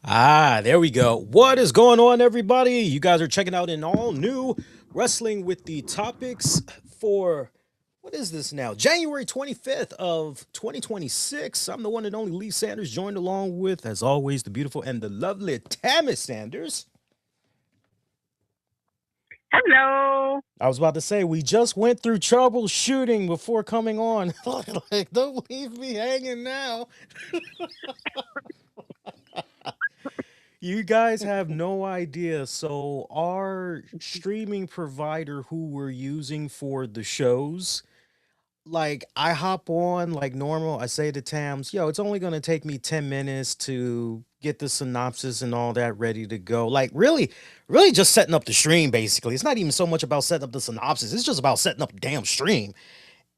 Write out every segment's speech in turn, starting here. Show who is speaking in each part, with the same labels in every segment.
Speaker 1: There we go. What is going on, everybody? You guys are checking out an all new Wrestling with the Topics for what is this now? January 25th of 2026. I'm the one and only Lee Sanders, joined along with, as always, the beautiful and the lovely Tammy Sanders.
Speaker 2: Hello.
Speaker 1: I was about to say, we just went through troubleshooting before coming on. Like, don't leave me hanging now. You guys have no idea. So, our streaming provider who we're using for the shows, like, I hop on like normal. I say to Tams, yo, it's only going to take me 10 minutes to get the synopsis and all that ready to go. Like, really just setting up the stream, basically. It's not even so much about setting up the synopsis, it's just about setting up the damn stream.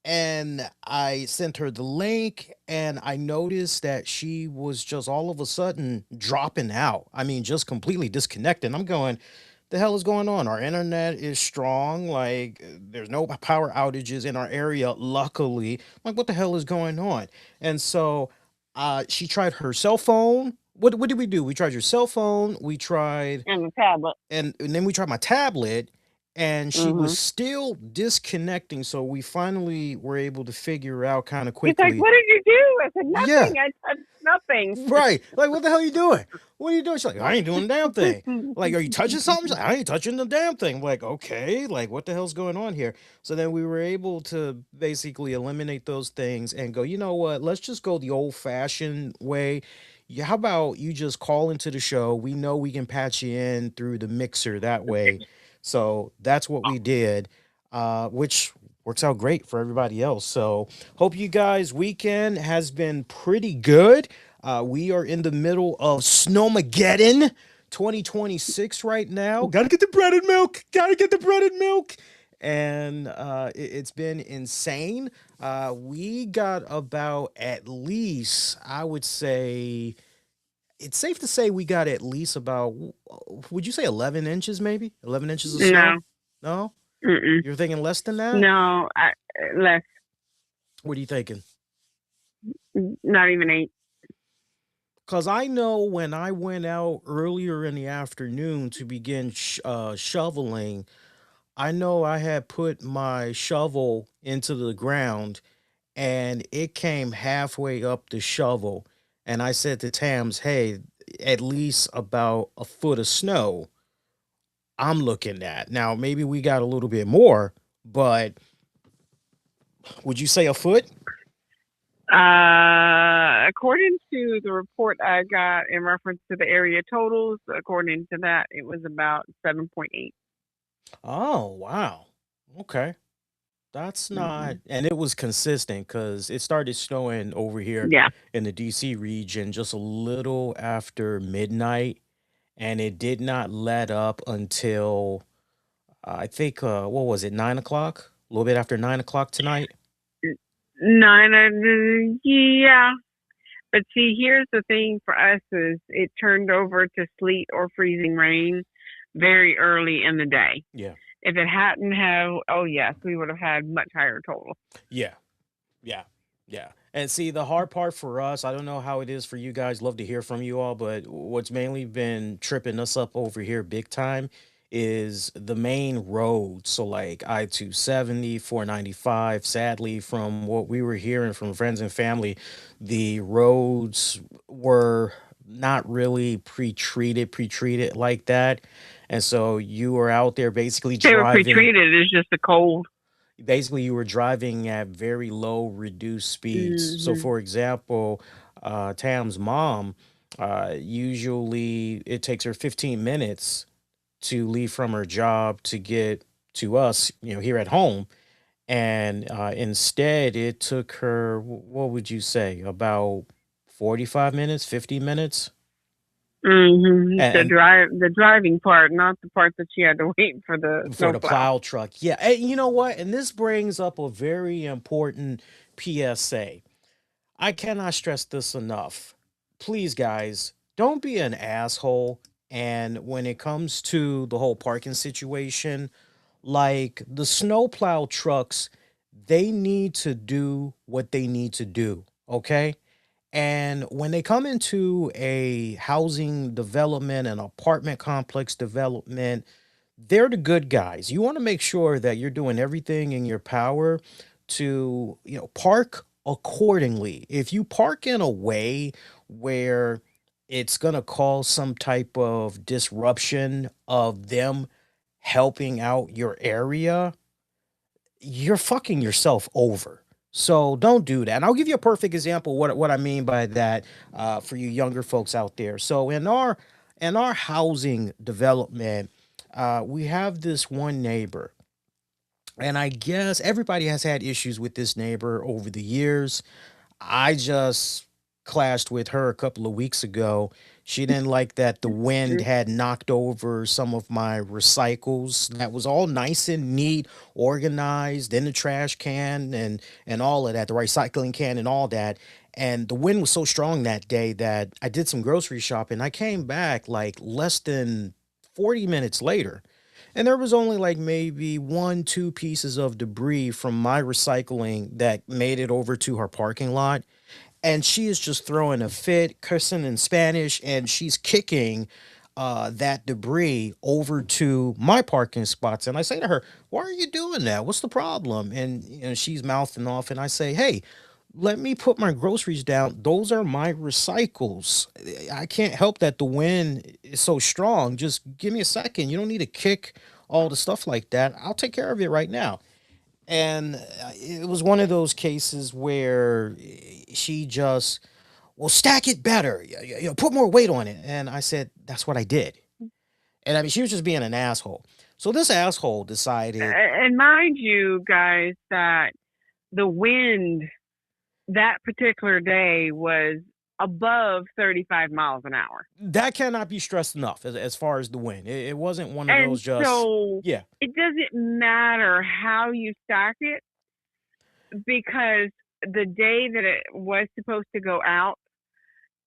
Speaker 1: And I sent her the link, and I noticed that she was just all of a sudden dropping out. I mean, just completely disconnected. I'm going, the hell is going on? Our internet is strong. Like, there's no power outages in our area, luckily. Like, what the hell is going on? And so she tried her cell phone. What did we do? We tried your cell phone. We tried
Speaker 2: And the tablet.
Speaker 1: and then we tried my tablet, and she was
Speaker 2: Mm-hmm.
Speaker 1: still disconnecting, so we finally were able to figure out kind of
Speaker 2: He's like,
Speaker 1: quickly.
Speaker 2: "What did you do?" I said,
Speaker 1: Yeah,
Speaker 2: "Nothing. I touched nothing."
Speaker 1: right, like, what the hell are you doing? What are you doing? She's like, I ain't doing a damn thing. Like, are you touching something? She's like, I ain't touching the damn thing. I'm like, okay, like, what the hell's going on here? So then we were able to basically eliminate those things and go, you know what, let's just go the old fashioned way. Yeah, how about you just call into the show? We know we can patch you in through the mixer that way. So that's what we did, which works out great for everybody else. So hope you guys' weekend has been pretty good. We are in the middle of Snowmageddon 2026 right now. Gotta get the bread and milk. Gotta get the bread and milk. And it's been insane. We got about, at least, I would say, it's safe to say we got at least about, would you say 11 inches, maybe? 11 inches of snow?
Speaker 2: No.
Speaker 1: No?
Speaker 2: Mm-mm.
Speaker 1: You're thinking less than that?
Speaker 2: No. Less.
Speaker 1: What are you thinking?
Speaker 2: Not even 8.
Speaker 1: Because I know when I went out earlier in the afternoon to begin shoveling, I know I had put my shovel into the ground, and it came halfway up the shovel. And I said to Tams, hey, at least about a foot of snow I'm looking at. Now, maybe we got a little bit more, but would you say a foot?
Speaker 2: According to the report I got in reference to the area totals, according to that, it was about 7.8.
Speaker 1: Oh, wow. Okay. That's not,
Speaker 2: Mm-hmm.
Speaker 1: and it was consistent because it started snowing over here
Speaker 2: Yeah.
Speaker 1: in the DC region just a little after midnight, and it did not let up until I think, what was it, 9 o'clock? A little bit after 9 o'clock tonight.
Speaker 2: 9. Yeah. But see, here's the thing for us is it turned over to sleet or freezing rain very early in the day.
Speaker 1: Yeah.
Speaker 2: If it hadn't have, oh yes, we would have had much higher total.
Speaker 1: Yeah. Yeah. Yeah. And see, the hard part for us, I don't know how it is for you guys. Love to hear from you all, but what's mainly been tripping us up over here big time is the main road. So like I-270, 495. Sadly, from what we were hearing from friends and family, the roads were not really pre-treated like that. And so you were out there basically
Speaker 2: They were
Speaker 1: driving,
Speaker 2: pre-treated. It's just the cold.
Speaker 1: you were driving at very low reduced speeds. So
Speaker 2: Hmm.
Speaker 1: for example, Tam's mom, usually it takes her 15 minutes to leave from her job to get to us, here at home. And instead it took her, what would you say, about 45 minutes, 50 minutes.
Speaker 2: The
Speaker 1: And
Speaker 2: the driving part, not the part that she had to wait for the
Speaker 1: for the
Speaker 2: snowplow.
Speaker 1: plow truck. Yeah. And you know what? And this brings up a very important PSA. I cannot stress this enough. Please, guys, don't be an asshole. And when it comes to the whole parking situation, like the snowplow trucks, they need to do what they need to do. Okay. And when they come into a housing development, an apartment complex development, they're the good guys. You want to make sure that you're doing everything in your power to, park accordingly. If you park in a way where it's going to cause some type of disruption of them helping out your area, you're fucking yourself over. So don't do that. And I'll give you a perfect example what I mean by that for you younger folks out there. So in our housing development, we have this one neighbor, and I guess everybody has had issues with this neighbor over the years. I just clashed with her a couple of weeks ago. She didn't like that the wind had knocked over some of my recycles that was all nice and neat, organized in the trash can and all of that, the recycling can and all that. And the wind was so strong that day that I did some grocery shopping. I came back like less than 40 minutes later, and there was only like maybe one, two pieces of debris from my recycling that made it over to her parking lot, and she is just throwing a fit, cursing in Spanish, and she's kicking that debris over to my parking spots. And I say to her, "Why are you doing that? What's the problem?" And she's mouthing off, and I say, "Hey, let me put my groceries down. Those are my recycles. I can't help that the wind is so strong. Just give me a second. You don't need to kick all the stuff like that. I'll take care of it right now." And it was one of those cases where she just, well, stack it better, put more weight on it. And I said, that's what I did. And I mean, she was just being an asshole. So this asshole decided
Speaker 2: And mind you, guys, that the wind that particular day was above 35 miles an hour.
Speaker 1: that cannot be stressed enough as far as the win. It wasn't one of
Speaker 2: And
Speaker 1: those just,
Speaker 2: so
Speaker 1: yeah,
Speaker 2: it doesn't matter how you stack it, because the day that it was supposed to go out,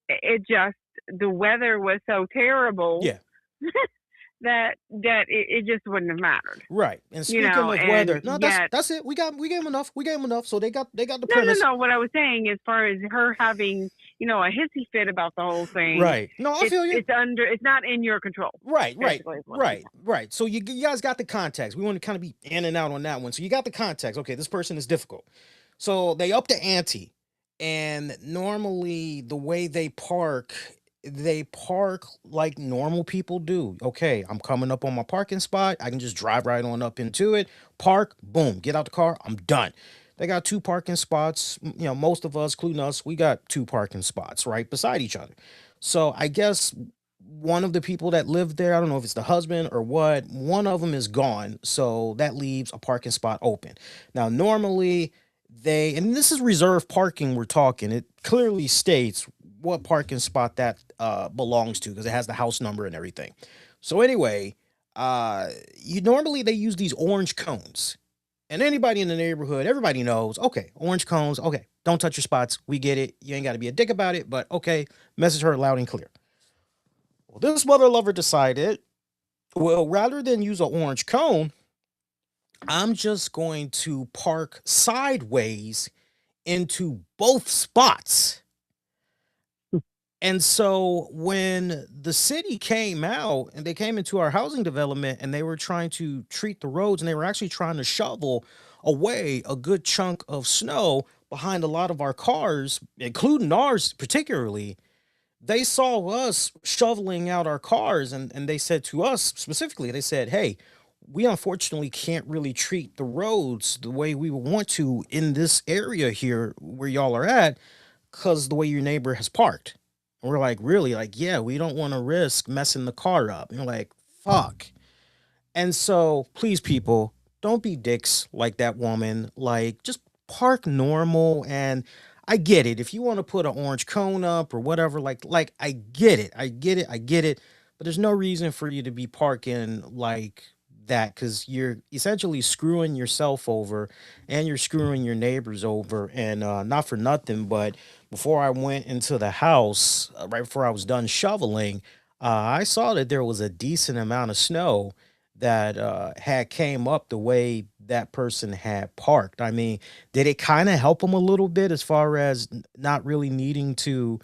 Speaker 2: it just, the weather was so terrible
Speaker 1: yeah.
Speaker 2: that it just wouldn't have mattered,
Speaker 1: Right. And speaking of
Speaker 2: and
Speaker 1: weather, no, that's
Speaker 2: yet,
Speaker 1: that's it. We gave him enough. We gave him enough. So they got the
Speaker 2: no, no,
Speaker 1: premise.
Speaker 2: no. What I was saying, as far as her having, a hissy fit about the whole thing,
Speaker 1: Right. No, I
Speaker 2: it's
Speaker 1: feel you.
Speaker 2: it's not in your control.
Speaker 1: Right, right,
Speaker 2: Basically, is what I'm
Speaker 1: right, right. So you guys got the context. We want to kind of be in and out on that one. So you got the context. Okay, this person is difficult. So they up the ante, and normally the way they park like normal people do. Okay, I'm coming up on my parking spot. I can just drive right on up into it, park, boom, get out the car. I'm done. They got two parking spots. Most of us, including us, we got two parking spots right beside each other. So I guess one of the people that lived there, I don't know if it's the husband or what, one of them is gone. So that leaves a parking spot open. Now, normally and this is reserved parking we're talking, it clearly states what parking spot that belongs to because it has the house number and everything. So anyway, you normally they use these orange cones. And anybody in the neighborhood, everybody knows, okay, orange cones, okay, don't touch your spots. We get it. You ain't got to be a dick about it, but okay, message her loud and clear. Well, this mother lover decided, well, rather than use an orange cone, I'm just going to park sideways into both spots. And so when the city came out and they came into our housing development and they were trying to treat the roads and they were actually trying to shovel away a good chunk of snow behind a lot of our cars, including ours particularly, they saw us shoveling out our cars, and they said to us specifically, they said, "Hey, we unfortunately can't really treat the roads the way we would want to in this area here where y'all are at because the way your neighbor has parked." And we're like, really? Like, yeah, we don't want to risk messing the car up. And you're like, fuck. And so, please, people, don't be dicks like that woman. Like, just park normal. And I get it. If you want to put an orange cone up or whatever, like I get it. I get it. I get it. But there's no reason for you to be parking like that because you're essentially screwing yourself over and you're screwing your neighbors over. And not for nothing, but before I went into the house, right before I was done shoveling, I saw that there was a decent amount of snow that had came up the way that person had parked. I mean, did it kind of help them a little bit as far as not really needing to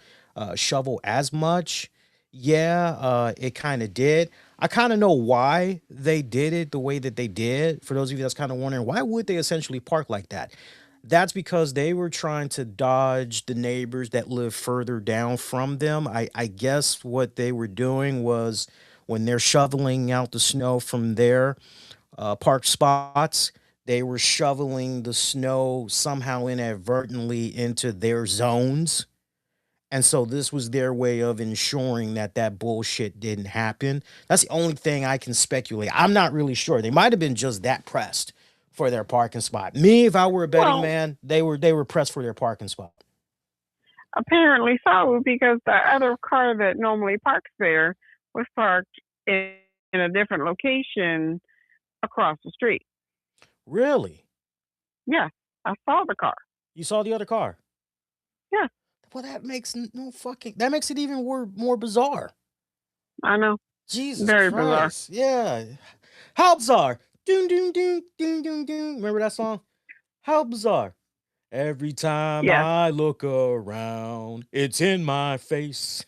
Speaker 1: shovel as much? Yeah, it kind of did. I kind of know why they did it the way that they did. For those of you that's kind of wondering, why would they essentially park like that? That's because they were trying to dodge the neighbors that live further down from them. I guess what they were doing was when they're shoveling out the snow from their park spots, they were shoveling the snow somehow inadvertently into their zones. And so this was their way of ensuring that that bullshit didn't happen. That's the only thing I can speculate. I'm not really sure. They might have been just that pressed for their parking spot. Me, if I were a betting
Speaker 2: Well,
Speaker 1: man, they were pressed for their parking spot.
Speaker 2: apparently so, because the other car that normally parks there was parked in a different location across the street.
Speaker 1: Really?
Speaker 2: Yes, I saw the car.
Speaker 1: You saw the other car?
Speaker 2: Yeah,
Speaker 1: Well, that makes no fucking that makes it even more bizarre.
Speaker 2: I know.
Speaker 1: Jesus
Speaker 2: Very bizarre.
Speaker 1: Christ. Yeah. How bizarre. Doon doon doon doon doon doon. Remember that song? How bizarre. Every time
Speaker 2: Yes.
Speaker 1: I look around, it's in my face.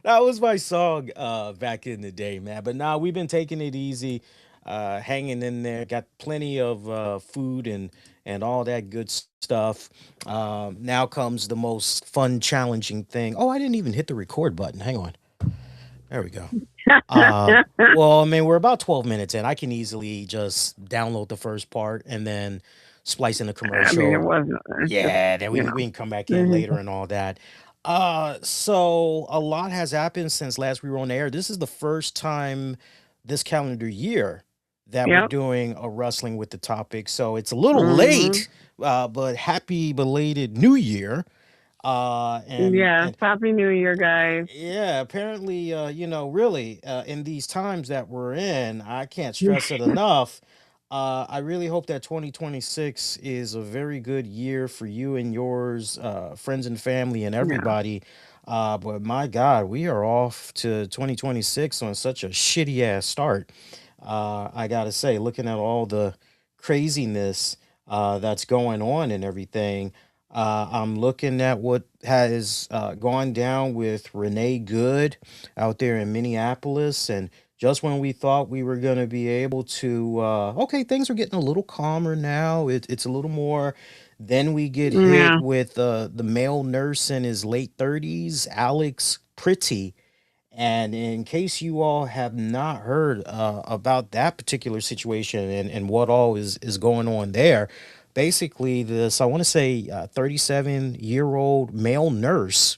Speaker 1: That was my song back in the day, man. But now we've been taking it easy, hanging in there. Got plenty of food and all that good stuff. Now comes the most fun, challenging thing. Oh, I didn't even hit the record button. Hang on. There we go. Uh, well, I mean, we're about 12 minutes in. I can easily just download the first part and then splice in a
Speaker 2: I mean, it
Speaker 1: commercial.
Speaker 2: wasn't. It's just,
Speaker 1: Yeah, then
Speaker 2: you
Speaker 1: we can come back in
Speaker 2: know.
Speaker 1: later and all that. So a lot has happened since last we were on air. This is the first time this calendar year that we're
Speaker 2: Yep.
Speaker 1: doing a wrestling with the topic. So it's a little
Speaker 2: Mhm.
Speaker 1: late, but happy belated New Year. Uh, and
Speaker 2: Yes.
Speaker 1: and
Speaker 2: Happy New Year, guys.
Speaker 1: yeah, apparently, really, in these times that we're in, I can't stress it enough. I really hope that 2026 is a very good year for you and yours, friends and family, and
Speaker 2: Yeah.
Speaker 1: everybody. But my God, we are off to 2026 on such a shitty ass start. I gotta say, looking at all the craziness that's going on and everything. I'm looking at what has gone down with Renee Good out there in Minneapolis. And just when we thought we were going to be able to, okay, things are getting a little calmer now. It's a little more. Then we get hit
Speaker 2: Yeah.
Speaker 1: with the male nurse in his late 30s, Alex Pretti. And in case you all have not heard about that particular situation and what all is going on there, basically this, I want to say 37-year-old male nurse.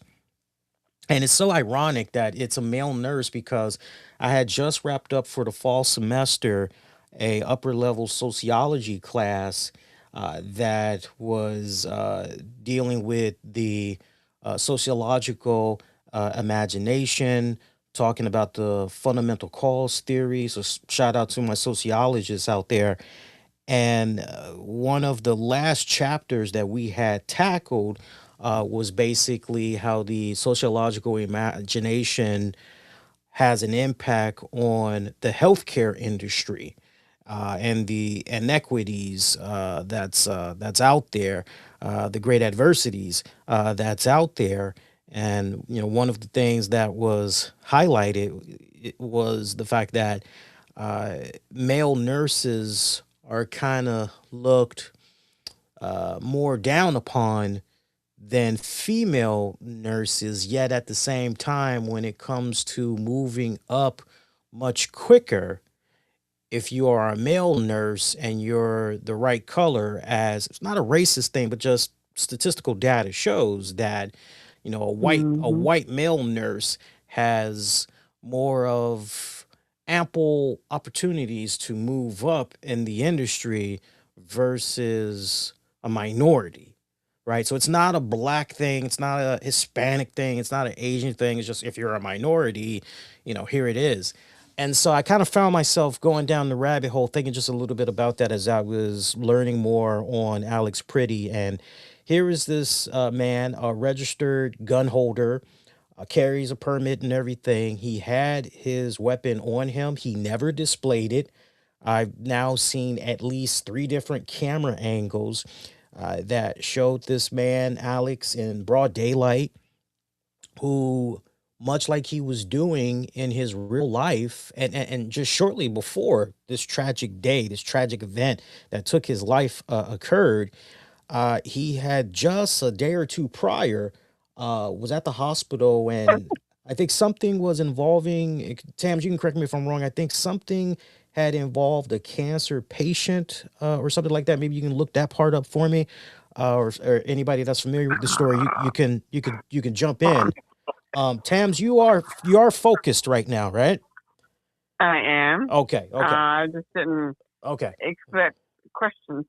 Speaker 1: And it's so ironic that it's a male nurse because I had just wrapped up for the fall semester a upper level sociology class that was dealing with the sociological imagination, talking about the fundamental cause theory. So shout out to my sociologists out there. And one of the last chapters that we had tackled was basically how the sociological imagination has an impact on the healthcare industry and the inequities that's out there, the great adversities that's out there. And one of the things that was highlighted was the fact that uh, male nurses are kind of looked more down upon than female nurses, yet at the same time, when it comes to moving up much quicker, if you are a male nurse and you're the right color, as it's not a racist thing, but just statistical data shows that a
Speaker 2: Mhm.
Speaker 1: white male nurse has more of ample opportunities to move up in the industry versus a minority, right? So it's not a black thing, it's not a Hispanic thing, it's not an Asian thing. It's just if you're a minority, here it is. And so I kind of found myself going down the rabbit hole, thinking just a little bit about that as I was learning more on Alex Pretty. And here is this man, a registered gun holder, carries a permit and everything. He had his weapon on him. He never displayed it. I've now seen at least three different camera angles that showed this man, Alex, in broad daylight, who, much like he was doing in his real life, and just shortly before this tragic day, this tragic event that took his life occurred, he had just a day or two prior was at the hospital, and I think something was involving Tams. You can correct me if I'm wrong. I think something had involved a cancer patient or something like that. Maybe you can look that part up for me, or anybody that's familiar with the story. You can jump in. Tams, you are focused right now, right?
Speaker 2: I am.
Speaker 1: Okay, okay,
Speaker 2: I just didn't
Speaker 1: okay.
Speaker 2: expect questions.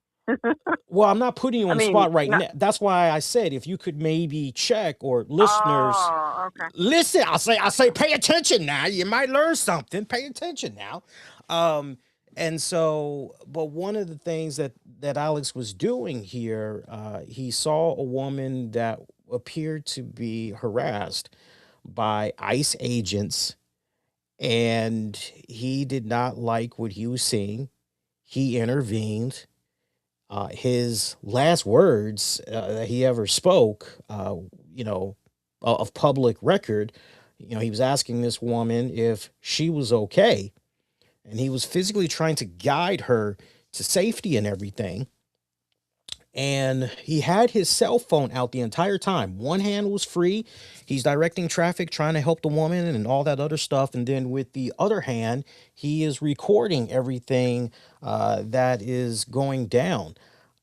Speaker 1: Well, I'm not putting you
Speaker 2: I
Speaker 1: on the
Speaker 2: mean,
Speaker 1: spot right
Speaker 2: not.
Speaker 1: now. That's why I said if you could maybe check, or listeners
Speaker 2: Oh, okay.
Speaker 1: listen. I say pay attention now. You might learn something. Pay attention now. Um, and so, but one of the things that Alex was doing here, he saw a woman that appeared to be harassed by ICE agents, and he did not like what he was seeing. He intervened. His last words that he ever spoke, you know, of public record, he was asking this woman if she was okay, and he was physically trying to guide her to safety and everything. And he had his cell phone out the entire time. One hand was free. He's directing traffic, trying to help the woman and all that other stuff. And then with the other hand, he is recording everything that is going down.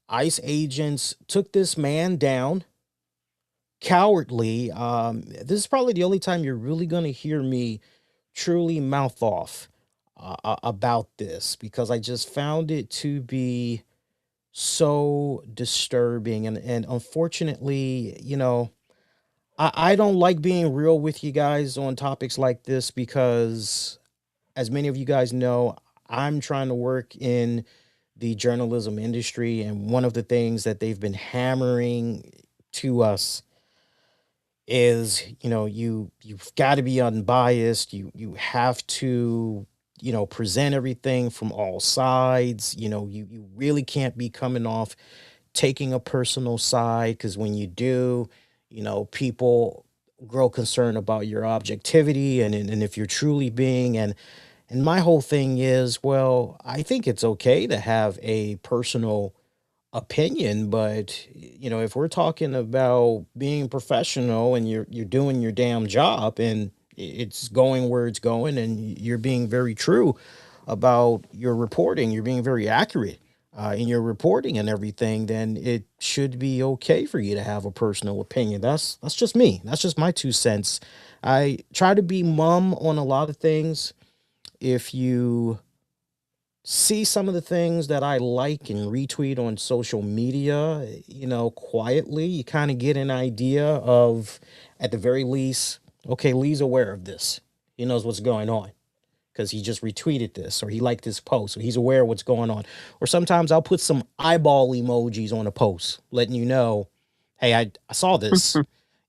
Speaker 1: ICE agents took this man down cowardly. This is probably the only time you're really going to hear me truly mouth off about this, because I just found it to be so disturbing. And unfortunately, I don't like being real with you guys on topics like this because, as many of you guys know, I'm trying to work in the journalism industry, and one of the things that they've been hammering to us is, you've got to be unbiased. You have to, present everything from all sides. You really can't be coming off taking a personal side, because when you do, people grow concerned about your objectivity, and if you're truly being. And my whole thing is, well, I think it's okay to have a personal opinion, but if we're talking about being professional and you're doing your damn job, and it's going where it's going, and you're being very true about your reporting, you're being very accurate in your reporting and everything, then it should be okay for you to have a personal opinion. That's just me. That's just my 2 cents. I try to be mum on a lot of things. If you see some of the things that I like and retweet on social media, quietly, you kind of get an idea of, at the very least, okay, Lee's aware of this. He knows what's going on because he just retweeted this, or he liked this post, or he's aware of what's going on. Or sometimes I'll put some eyeball emojis on a post, letting you know, hey, I saw this.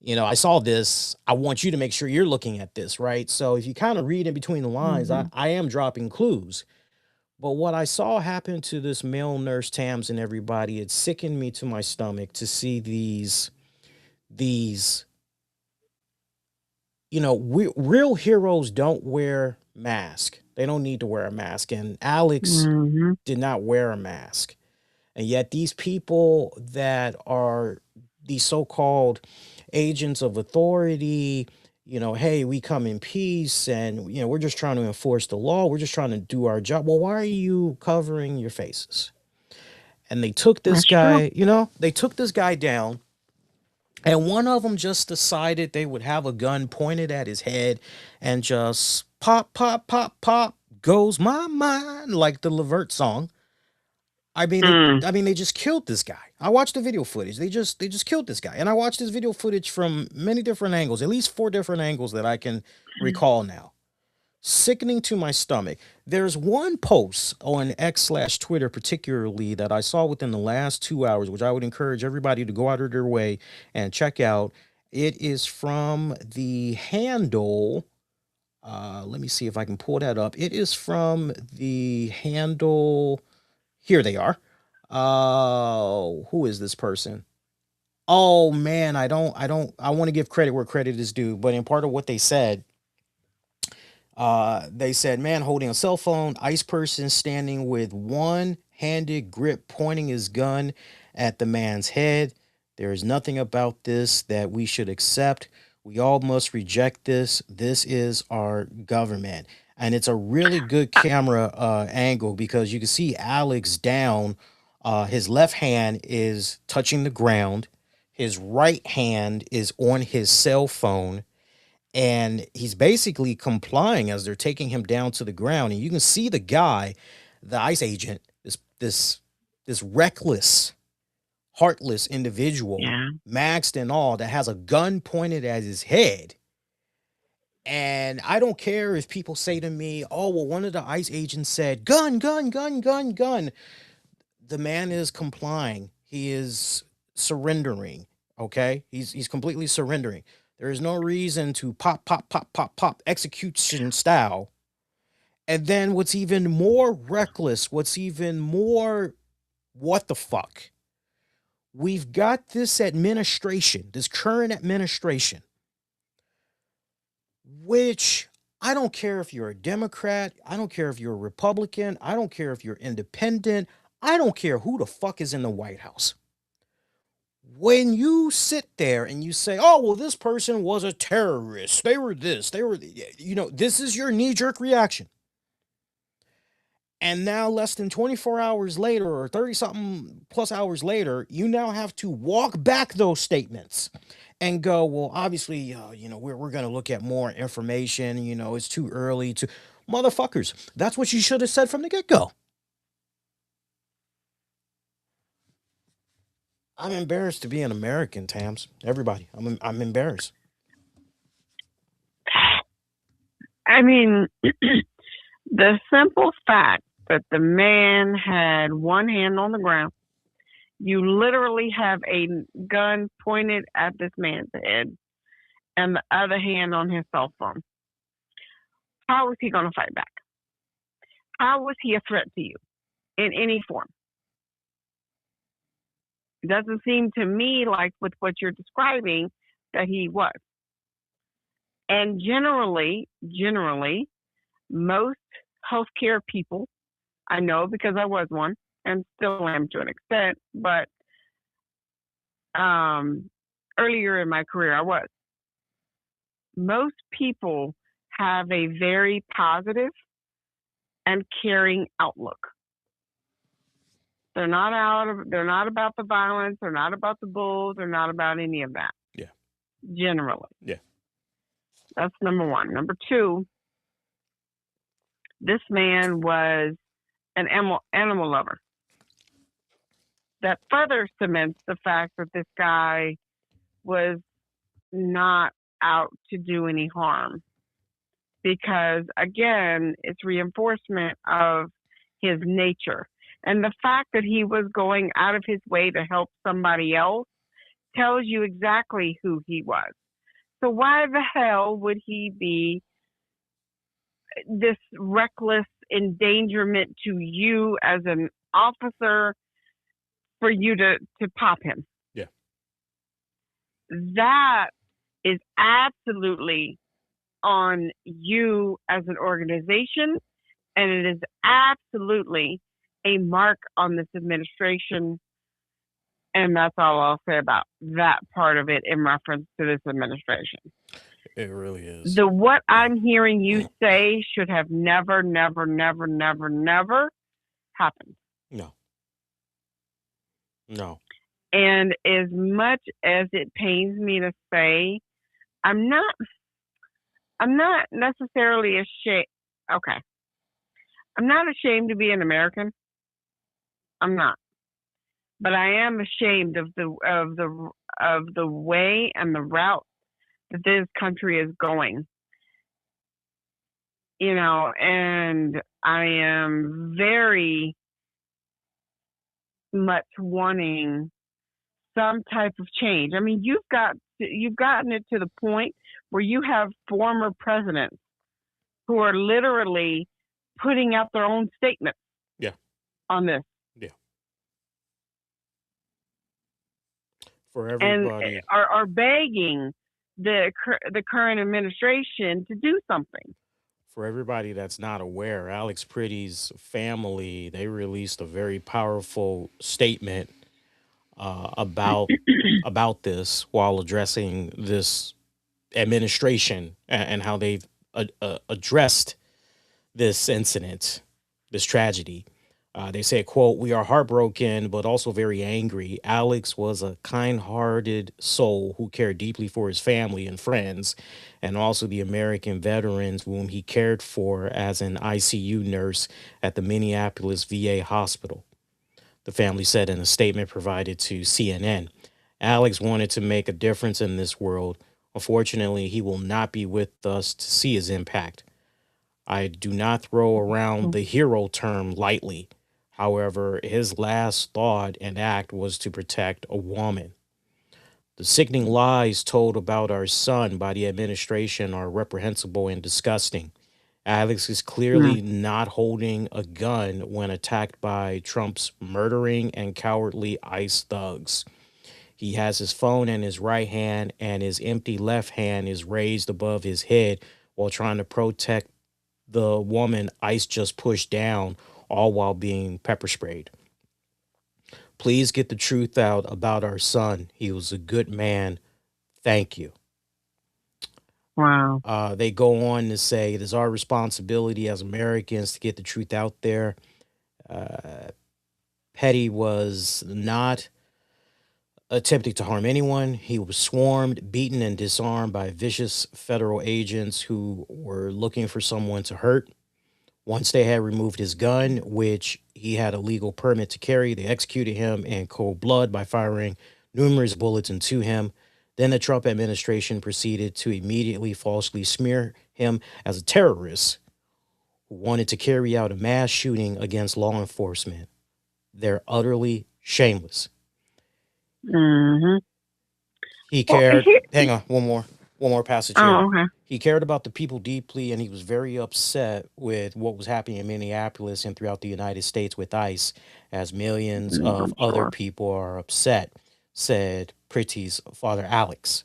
Speaker 1: I saw this. I want you to make sure you're looking at this, right? So if you kind of read in between the lines, I,
Speaker 2: Hmm.
Speaker 1: I am dropping clues. But what I saw happen to this male nurse, Tams, and everybody, it sickened me to my stomach to see these, real heroes don't wear mask. They don't need to wear a mask. And Alex
Speaker 2: Hmm.
Speaker 1: did not wear a mask. And yet these people that are these so-called agents of authority, hey, we come in peace, and we're just trying to enforce the law. We're just trying to do our job. Well, why are you covering your faces? And
Speaker 2: That's true.
Speaker 1: they took this guy down, and one of them just decided they would have a gun pointed at his head, and just pop, pop, pop, pop goes my mind, like the Levert song. I mean, they,
Speaker 2: Mm.
Speaker 1: I mean, they just killed this guy. I watched the video footage. They just killed this guy, and I watched this video footage from many different angles, at least four different angles that I can recall now. Sickening to my stomach. There's one post on X/Twitter, particularly, that I saw within the last 2 hours, which I would encourage everybody to go out of their way and check out. It is from the handle. Let me see if I can pull that up. It is from the handle. Here they are. Who is this person? Oh man, I want to give credit where credit is due, but in part of what they said, man holding a cell phone, ICE person standing with one handed grip pointing his gun at the man's head. There is nothing about this that we should accept. We all must reject this. This is our government. And it's a really good camera angle because you can see Alex down. His left hand is touching the ground. His right hand is on his cell phone, and he's basically complying as they're taking him down to the ground. And you can see the guy, the ICE agent, this reckless, heartless individual,
Speaker 2: Yeah.
Speaker 1: maxed and all, that has a gun pointed at his head. And I don't care if people say to me, "Oh, well, one of the ICE agents said gun, gun, gun, gun, gun." The man is complying. He is surrendering. Okay, he's completely surrendering. There is no reason to pop, pop, pop, pop, pop execution style. And then what's even more reckless, what's even more what the fuck? We've got this administration, this current administration, which I don't care if you're a Democrat, I don't care if you're a Republican, I don't care if you're independent, I don't care who the fuck is in the White House. When you sit there and you say, oh, well, this person was a terrorist, they were this, they were, this is your knee jerk reaction. And now, less than 24 hours later, or 30 something plus hours later, you now have to walk back those statements and go, well, obviously, we're going to look at more information. It's too early to. Motherfuckers, that's what you should have said from the get go. I'm embarrassed to be an American, Tams. Everybody, I'm embarrassed.
Speaker 2: I mean, the simple fact that the man had one hand on the ground, you literally have a gun pointed at this man's head and the other hand on his cell phone. How was he going to fight back? How was he a threat to you in any form? It doesn't seem to me like with what you're describing that he was. And generally, most healthcare people, I know because I was one and still am to an extent, but earlier in my career I was. Most people have a very positive and caring outlook. They're not about the violence, they're not about the bulls, they're not about any of that.
Speaker 1: Yeah.
Speaker 2: Generally.
Speaker 1: Yeah.
Speaker 2: That's number one. Number two, this man was an animal lover. That further cements the fact that this guy was not out to do any harm. Because again, it's reinforcement of his nature. And the fact that he was going out of his way to help somebody else tells you exactly who he was. So why the hell would he be this reckless endangerment to you as an officer for you to pop him?
Speaker 1: Yeah.
Speaker 2: That is absolutely on you as an organization, and it is absolutely a mark on this administration. And that's all I'll say about that part of it in reference to this administration.
Speaker 1: It really is.
Speaker 2: What I'm hearing you say should have never, never, never, never, never happened.
Speaker 1: No. No.
Speaker 2: And as much as it pains me to say, I'm not necessarily ashamed. Okay. I'm not ashamed to be an American. I'm not. But I am ashamed of the way and the route that this country is going. And I am very much wanting some type of change. I mean, you've gotten it to the point where you have former presidents who are literally putting out their own statements
Speaker 1: Yeah.
Speaker 2: on this
Speaker 1: Yeah. For
Speaker 2: and
Speaker 1: everybody,
Speaker 2: are begging the current administration to do something.
Speaker 1: that's not aware, Alex Pretty's family, they released a very powerful statement about this while addressing this administration and how they've addressed this incident, this tragedy. They say, quote, "We are heartbroken, but also very angry. Alex was a kind-hearted soul who cared deeply for his family and friends, and also the American veterans whom he cared for as an ICU nurse at the Minneapolis VA hospital," the family said in a statement provided to CNN. "Alex wanted to make a difference in this world. Unfortunately, he will not be with us to see his impact. I do not throw around the hero term lightly. However, his last thought and act was to protect a woman. The sickening lies told about our son by the administration are reprehensible and disgusting. Alex is
Speaker 2: Mm.
Speaker 1: clearly not holding a gun when attacked by Trump's murdering and cowardly ICE thugs. He has his phone in his right hand, and his empty left hand is raised above his head while trying to protect the woman ICE just pushed down, all while being pepper sprayed. Please get the truth out about our son. He was a good man. Thank you."
Speaker 2: Wow.
Speaker 1: They go on to say it is our responsibility as Americans to get the truth out there. Uh, Petty was not attempting to harm anyone. He was swarmed, beaten, and disarmed by vicious federal agents who were looking for someone to hurt. Once they had removed his gun, which he had a legal permit to carry, they executed him in cold blood by firing numerous bullets into him. Then the Trump administration proceeded to immediately falsely smear him as a terrorist who wanted to carry out a mass shooting against law enforcement. They're utterly shameless.
Speaker 2: Hmm.
Speaker 1: He
Speaker 2: Well,
Speaker 1: cared. Hang on, one more passage here.
Speaker 2: oh, okay.
Speaker 1: He cared about the people deeply, and he was very upset with what was happening in Minneapolis and throughout the United States with ICE, as millions of
Speaker 2: I'm
Speaker 1: other
Speaker 2: sure.
Speaker 1: people are upset, said Pretty's father, Alex.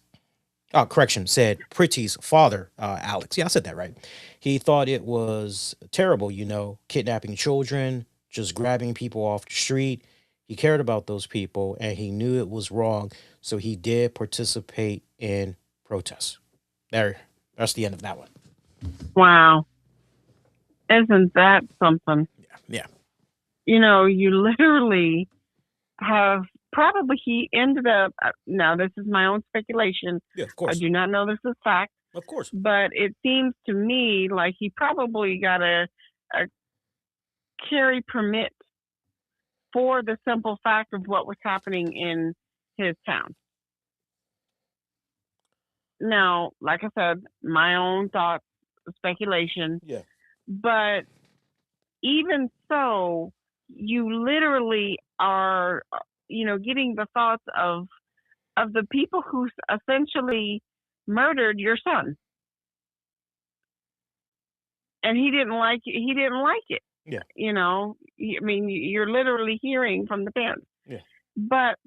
Speaker 1: Oh, correction, said Pretty's father, Alex. Yeah, I said that right. He thought it was terrible, kidnapping children, just grabbing people off the street. He cared about those people and he knew it was wrong. So he did participate in protests. There, that's the end of that one.
Speaker 2: Wow. Isn't that something?
Speaker 1: Yeah.
Speaker 2: You literally have probably he ended up. Now, this is my own speculation.
Speaker 1: Yeah, of
Speaker 2: I
Speaker 1: course.
Speaker 2: do not know this is fact,
Speaker 1: Of course.
Speaker 2: but it seems to me like he probably got a carry permit for the simple fact of what was happening in his town. Now, like I said, my own thoughts, speculation,
Speaker 1: Yeah.
Speaker 2: but even so, you literally are, getting the thoughts of the people who essentially murdered your son, and he didn't like it. He didn't like it.
Speaker 1: Yeah.
Speaker 2: I mean, you're literally hearing from the parents.
Speaker 1: Yeah.
Speaker 2: But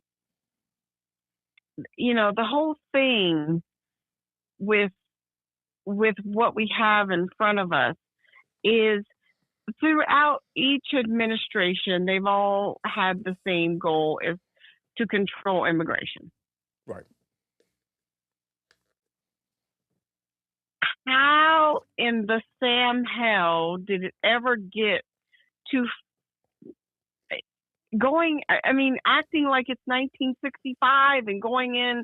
Speaker 2: the whole thing with what we have in front of us is throughout each administration, they've all had the same goal: is to control immigration.
Speaker 1: Right.
Speaker 2: How in the Sam hell did it ever get to going? I mean, acting like it's 1965 and going in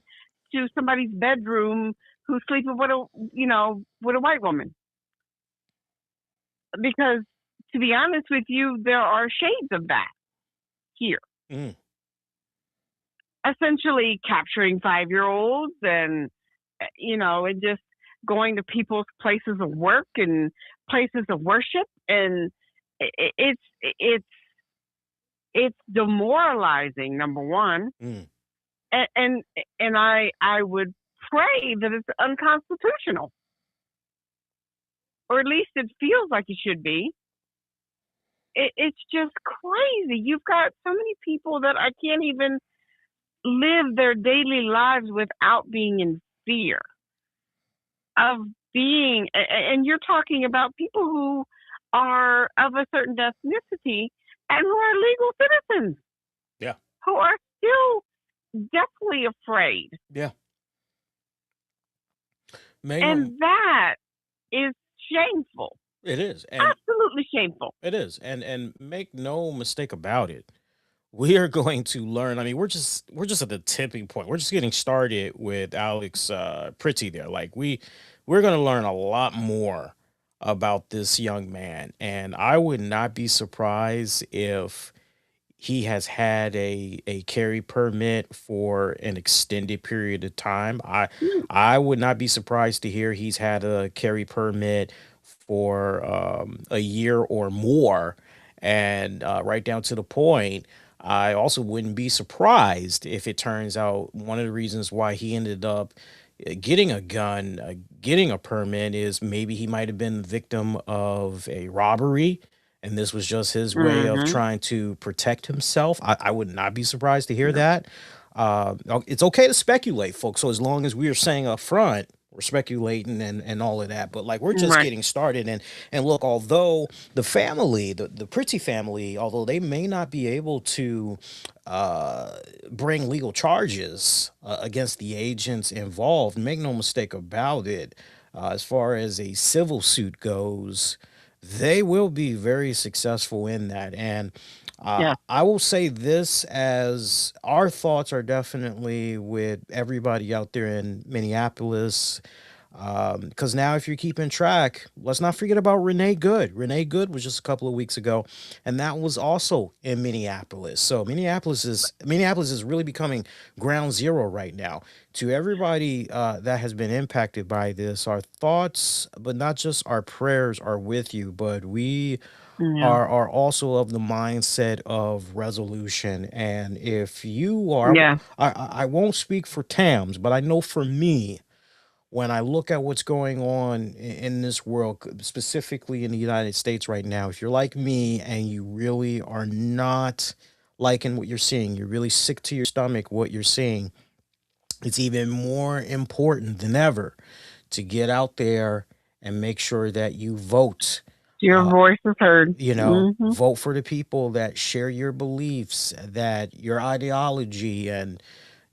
Speaker 2: to somebody's bedroom who's sleeping with a white woman. Because to be honest with you, there are shades of that here.
Speaker 1: Mm.
Speaker 2: Essentially capturing 5-year-olds and and just going to people's places of work and places of worship, and it's demoralizing, number one.
Speaker 1: Mm.
Speaker 2: and I would pray that it's unconstitutional, or at least it feels like it should be. It's just crazy. You've got so many people that I can't even live their daily lives without being in fear of being. And you're talking about people who are of a certain ethnicity and who are legal citizens
Speaker 1: Yeah.
Speaker 2: who are still deathly afraid.
Speaker 1: Yeah. Make no,
Speaker 2: And that is shameful.
Speaker 1: it is. And
Speaker 2: Absolutely shameful.
Speaker 1: it is. And make no mistake about it. We are going to learn. I mean, we're just at the tipping point. We're just getting started with Alex Pretti there. Like we're going to learn a lot more about this young man, and I would not be surprised if he has had a carry permit for an extended period of time.
Speaker 2: Mm,
Speaker 1: I would not be surprised to hear he's had a carry permit for a year or more, and right down to the point. I also wouldn't be surprised if it turns out one of the reasons why he ended up getting a gun, getting a permit, is maybe he might have been the victim of a robbery, and this was just his way of
Speaker 2: mm-hmm.
Speaker 1: trying to protect himself. I would not be surprised to hear
Speaker 2: No.
Speaker 1: that. It's okay to speculate, folks. So as long as we are saying up front, we're speculating and all of that, but like we're just
Speaker 2: Right.
Speaker 1: getting started. And look, although the family, the Pritchie family, although they may not be able to uh, bring legal charges against the agents involved, make no mistake about it. As far as a civil suit goes, they will be very successful in that. And
Speaker 2: Yeah.
Speaker 1: I will say this, as our thoughts are definitely with everybody out there in Minneapolis. Because now, if you're keeping track, let's not forget about Renee Good. Renee Good was just a couple of weeks ago, and that was also in Minneapolis. So Minneapolis is really becoming ground zero right now. To everybody that has been impacted by this, our thoughts, but not just our prayers, are with you. But we
Speaker 2: Yeah.
Speaker 1: are also of the mindset of resolution. And if you are,
Speaker 2: Yeah.
Speaker 1: I won't speak for Tams, but I know for me, when I look at what's going on in this world, specifically in the United States right now, if you're like me and you really are not liking what you're seeing, you're really sick to your stomach what you're seeing, it's even more important than ever to get out there and make sure that you vote.
Speaker 2: Your
Speaker 1: Uh,
Speaker 2: voice is heard. Mm-hmm.
Speaker 1: Vote for the people that share your beliefs, that your ideology, and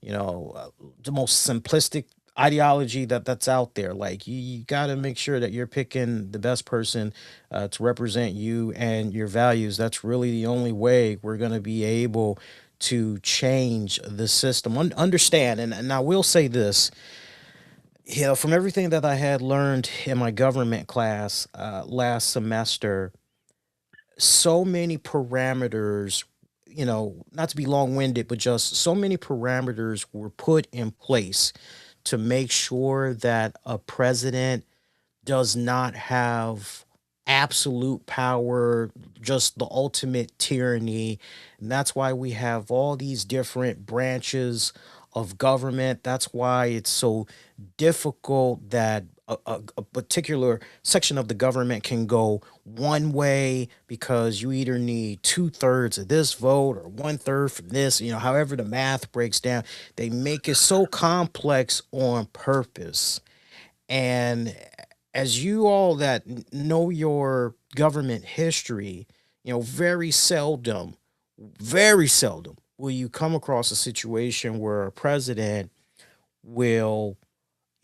Speaker 1: the most simplistic ideology that's out there. Like you got to make sure that you're picking the best person to represent you and your values. That's really the only way we're going to be able to change the system. Understand, and I will say this. From everything that I had learned in my government class last semester, so many parameters, not to be long winded, but just so many parameters were put in place to make sure that a president does not have absolute power, just the ultimate tyranny. And that's why we have all these different branches of government. That's why it's so difficult that a particular section of the government can go one way, because you either need two-thirds of this vote or one-third from this, however the math breaks down. They make it so complex on purpose. And as you all that know your government history, very seldom will you come across a situation where a president will,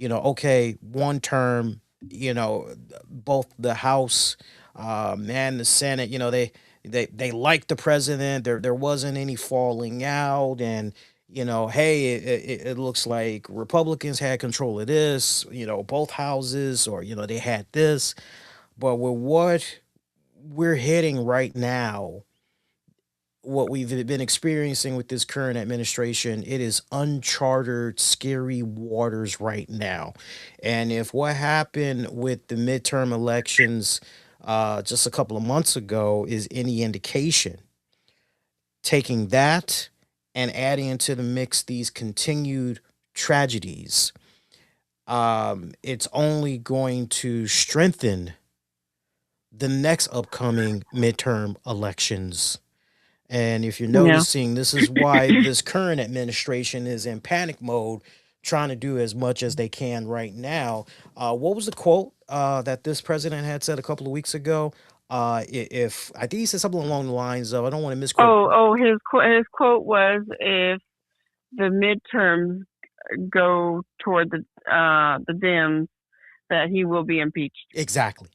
Speaker 1: okay, one term, both the House and the Senate, they like the president. There wasn't any falling out, and hey, it looks like Republicans had control of this, both houses, or they had this. But with what we're hitting right now, what we've been experiencing with this current administration, it is uncharted, scary waters right now. And if what happened with the midterm elections just a couple of months ago is any indication, taking that and adding into the mix these continued tragedies, it's only going to strengthen the next upcoming midterm elections. And if you're
Speaker 2: Yeah.
Speaker 1: noticing, this is why this current administration is in panic mode, trying to do as much as they can right now. What was the quote that this president had said a couple of weeks ago? If I think he said something along the lines of, I don't want to misquote.
Speaker 2: His quote was, if the midterms go toward the Dems, that he will be impeached.
Speaker 1: Exactly.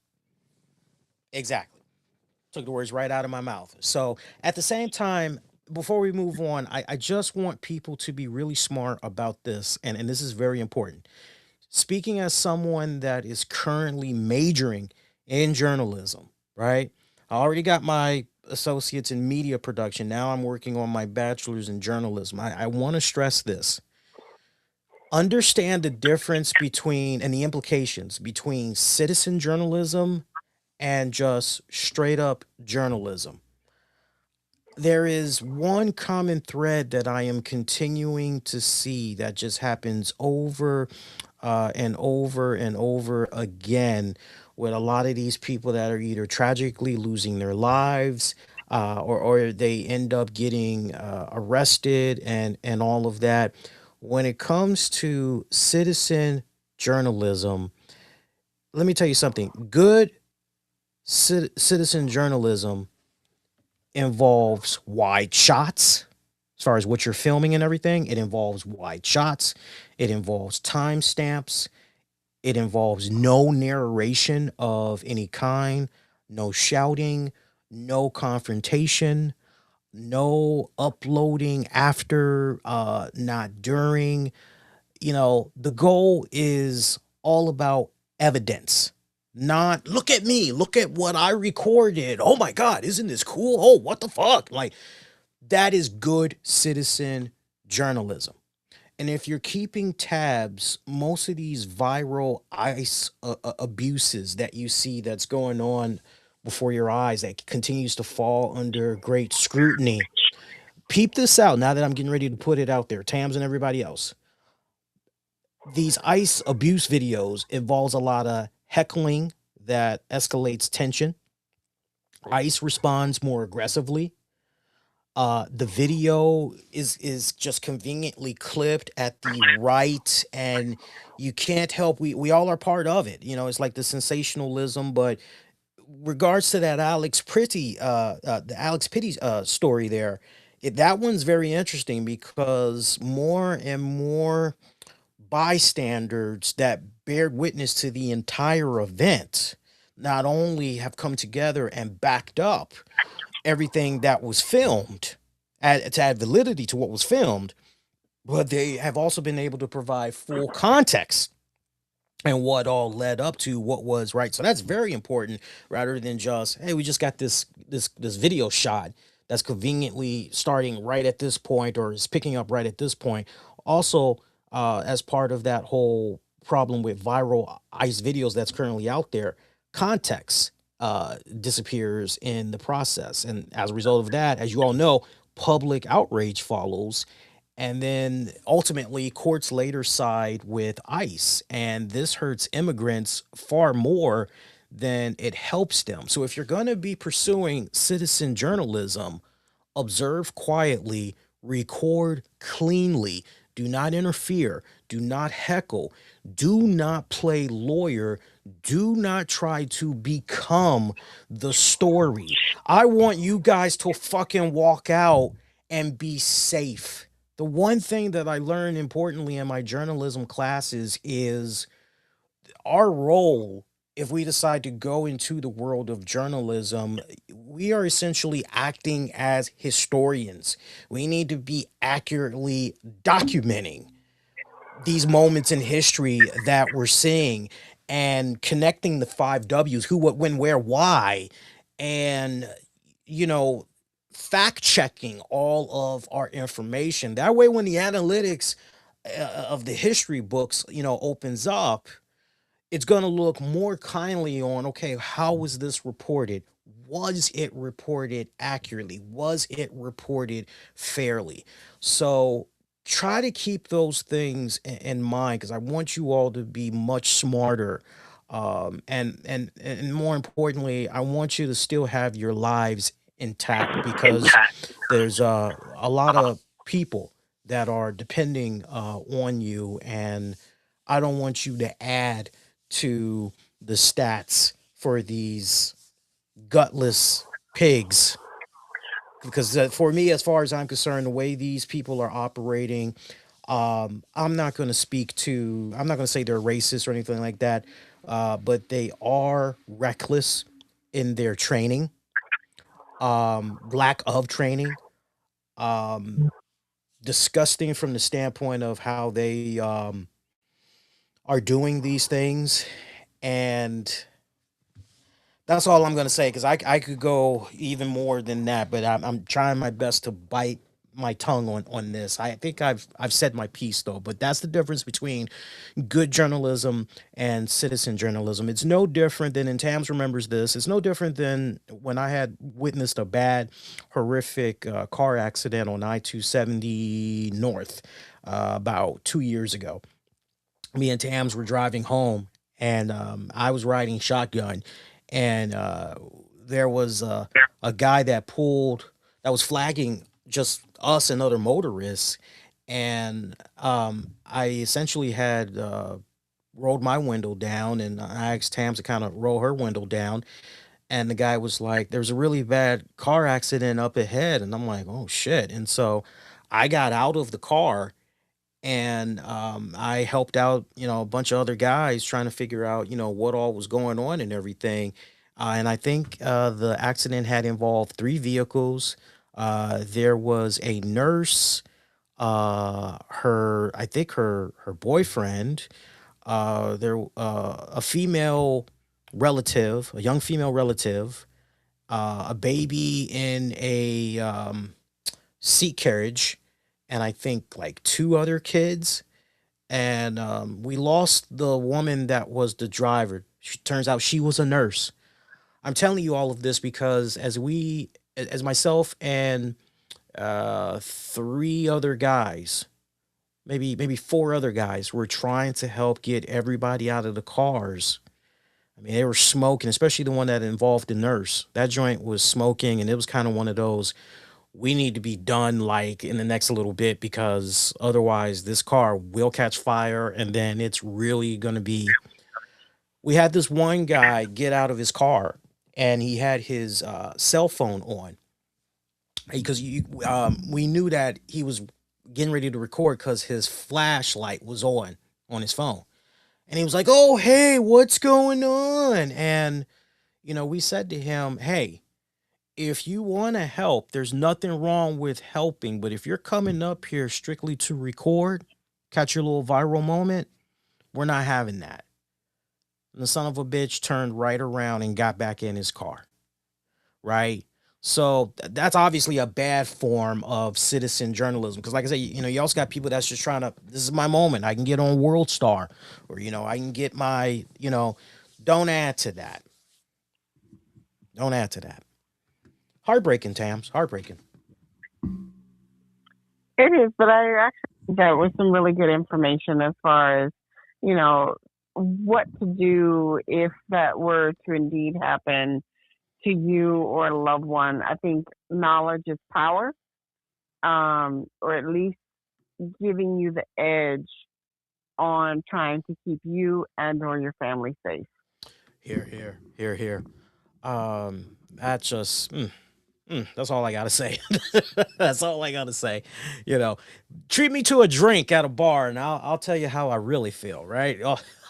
Speaker 1: Exactly. Took the words right out of my mouth. So at the same time, before we move on, I just want people to be really smart about this, and this is very important. Speaking as someone that is currently majoring in journalism, right? I already got my associates in media production. Now I'm working on my bachelor's in journalism. I want to stress this. Understand the difference between and the implications between citizen journalism and just straight up journalism. There is one common thread that I am continuing to see that just happens over and over and over again with a lot of these people that are either tragically losing their lives, or they end up getting arrested and all of that. When it comes to citizen journalism, let me tell you something. Good citizen journalism involves wide shots as far as what you're filming and everything. It involves wide shots. It involves timestamps. It involves no narration of any kind, no shouting, no confrontation, no uploading after, not during. The goal is all about evidence. Not look at me, look at what I recorded. Oh my God, isn't this cool? Oh, what the fuck? Like, that is good citizen journalism. And if you're keeping tabs, most of these viral ICE abuses that you see that's going on before your eyes that continues to fall under great scrutiny, peep this out now that I'm getting ready to put it out there, Tams and everybody else. These ICE abuse videos involves a lot of heckling that escalates tension. ICE responds more aggressively. The video is just conveniently clipped at the right, and you can't help, we all are part of it. It's like the sensationalism. But regards to that Alex Pretty, the Alex Pitty story there, that one's very interesting because more and more bystanders that bared witness to the entire event not only have come together and backed up everything that was filmed, to add validity to what was filmed, but they have also been able to provide full context and what all led up to what was right. So that's very important, rather than just, hey, we just got this video shot that's conveniently starting right at this point or is picking up right at this point. Also, as part of that whole problem with viral ICE videos that's currently out there, context disappears in the process. And as a result of that, as you all know, public outrage follows. And then ultimately, courts later side with ICE. And this hurts immigrants far more than it helps them. So if you're going to be pursuing citizen journalism, observe quietly, record cleanly, do not interfere, do not heckle, do not play lawyer, do not try to become the story. I want you guys to fucking walk out and be safe. The one thing that I learned importantly in my journalism classes is our role, if we decide to go into the world of journalism, we are essentially acting as historians. We need to be accurately documenting these moments in history that we're seeing and connecting the five W's: who, what, when, where, why, and, you know, fact checking all of our information. That way, when the analytics of the history books, opens up, it's going to look more kindly on, okay, how was this reported? was it reported accurately? Was it reported fairly? So try to keep those things in mind, because I want you all to be much smarter. And more importantly, I want you to still have your lives intact, because there's a lot of people that are depending on you, and I don't want you to add to the stats for these gutless pigs. Because for me, as far as I'm concerned, the way these people are operating, I'm not going to speak to, I'm not going to say they're racist or anything like that, but they are reckless in their training, lack of training, um, disgusting from the standpoint of how they are doing these things. And that's all I'm gonna say, because I could go even more than that, but I'm trying my best to bite my tongue on this. I think I've said my piece though, but that's the difference between good journalism and citizen journalism. It's no different than, and Tams remembers this. It's no different than when I had witnessed a bad, horrific car accident on I-270 North about 2 years ago. Me and Tams were driving home, and I was riding shotgun, and there was a guy that pulled, that was flagging just us and other motorists, and I essentially had rolled my window down, and I asked Tams to kind of roll her window down, and the guy was like, "There's a really bad car accident up ahead," and I'm like, "Oh shit!" And so I got out of the car, and I helped out, a bunch of other guys trying to figure out, what all was going on and everything. And I think the accident had involved three vehicles. There was a nurse, I think her boyfriend, there a female relative, a young female relative, a baby in a seat carriage, and I think like two other kids. And we lost the woman that was the driver. She, turns out she was a nurse. I'm telling you all of this because as myself and three other guys, maybe four other guys, were trying to help get everybody out of the cars. I mean, they were smoking, especially the one that involved the nurse. That joint was smoking, and it was kind of one of those, we need to be done like in the next little bit, because otherwise this car will catch fire, and then it's really going to be. We had this one guy get out of his car, and he had his cell phone on, because we knew that he was getting ready to record because his flashlight was on his phone, and he was like, "Oh, hey, what's going on?" And we said to him, "Hey, if you want to help, there's nothing wrong with helping. But if you're coming up here strictly to record, catch your little viral moment, we're not having that." And the son of a bitch turned right around and got back in his car, right? So that's obviously a bad form of citizen journalism. Because, like I said, you also got people that's just trying to, this is my moment. I can get on World Star, or, I can get my, don't add to that. Don't add to that. Heartbreaking, Tams. Heartbreaking.
Speaker 2: It is, but I actually think that was some really good information as far as, you know, what to do if that were to indeed happen to you or a loved one. I think knowledge is power, or at least giving you the edge on trying to keep you and or your family safe.
Speaker 1: Here, here, here, here. That's just that's all I gotta say. That's all I gotta say. You know, treat me to a drink at a bar, and I'll tell you how I really feel. Right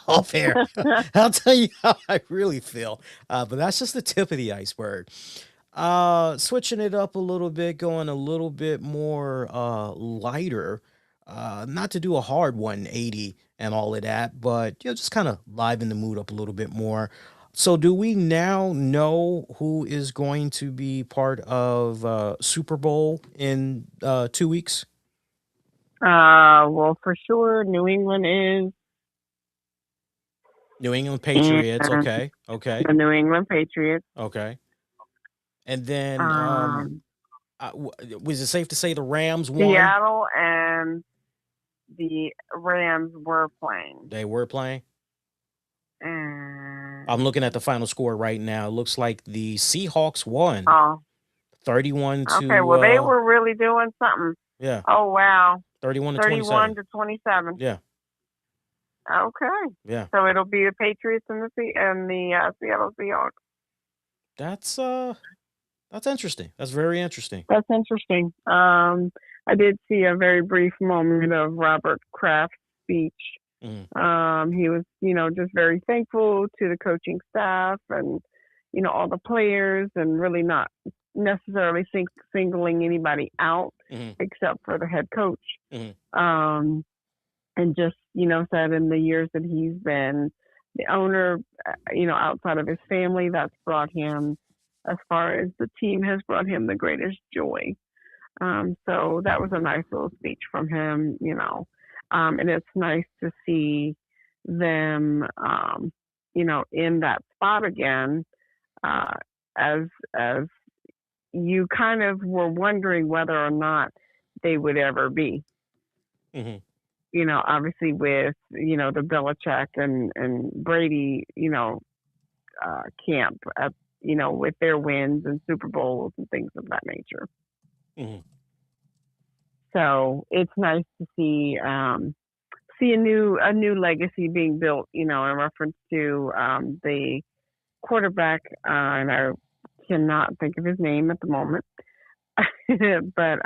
Speaker 1: off air, I'll tell you how I really feel. But that's just the tip of the iceberg. Switching it up a little bit, going a little bit more lighter. Not to do a hard 180 and all of that, but just kind of liven the mood up a little bit more. So, do we now know who is going to be part of Super Bowl in 2 weeks?
Speaker 2: Well, for sure, New England is,
Speaker 1: New England
Speaker 2: and
Speaker 1: Patriots. Okay. Okay.
Speaker 2: the New England Patriots.
Speaker 1: Okay. And then,
Speaker 2: Um,
Speaker 1: was it safe to say the Rams won?
Speaker 2: Seattle and the Rams were playing.
Speaker 1: They were playing. I'm
Speaker 2: And
Speaker 1: looking at the final score right now. It looks like the Seahawks won
Speaker 2: oh,
Speaker 1: 31
Speaker 2: okay.
Speaker 1: to
Speaker 2: Well, they were really doing something.
Speaker 1: yeah,
Speaker 2: Oh wow,
Speaker 1: 31 to
Speaker 2: 31
Speaker 1: 27.
Speaker 2: to 27.
Speaker 1: Yeah.
Speaker 2: Okay,
Speaker 1: Yeah.
Speaker 2: so it'll be the Patriots and the Seattle Seahawks.
Speaker 1: That's that's interesting. That's very interesting.
Speaker 2: That's interesting. I did see a very brief moment of Robert Kraft's speech.
Speaker 1: Mhm.
Speaker 2: He was, just very thankful to the coaching staff and, all the players, and really not necessarily singling anybody out
Speaker 1: Mhm.
Speaker 2: except for the head coach.
Speaker 1: Mhm.
Speaker 2: Um, and just, said in the years that he's been the owner, outside of his family, that's brought him, as far as the team has brought him the greatest joy. So that was a nice little speech from him. And it's nice to see them, in that spot again, uh, as as you kind of were wondering whether or not they would ever be.
Speaker 1: Mhm.
Speaker 2: Obviously with the Belichick and Brady, camp at, with their wins and Super Bowls and things of that nature.
Speaker 1: Mhm.
Speaker 2: So it's nice to see a new legacy being built, in reference to the quarterback, and I cannot think of his name at the moment, but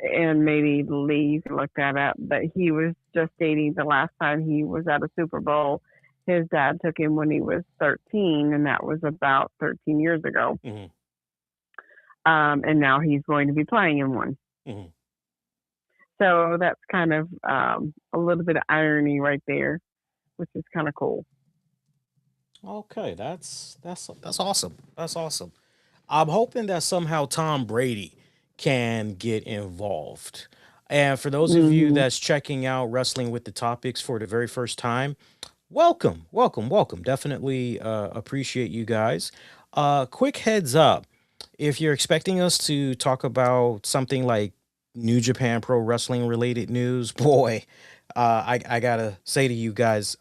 Speaker 2: and maybe Lee can look that up. But he was just stating the last time he was at a Super Bowl, his dad took him when he was 13, and that was about 13 years ago.
Speaker 1: Mhm.
Speaker 2: And now he's going to be playing in one.
Speaker 1: Mhm.
Speaker 2: So that's kind of a little bit of irony right there, which is kind of cool.
Speaker 1: Okay, that's awesome. That's awesome. I'm hoping that somehow Tom Brady can get involved. And for those of you
Speaker 2: Hmm.
Speaker 1: that's checking out Wrestling with the Topics for the very first time, welcome, welcome, welcome. Definitely appreciate you guys. Quick heads up, if you're expecting us to talk about something like New Japan Pro Wrestling related news, boy, I gotta say to you guys,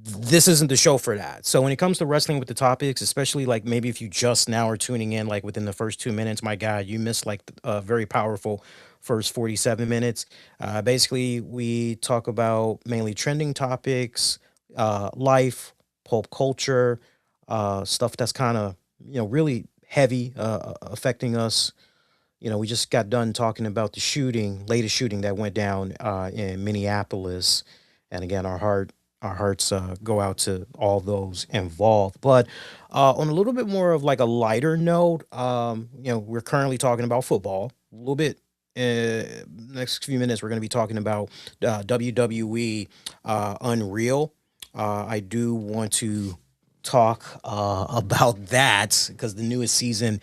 Speaker 1: this isn't the show for that. So when it comes to Wrestling with the Topics, especially like maybe if you just now are tuning in, like within the first 2 minutes, my God, you missed like a very powerful first 47 minutes. Basically, we talk about mainly trending topics, life, pulp culture, stuff that's kind of, really heavy, affecting us. We just got done talking about the latest shooting that went down in Minneapolis, and again, our hearts go out to all those involved. But on a little bit more of like a lighter note, we're currently talking about football a little bit. Next few minutes, we're going to be talking about WWE Unreal. I do want to talk about that because the newest season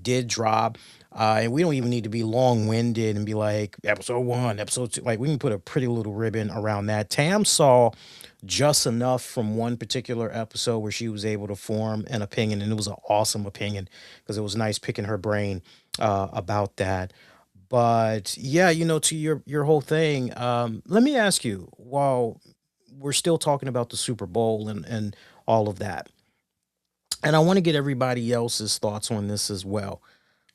Speaker 1: did drop. And we don't even need to be long winded and be like episode one, episode two. Like we can put a pretty little ribbon around that. Tam saw just enough from one particular episode where she was able to form an opinion, and it was an awesome opinion because it was nice picking her brain about that. But yeah, to your whole thing, let me ask you, while we're still talking about the Super Bowl and all of that, and I want to get everybody else's thoughts on this as well.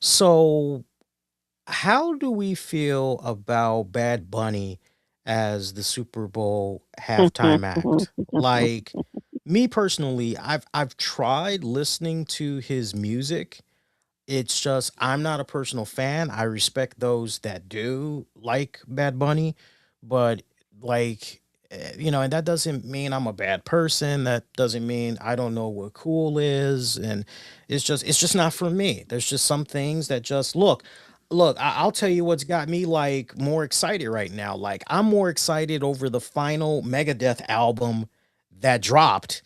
Speaker 1: So, how do we feel about Bad Bunny as the Super Bowl halftime act? Like me personally, I've tried listening to his music. It's just I'm not a personal fan. I respect those that do like Bad Bunny, but like and that doesn't mean I'm a bad person. That doesn't mean I don't know what cool is, and it's just not for me. There's just some things that just look. I'll tell you what's got me like more excited right now. Like I'm more excited over the final Megadeth album that dropped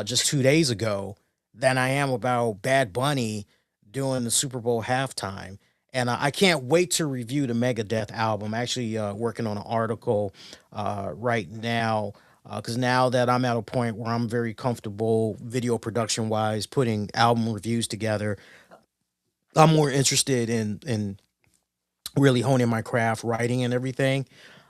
Speaker 1: just 2 days ago than I am about Bad Bunny doing the Super Bowl halftime. And I can't wait to review the Megadeth album. Actually, working on an article right now Because now that I'm at a point where I'm very comfortable video production wise, putting album reviews together, I'm more interested in really honing my craft, writing and everything.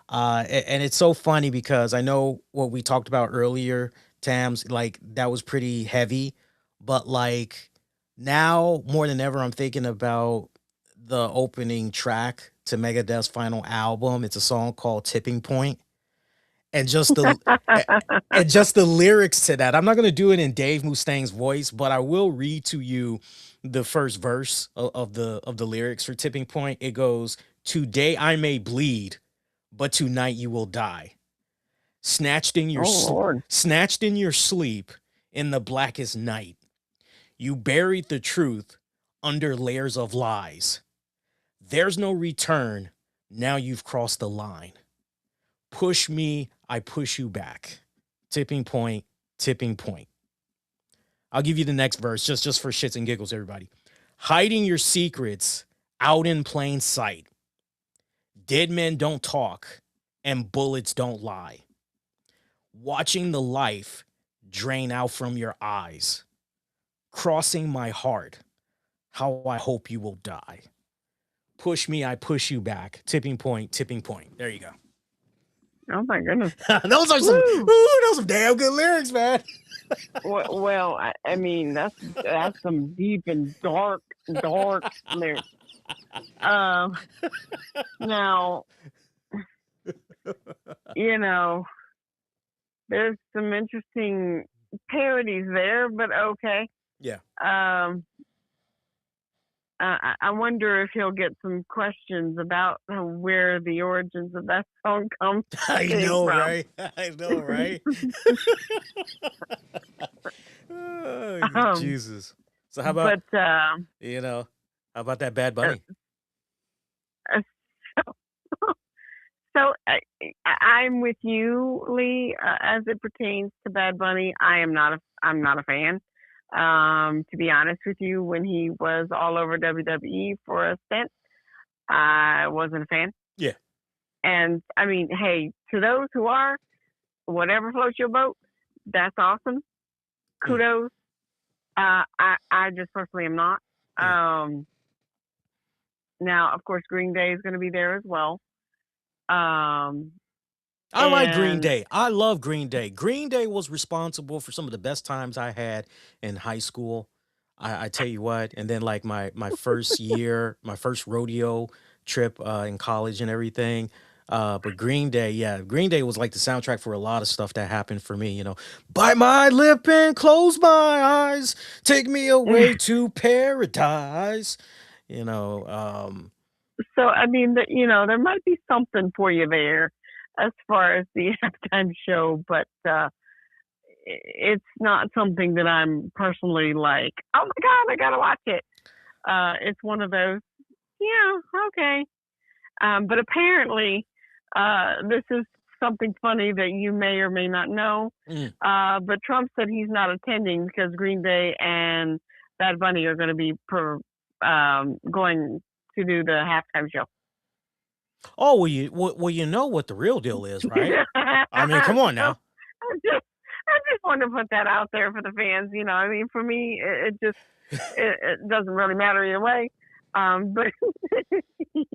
Speaker 1: And it's so funny because I know what we talked about earlier, Tams, like that was pretty heavy, but like now more than ever, I'm thinking about the opening track to Megadeth's final album. It's a song called Tipping Point, and a- just the lyrics to that. I'm not gonna do it in Dave Mustang's voice, but I will read to you the first verse of the lyrics for Tipping Point. It goes, "Today I may bleed, but tonight you will die. Snatched in your
Speaker 2: Oh Lord.
Speaker 1: snatched in your sleep in the blackest night. You buried the truth under layers of lies. There's no return. Now you've crossed the line. Push me, I push you back. Tipping point, tipping point." I'll give you the next verse just for shits and giggles, everybody. "Hiding your secrets out in plain sight. Dead men don't talk and bullets don't lie. Watching the life drain out from your eyes. Crossing my heart, how I hope you will die. Push me, I push you back. Tipping point, tipping point." There you go.
Speaker 2: Oh my goodness.
Speaker 1: those are some
Speaker 2: Woo.
Speaker 1: those some damn good lyrics, man.
Speaker 2: Well, I mean that's some deep and dark lyrics. Um, now you know there's some interesting parodies there, but okay.
Speaker 1: Yeah.
Speaker 2: Um, I wonder if he'll get some questions about where the origins of that song
Speaker 1: I
Speaker 2: came
Speaker 1: know,
Speaker 2: from.
Speaker 1: right? I know, right? Oh,
Speaker 2: um,
Speaker 1: Jesus. So how about,
Speaker 2: but
Speaker 1: you know, how about that Bad
Speaker 2: uh,
Speaker 1: Bunny?
Speaker 2: uh, so I'm with you, Lee, as it pertains to Bad Bunny. I'm not a fan. To be honest with you, when he was all over WWE for a stint, I wasn't a fan.
Speaker 1: Yeah.
Speaker 2: And I mean, hey, to those who are, whatever floats your boat, that's awesome.
Speaker 1: Mm,
Speaker 2: Kudos. I just personally am not.
Speaker 1: yeah.
Speaker 2: Um, Now, of course, Green Day is going to be there as well. Um,
Speaker 1: I like Green
Speaker 2: and
Speaker 1: Day. I love Green Day. Green Day was responsible for some of the best times I had in high school. I tell you what, and then like my first year, my first rodeo trip in college and everything. But Green Day, yeah, Green Day was like the soundtrack for a lot of stuff that happened for me. Bite my lip and close my eyes, take me away to paradise. You know,
Speaker 2: so, I mean, there might be something for you there as far as the halftime show, but it's not something that I'm personally like, oh my God, I got to watch it. It's one of those, yeah, okay. But apparently, this is something funny that you may or may not know.
Speaker 1: mm.
Speaker 2: But Trump said he's not attending because Green Day and Bad Bunny are going to be going to do the halftime show.
Speaker 1: Oh, well, you know what the real deal is, right? I mean, come on
Speaker 2: So
Speaker 1: now.
Speaker 2: I just want to put that out there for the fans. I mean, for me, it doesn't really matter either way. But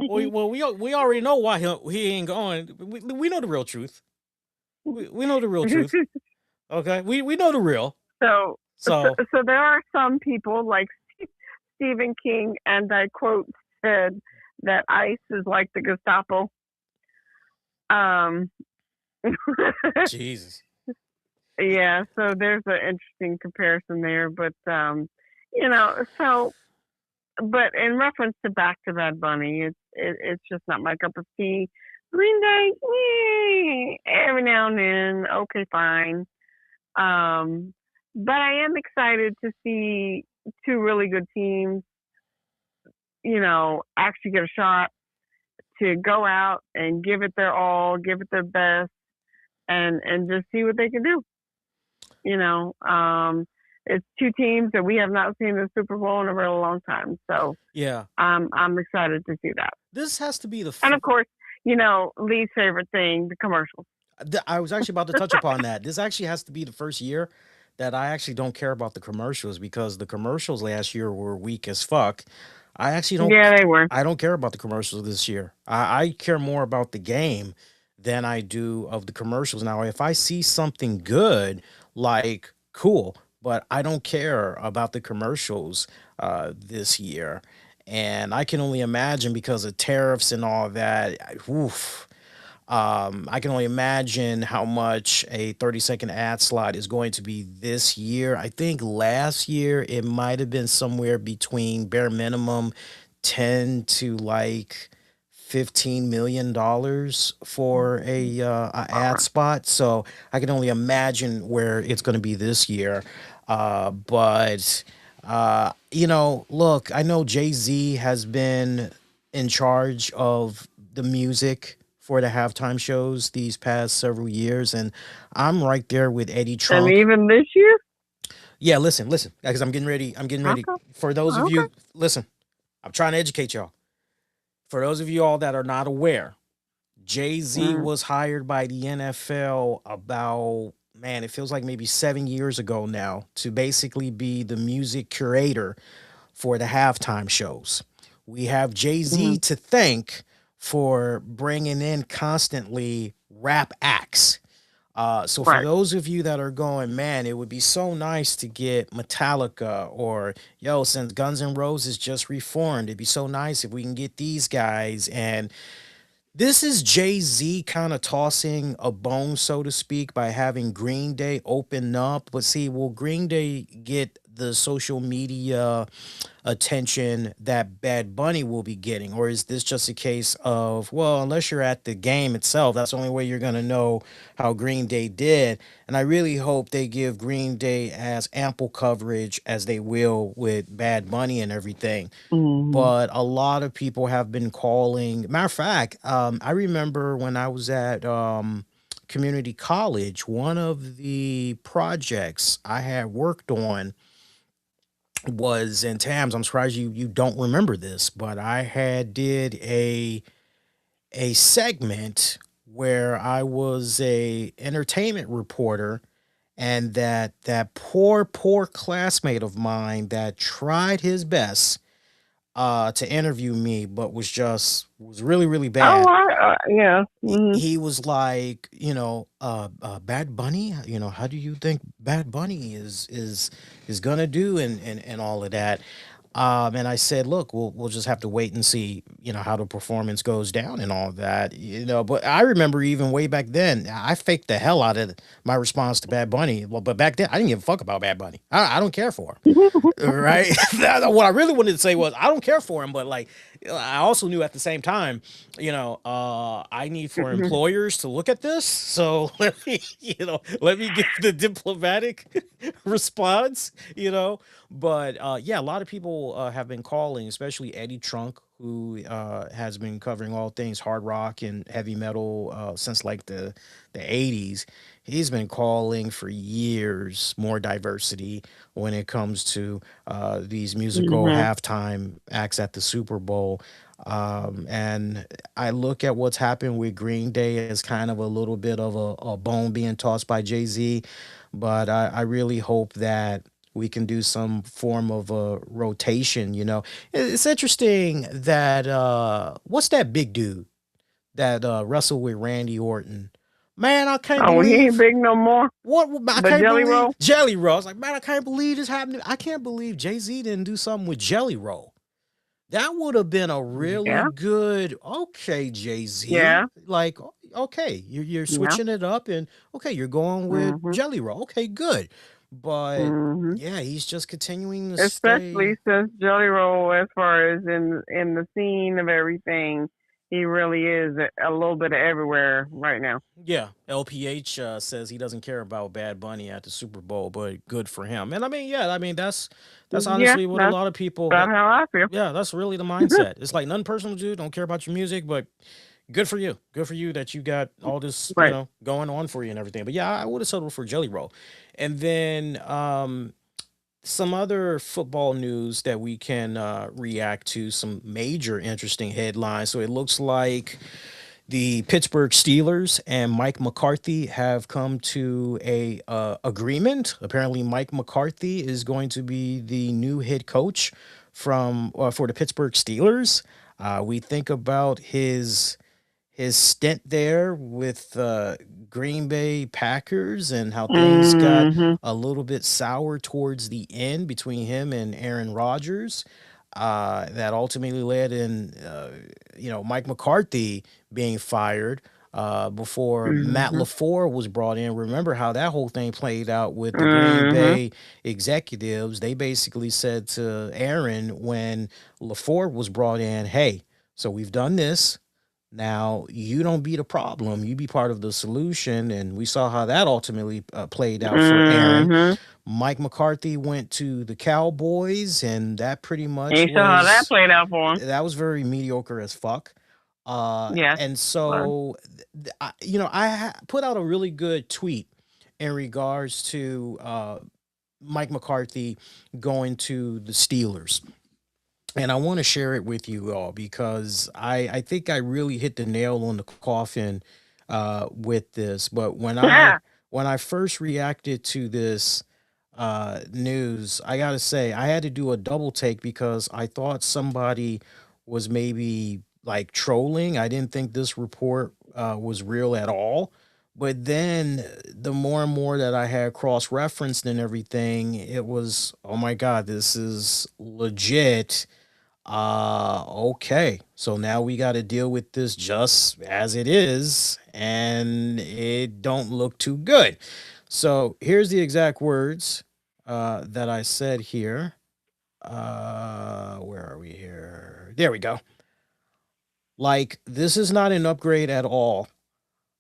Speaker 1: We already know why he ain't going. We know the real truth. We know the real truth. Okay, we know the real.
Speaker 2: so, so,
Speaker 1: So
Speaker 2: so there are some people like Stephen King, and I quote said that ICE is like the Gestapo. Um,
Speaker 1: Jesus.
Speaker 2: yeah, so there's an interesting comparison there, but you know, so but in reference to Back to Bad Bunny, it's just not my cup of tea. Green Day, every now and then, okay, fine. Um, but I am excited to see two really good teams, actually get a shot to go out and give it their all, give it their best, and just see what they can do. You know, it's two teams that we have not seen in the Super Bowl in a really long time, so
Speaker 1: Yeah,
Speaker 2: I'm excited to see that.
Speaker 1: this has to be the.
Speaker 2: And of course, Lee's favorite thing, the commercials.
Speaker 1: I was actually about to touch upon that. This actually has to be the first year that I actually don't care about the commercials because the commercials last year were weak as fuck. I actually don't.
Speaker 2: Yeah, they were.
Speaker 1: I don't care about the commercials this year. I care more about the game than I do of the commercials. Now, if I see something good, like cool, but I don't care about the commercials this year, and I can only imagine because of tariffs and all that. Oof, I can only imagine how much a 30-second ad slot is going to be this year. I think last year it might have been somewhere between bare minimum 10 to like $15 million for a ad spot. So I can only imagine where it's going to be this year. But look, I know Jay Z has been in charge of the music for the halftime shows these past several years, and I'm right there with Eddie
Speaker 2: And
Speaker 1: Trunk.
Speaker 2: even this year?
Speaker 1: Yeah, listen, because I'm getting ready. I'm getting ready.
Speaker 2: Okay.
Speaker 1: For those of
Speaker 2: Okay.
Speaker 1: you, listen, I'm trying to educate y'all. For those of you all that are not aware, Jay Z
Speaker 2: Mm.
Speaker 1: was hired by the NFL about, man, it feels like maybe 7 years ago now to basically be the music curator for the halftime shows. We have Jay Z
Speaker 2: Mm.
Speaker 1: to thank for bringing in constantly rap acts. So for
Speaker 2: Right.
Speaker 1: those of you that are going, man, it would be so nice to get Metallica or yo, since Guns N' Roses just reformed, it'd be so nice if we can get these guys. And this is Jay Z kind of tossing a bone, so to speak, by having Green Day open up. But see, will Green Day get the social media attention that Bad Bunny will be getting? Or is this just a case of, well, unless you're at the game itself, that's the only way you're going to know how Green Day did? And I really hope they give Green Day as ample coverage as they will with Bad Bunny and everything.
Speaker 2: Mm.
Speaker 1: But a lot of people have been calling. Matter of fact, I remember when I was at community college, one of the projects I had worked on was in Tams. I'm surprised you don't remember this, but I had did a segment where I was a entertainment reporter, and that poor classmate of mine that tried his best to interview me, but was really
Speaker 2: Oh,
Speaker 1: bad.
Speaker 2: yeah. Mm.
Speaker 1: He was like, Bad Bunny, how do you think Bad Bunny is gonna do, and all of that. And I said, look, we'll just have to wait and see, how the performance goes down and all that, But I remember even way back then, I faked the hell out of my response to Bad Bunny. Well, but back then, I didn't give a fuck about Bad Bunny. I don't care for him, right? What I really wanted to say was, I don't care for him, but like, I also knew at the same time, I need for employers to look at this. So let me give the diplomatic response, but yeah, a lot of people have been calling, especially Eddie Trunk, who has been covering all things hard rock and heavy metal since like the 80s. He's been calling for years more diversity when it comes to these musical
Speaker 2: Mhm.
Speaker 1: halftime acts at the Super Bowl. And I look at what's happened with Green Day as kind of a little bit of a bone being tossed by Jay Z, but I really hope that we can do some form of a rotation. It's interesting that what's that big dude that wrestled with Randy Orton? Man, I can't
Speaker 2: Oh, well, he ain't
Speaker 1: believe
Speaker 2: big no more.
Speaker 1: what I
Speaker 2: But
Speaker 1: can't
Speaker 2: Jelly
Speaker 1: believe
Speaker 2: Roll?
Speaker 1: Jelly Roll. I was like, man, I can't believe this happened. I can't believe Jay Z didn't do something with Jelly Roll. That would have been a really
Speaker 2: Yeah.
Speaker 1: good, okay, Jay Z.
Speaker 2: Yeah.
Speaker 1: Like, okay, you're
Speaker 2: Yeah.
Speaker 1: switching it up, and okay, you're going with
Speaker 2: Mhm.
Speaker 1: Jelly Roll. Okay, good. But
Speaker 2: Mhm.
Speaker 1: yeah, he's just continuing to
Speaker 2: Especially
Speaker 1: stay.
Speaker 2: since Jelly Roll, as far as in the scene of everything, he really is a little bit of everywhere right now.
Speaker 1: Yeah, LPH says he doesn't care about Bad Bunny at the Super Bowl, but good for him. And I mean, yeah, I mean that's
Speaker 2: Yeah,
Speaker 1: honestly what a
Speaker 2: that's
Speaker 1: lot of people
Speaker 2: about
Speaker 1: that
Speaker 2: how I feel.
Speaker 1: yeah, that's really the mindset. It's like nothing personal, dude. Don't care about your music, but good for you. Good for you that you got all this,
Speaker 2: Right.
Speaker 1: going on for you and everything. But yeah, I would have settled for Jelly Roll. And then some other football news that we can react to, some major interesting headlines. So it looks like The Pittsburgh Steelers and Mike McCarthy have come to a agreement. Apparently, Mike McCarthy is going to be the new head coach for the Pittsburgh Steelers. We think about his stint there with Green Bay Packers and how things got
Speaker 2: Mhm.
Speaker 1: a little bit sour towards the end between him and Aaron Rodgers. That ultimately led in, Mike McCarthy being fired before Matt
Speaker 2: Mhm.
Speaker 1: LaFleur was brought in. Remember how that whole thing played out with the Green
Speaker 2: Mhm.
Speaker 1: Bay executives? They basically said to Aaron when LaFleur was brought in, "Hey, so we've done this. Now you don't be the problem. You be part of the solution." And we saw how that ultimately played out for Aaron.
Speaker 2: Mhm.
Speaker 1: Mike McCarthy went to the Cowboys, and that pretty much
Speaker 2: You saw how that played out for him.
Speaker 1: that was very mediocre as fuck.
Speaker 2: Yes.
Speaker 1: And
Speaker 2: Well.
Speaker 1: so, put out a really good tweet in regards to Mike McCarthy going to the Steelers. And I want to share it with you all because I think I really hit the nail on the coffin with this. But when I first reacted to this news, I gotta say I had to do a double take because I thought somebody was maybe like trolling. I didn't think this report was real at all. But then the more and more that I had cross referenced and everything, it was, oh my God, this is legit. Okay. So now we got to deal with this just as it is, and it don't look too good. So here's the exact words that I said here. Where are we here? There we go. Like, this is not an upgrade at all.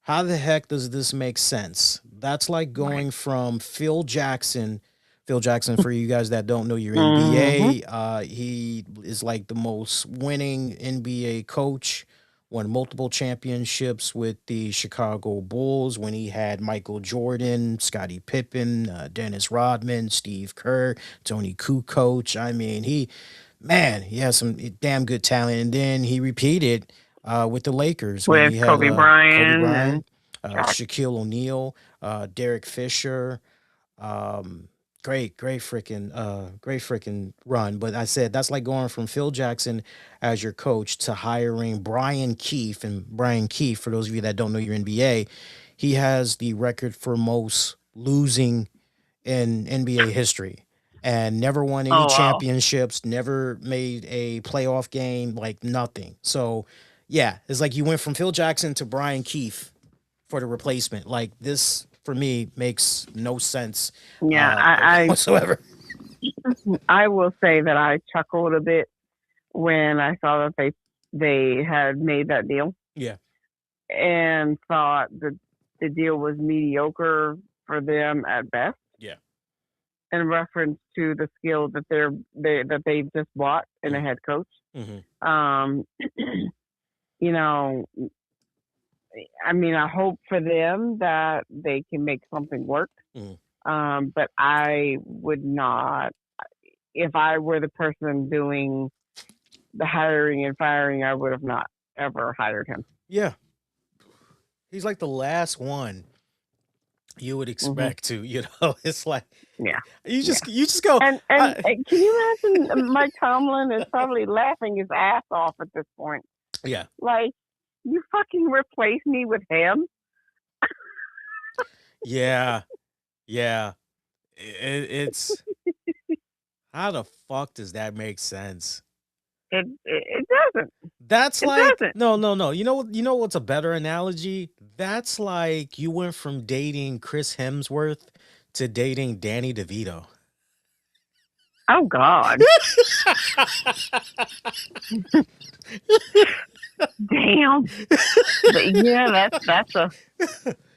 Speaker 1: How the heck does this make sense? That's like
Speaker 2: Right.
Speaker 1: going from Phil Jackson. Phil Jackson, for you guys that don't know your
Speaker 2: Mhm.
Speaker 1: NBA, he is like the most winning NBA coach. Won multiple championships with the Chicago Bulls when he had Michael Jordan, Scottie Pippen, Dennis Rodman, Steve Kerr, Tony Kukoc. I mean, he has some damn good talent. And then he repeated with the Lakers when
Speaker 2: With
Speaker 1: he had
Speaker 2: Kobe
Speaker 1: Kobe
Speaker 2: Bryant and
Speaker 1: Bryant,
Speaker 2: Shaq.
Speaker 1: Shaquille O'Neal, Derek Fisher. Um, great freaking run. But I said that's like going from Phil Jackson as your coach to hiring Brian Keefe. And Brian Keefe, for those of you that don't know your NBA, he has the record for most losing in NBA history and never won any
Speaker 2: Oh wow.
Speaker 1: championships, never made a playoff game, like nothing. So, yeah, it's like you went from Phil Jackson to Brian Keefe for the replacement. Like, this for me makes no sense
Speaker 2: Yeah,
Speaker 1: whatsoever.
Speaker 2: I will say that I chuckled a bit when I saw that they had made that deal
Speaker 1: Yeah,
Speaker 2: and thought that the deal was mediocre for them at best
Speaker 1: yeah.
Speaker 2: in reference to the skill that they've just bought in a
Speaker 1: Mm,
Speaker 2: head coach.
Speaker 1: mm-hmm,
Speaker 2: Um, you know, I mean, I hope for them that they can make something work.
Speaker 1: mm.
Speaker 2: But I would not, if I were the person doing the hiring and firing, I would have not ever hired him.
Speaker 1: Yeah, he's like the last one you would
Speaker 2: Hmm.
Speaker 1: expect to, it's like
Speaker 2: Yeah, yeah.
Speaker 1: you just go,
Speaker 2: And can you imagine Mike Tomlin is probably laughing his ass off at this point?
Speaker 1: yeah,
Speaker 2: Like, you fucking replace me with him?
Speaker 1: yeah, yeah. It's how the fuck does that make sense?
Speaker 2: It doesn't.
Speaker 1: That's
Speaker 2: It
Speaker 1: like,
Speaker 2: doesn't.
Speaker 1: no, no, no. You know what's a better analogy? That's like you went from dating Chris Hemsworth to dating Danny DeVito.
Speaker 2: Oh God. Damn. Yeah, that's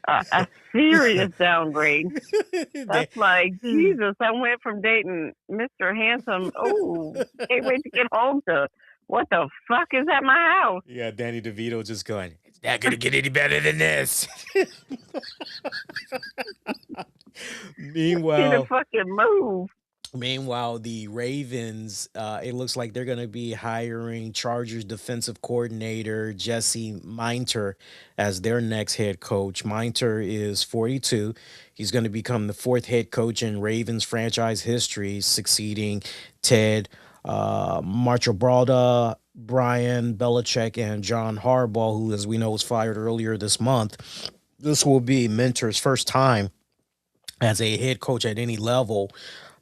Speaker 2: a serious downgrade.
Speaker 1: Da-
Speaker 2: That's like, Jesus, I went from dating Mr. Handsome. Oh, can't wait to get home to what the fuck is at my house?
Speaker 1: yeah, Danny DeVito just going, it's not gonna get any better than this.
Speaker 2: Get a
Speaker 1: Meanwhile,
Speaker 2: fucking move.
Speaker 1: Meanwhile, the Ravens, it looks like they're going to be hiring Chargers defensive coordinator Jesse Minter as their next head coach. Minter is 42. He's going to become the fourth head coach in Ravens franchise history, succeeding Ted Marchabrada, Brian Belichick, and John Harbaugh, who, as we know, was fired earlier this month. This will be Minter's first time as a head coach at any level.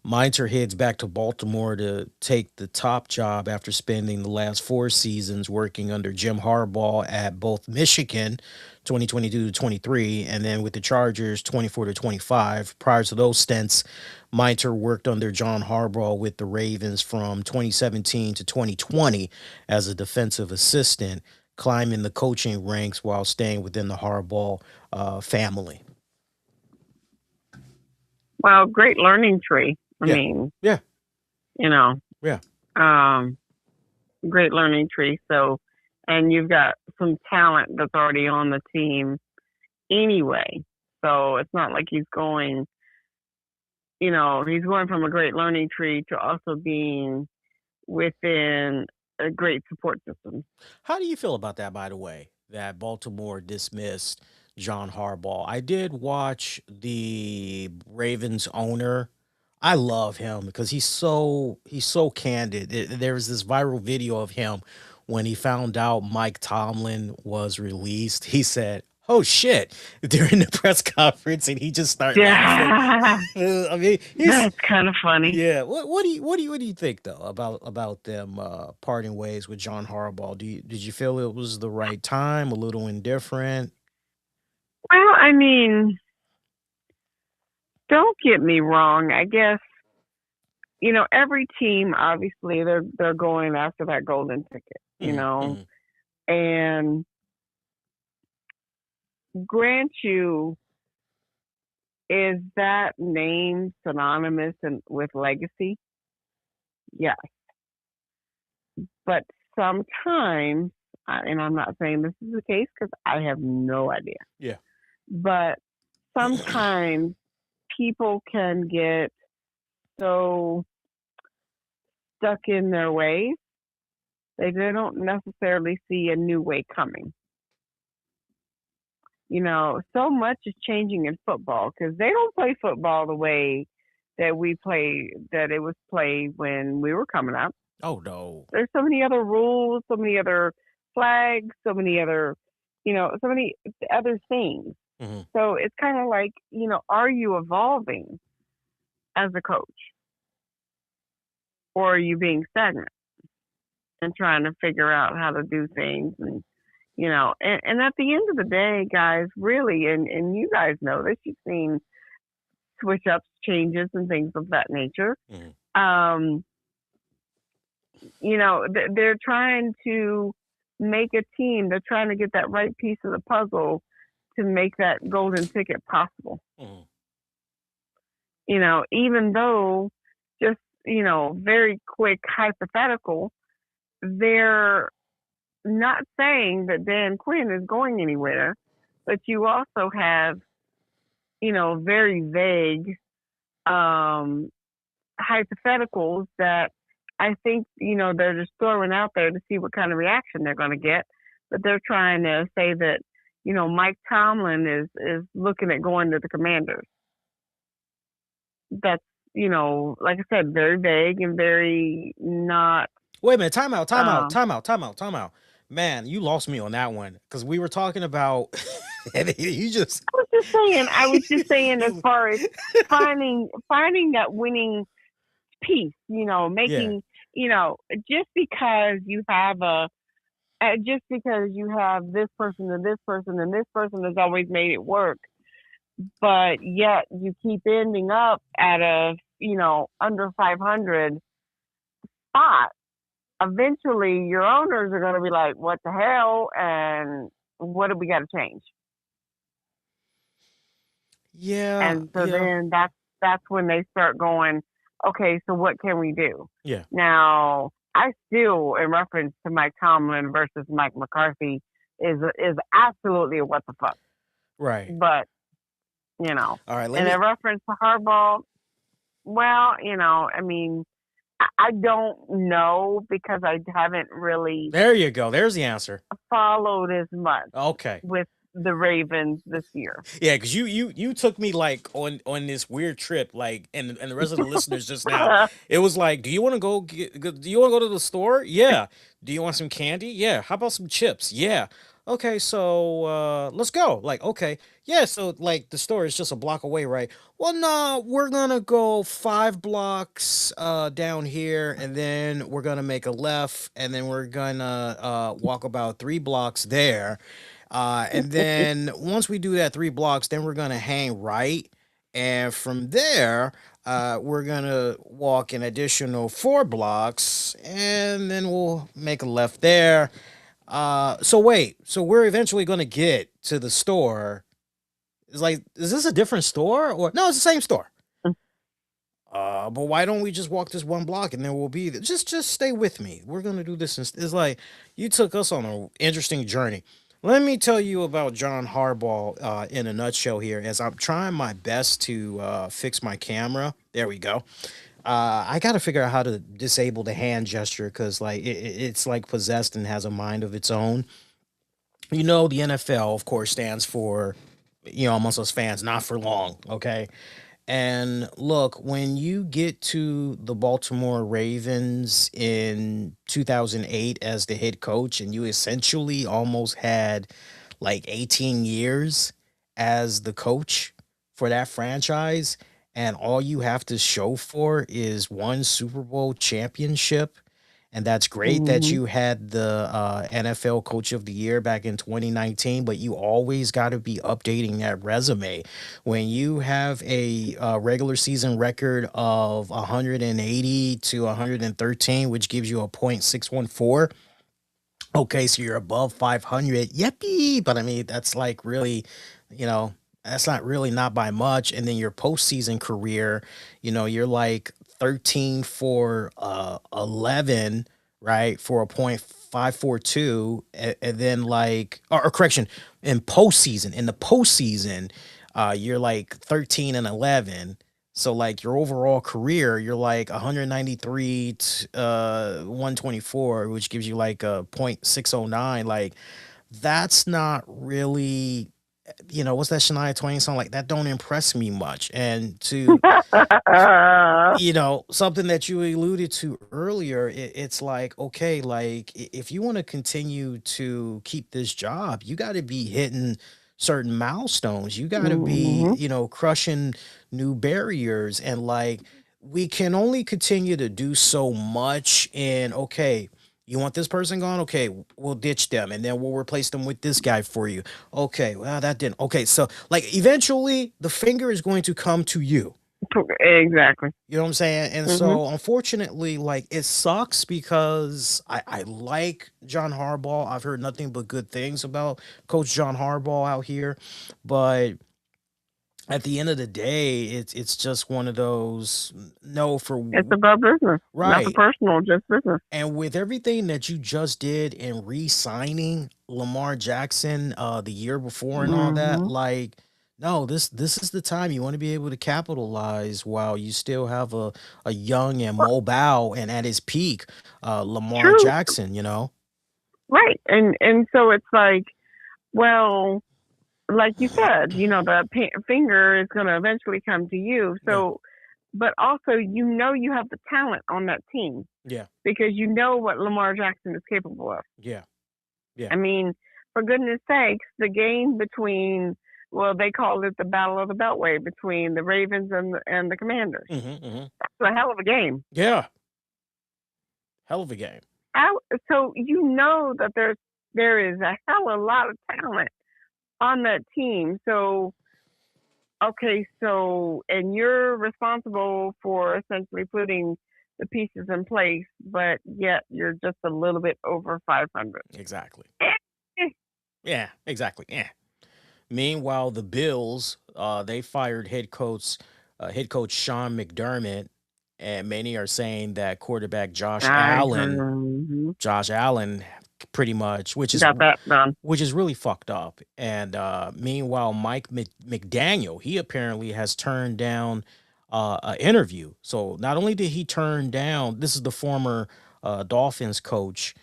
Speaker 1: Minter heads back to Baltimore to take the top job after spending the last four seasons working under Jim Harbaugh at both Michigan, 2022 to 23, and then with the Chargers, 24 to 25. Prior to those stints, Minter worked under John Harbaugh with the Ravens from 2017 to 2020 as a defensive assistant, climbing the coaching ranks while staying within the Harbaugh family.
Speaker 2: Well, great learning tree. I
Speaker 1: Yeah,
Speaker 2: mean,
Speaker 1: yeah,
Speaker 2: you know,
Speaker 1: yeah.
Speaker 2: um, great learning tree. So, and you've got some talent that's already on the team anyway. So it's not like he's going, he's going from a great learning tree to also being within a great support system.
Speaker 1: How do you feel about that, by the way, that Baltimore dismissed John Harbaugh? I did watch the Ravens owner. I love him because he's so candid. There was this viral video of him when he found out Mike Tomlin was released. He said, "Oh shit!" during the press conference, and he just started laughing.
Speaker 2: Yeah,
Speaker 1: I mean, he's
Speaker 2: that's kind of funny.
Speaker 1: yeah. What do you think though about them parting ways with John Harbaugh? Did you feel it was the right time? A little indifferent?
Speaker 2: Well, I mean, don't get me wrong. I guess every team obviously they're going after that golden ticket.
Speaker 1: Hmm, hmm.
Speaker 2: And grant you, is that name synonymous with legacy? Yes, but sometimes, and I'm not saying this is the case because I have no idea,
Speaker 1: Yeah.
Speaker 2: but sometimes people can get so stuck in their ways they don't necessarily see a new way coming. So much is changing in football because they don't play football the way that it was played when we were coming up.
Speaker 1: Oh no.
Speaker 2: There's so many other rules, so many other flags, so many other things.
Speaker 1: Hmm.
Speaker 2: So it's kind of like, are you evolving as a coach, or are you being stagnant and trying to figure out how to do things? And at the end of the day, guys, really, and you guys know this, you've seen switch ups, changes, and things of that nature.
Speaker 1: Hmm.
Speaker 2: Um, they're trying to make a team. They're trying to get that right piece of the puzzle to make that golden ticket possible.
Speaker 1: Hmm.
Speaker 2: Even though just, very quick hypothetical, they're not saying that Dan Quinn is going anywhere, but you also have, very vague um, hypotheticals that I think, they're just throwing out there to see what kind of reaction they're going to get. But they're trying to say that, Mike Tomlin is looking at going to the Commanders. That's, like I said, very vague and very not.
Speaker 1: Wait a minute. Time out. Time out.
Speaker 2: Um,
Speaker 1: Time out. Time out. Time out. Man, you lost me on that one because we were talking about, and you just
Speaker 2: I was just saying, as
Speaker 1: you
Speaker 2: far as finding that winning piece,
Speaker 1: yeah.
Speaker 2: making, just because you have just because you have this person and this person and this person has always made it work, but yet you keep ending up at a, under 500 spot. Eventually, your owners are going to be like, "What the hell?" And what do we got to change?
Speaker 1: Yeah.
Speaker 2: And so
Speaker 1: Yeah.
Speaker 2: then that's when they start going, okay, so what can we do?
Speaker 1: Yeah.
Speaker 2: Now, I still, in reference to Mike Tomlin versus Mike McCarthy, is absolutely a what the fuck.
Speaker 1: Right.
Speaker 2: But you know,
Speaker 1: All right. Let
Speaker 2: and in
Speaker 1: me.
Speaker 2: reference to Harbaugh, Well, I mean, I don't know because I haven't really
Speaker 1: There you go. There's the answer.
Speaker 2: followed as much
Speaker 1: Okay.
Speaker 2: with the Ravens this year.
Speaker 1: Yeah, because you took me like on this weird trip, like, and the rest of the listeners just now. It was like, do you want to do you want to go to the store? Yeah. Do you want some candy? Yeah. How about some chips? Yeah. Okay, so let's go. Like, okay. Yeah, so like the store is just a block away, right? Well, no, we're gonna go 5 blocks down here, and then we're gonna make a left, and then we're gonna walk about 3 blocks there. And then once we do that 3 blocks, then we're gonna hang right, and from there, we're gonna walk an additional 4 blocks, and then we'll make a left there. So wait, so we're eventually gonna get to the store. It's like, is this a different store or no? It's the same store. But why don't we just walk this 1 block and then we'll be there? Just stay with me. We're gonna do this. It's like you took us on an interesting journey. Let me tell you about John Harbaugh in a nutshell here. As I'm trying my best to fix my camera. There we go. I got to figure out how to disable the hand gesture because like it's like possessed and has a mind of its own. The NFL, of course, stands for, amongst us fans, not for long. Okay. And look, when you get to the Baltimore Ravens in 2008 as the head coach, and you essentially almost had like 18 years as the coach for that franchise, and all you have to show for is one Super Bowl championship. And that's great that
Speaker 2: Hmm.
Speaker 1: you had the NFL Coach of the Year back in 2019, but you always got to be updating that resume. When you have a regular season record of 180 to 113, which gives you a .614. Okay, so you're above 500. Yippee! But I mean, that's like really, you know, that's not really not by much. And then your postseason career, you're like 13 for 11, right? For a .542, and then like, or correction, in the postseason, you're like 13 and 11. So like your overall career, you're like 193 to 124, which gives you like a .609. Like that's not really, what's that Shania Twain song? Like that don't impress me much. And to something that you alluded to earlier, it's like, okay, like if you want to continue to keep this job, you got to be hitting certain milestones. You got to be,
Speaker 2: Hmm.
Speaker 1: crushing new barriers. And like, we can only continue to do so much. And okay, you want this person gone? Okay, we'll ditch them and then we'll replace them with this guy for you. Okay, well, that didn't. Okay, so like eventually the finger is going to come to you.
Speaker 2: Exactly.
Speaker 1: You know what I'm saying? And
Speaker 2: Hmm.
Speaker 1: so unfortunately, like it sucks because I like John Harbaugh. I've heard nothing but good things about Coach John Harbaugh out here. But at the end of the day, it's just one of those no for
Speaker 2: It's about business, nothing
Speaker 1: right.
Speaker 2: personal, just business.
Speaker 1: And with everything that you just did in re-signing Lamar Jackson the year before and all that,
Speaker 2: Hmm.
Speaker 1: like no, this is the time you want to be able to capitalize while you still have a young and mobile and at his peak Lamar
Speaker 2: True,
Speaker 1: Jackson.
Speaker 2: right? And so it's like, well, like you said, the finger is going to eventually come to you.
Speaker 1: Yeah.
Speaker 2: So, but also, you have the talent on that team
Speaker 1: Yeah.
Speaker 2: because you know what Lamar Jackson is capable of.
Speaker 1: Yeah. Yeah.
Speaker 2: I mean, for goodness sakes, the game between, well, they called it the Battle of the Beltway between the Ravens and the Commanders.
Speaker 1: Hmm.
Speaker 2: It's a hell of a game.
Speaker 1: Yeah. Hell of a game.
Speaker 2: So that there is a hell of a lot of talent on that team. So okay, so and you're responsible for essentially putting the pieces in place, but yet you're just a little bit over 500.
Speaker 1: Exactly. Yeah, exactly. Yeah. Meanwhile, the Bills, they fired head coach Sean McDermott, and many are saying that quarterback
Speaker 2: I heard
Speaker 1: Josh Allen, pretty much,
Speaker 2: got that done.
Speaker 1: which is really fucked up. And meanwhile, Mike McDaniel, he apparently has turned down an interview. So not only did he turn down, this is the former Dolphins coach.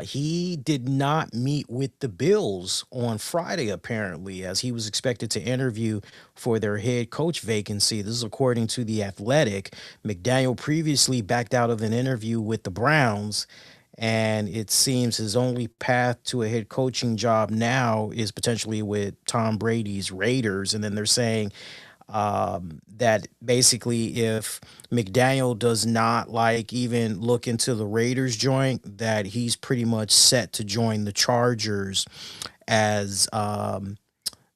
Speaker 1: He did not meet with the Bills on Friday, apparently, as he was expected to interview for their head coach vacancy. This is according to The Athletic. McDaniel previously backed out of an interview with the Browns, and it seems his only path to a head coaching job now is potentially with Tom Brady's Raiders. And then they're saying that basically if McDaniel does not like even look into the Raiders joint, that he's pretty much set to join the Chargers as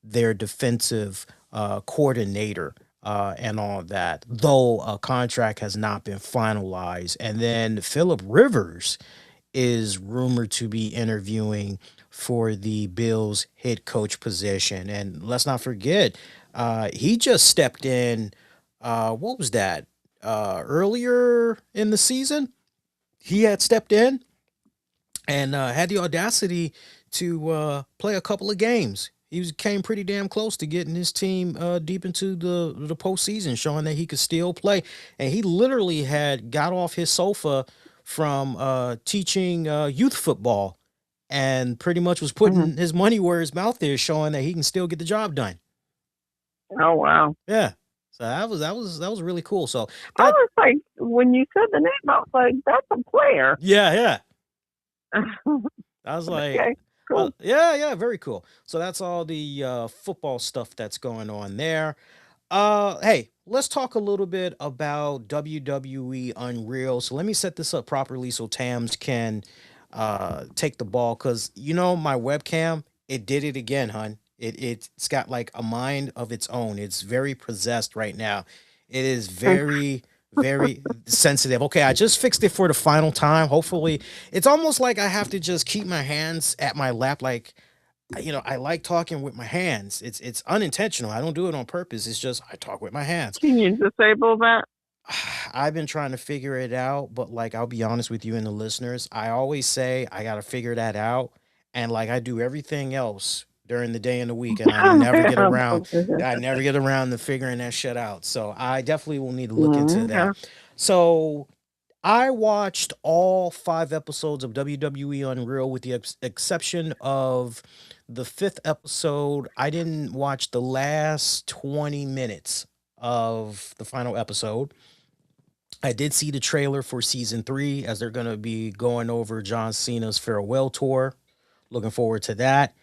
Speaker 1: their defensive coordinator. And all that, though a contract has not been finalized. And then Philip Rivers is rumored to be interviewing for the Bills head coach position. And let's not forget, he just stepped in. What was that? Earlier in the season, he had stepped in and had the audacity to play a couple of games. Came pretty damn close to getting his team deep into the postseason, showing that he could still play. And he literally had got off his sofa from teaching youth football, and pretty much was
Speaker 2: Hmm.
Speaker 1: putting his money where his mouth is, showing that he can still get the job done.
Speaker 2: Oh wow.
Speaker 1: Yeah. So that was really cool. So
Speaker 2: I
Speaker 1: that
Speaker 2: was like, when you said the name, I was like, that's a player.
Speaker 1: yeah, yeah. I was like,
Speaker 2: Okay, cool.
Speaker 1: yeah, yeah, very cool. So that's all the football stuff that's going on there. Hey, let's talk a little bit about WWE Unreal. So let me set this up properly so Tams can take the ball, because my webcam, it did it again, hun. It's got like a mind of its own. It's very possessed right now. It is very very sensitive. Okay, I just fixed it for the final time. Hopefully, it's almost like I have to just keep my hands at my lap, like I like talking with my hands. It's unintentional. I don't do it on purpose. It's just I talk with my hands.
Speaker 2: Can you disable that?
Speaker 1: I've been trying to figure it out, but like I'll be honest with you and the listeners, I always say I got to figure that out, and like I do everything else during the day and the week, and I never get around to figuring that shit out. So I definitely will need to look into
Speaker 2: Okay.
Speaker 1: that. So I watched all 5 episodes of WWE Unreal with the exception of the fifth episode. I didn't watch the last 20 minutes of the final episode. I did see the trailer for season 3, as they're going to be going over John Cena's farewell tour. Looking forward to that.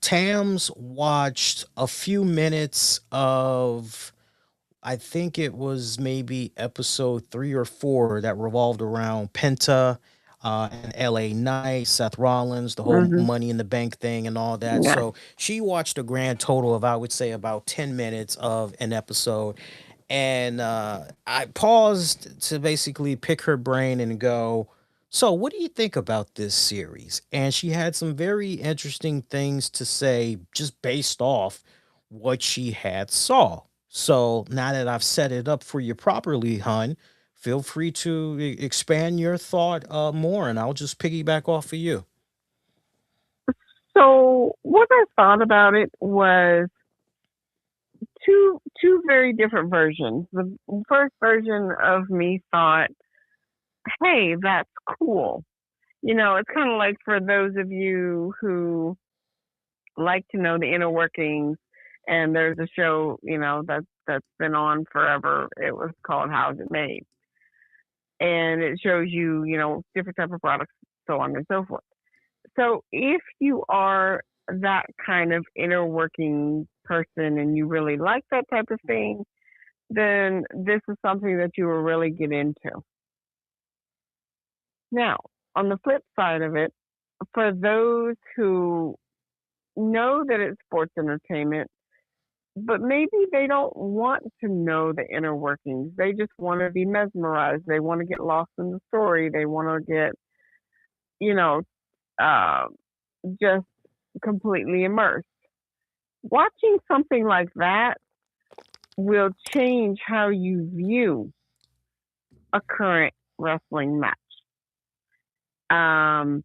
Speaker 1: Tams watched a few minutes of, I think it was maybe episode 3 or 4, that revolved around Penta and LA Knight, Seth Rollins, the whole
Speaker 2: Mhm.
Speaker 1: Money in the Bank thing and all that.
Speaker 2: Yeah.
Speaker 1: So she watched a grand total of, I would say, about 10 minutes of an episode. And I paused to basically pick her brain and go, so what do you think about this series? And she had some very interesting things to say just based off what she had saw. So now that I've set it up for you properly, hun, feel free to expand your thought more, and I'll just piggyback off of you.
Speaker 2: So what I thought about it was two very different versions. The first version of me thought, "Hey, that's cool." It's kind of like for those of you who like to know the inner workings. And there's a show, that's been on forever. It was called How's It Made, and it shows you, different type of products, so on and so forth. So if you are that kind of inner working person and you really like that type of thing, then this is something that you will really get into. Now, on the flip side of it, for those who know that it's sports entertainment, but maybe they don't want to know the inner workings. They just want to be mesmerized. They want to get lost in the story. They want to get, you know, uh, just completely immersed. Watching something like that will change how you view a current wrestling match. Um,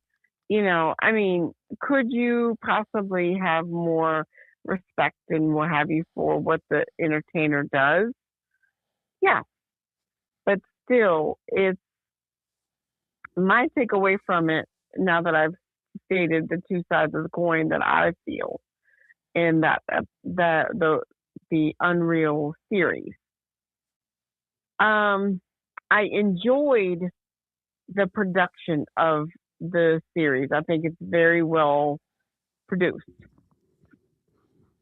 Speaker 2: I mean, could you possibly have more respect and what have you for what the entertainer does? Yeah, but still, it's my takeaway from it. Now that I've stated the two sides of the coin that I feel in the Unreal series, um, I enjoyed the production of the series. I think it's very well produced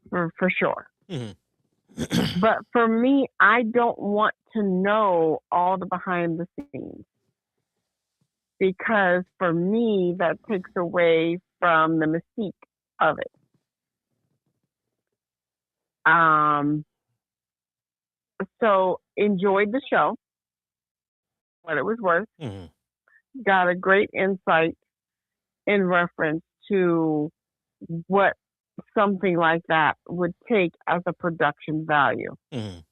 Speaker 2: for sure.
Speaker 1: Mhm.
Speaker 2: But for me, I don't want to know all the behind the scenes because for me, that takes away from the mystique of it. Um, so enjoyed the show, what it was worth.
Speaker 1: Mhm.
Speaker 2: Got a great insight in reference to what something like that would take as a production value.
Speaker 1: Mhm.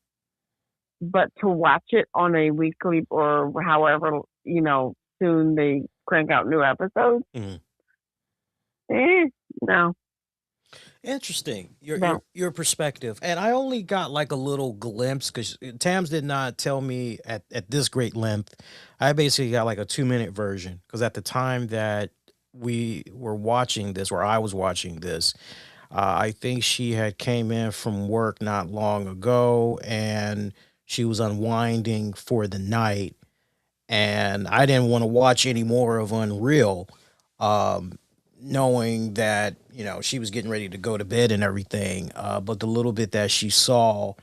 Speaker 2: But to watch it on a weekly or however, soon they crank out new episodes,
Speaker 1: Mhm.
Speaker 2: eh, no,
Speaker 1: Interesting. Your
Speaker 2: no.
Speaker 1: your perspective, and I only got like a little glimpse because Tams did not tell me at this great length. I basically got like a 2 minute version because at the time that we were watching this, or I was watching this, I think she had came in from work not long ago, and she was unwinding for the night, and I didn't want to watch any more of Unreal, um, knowing that she was getting ready to go to bed and everything. But the little bit that she saw,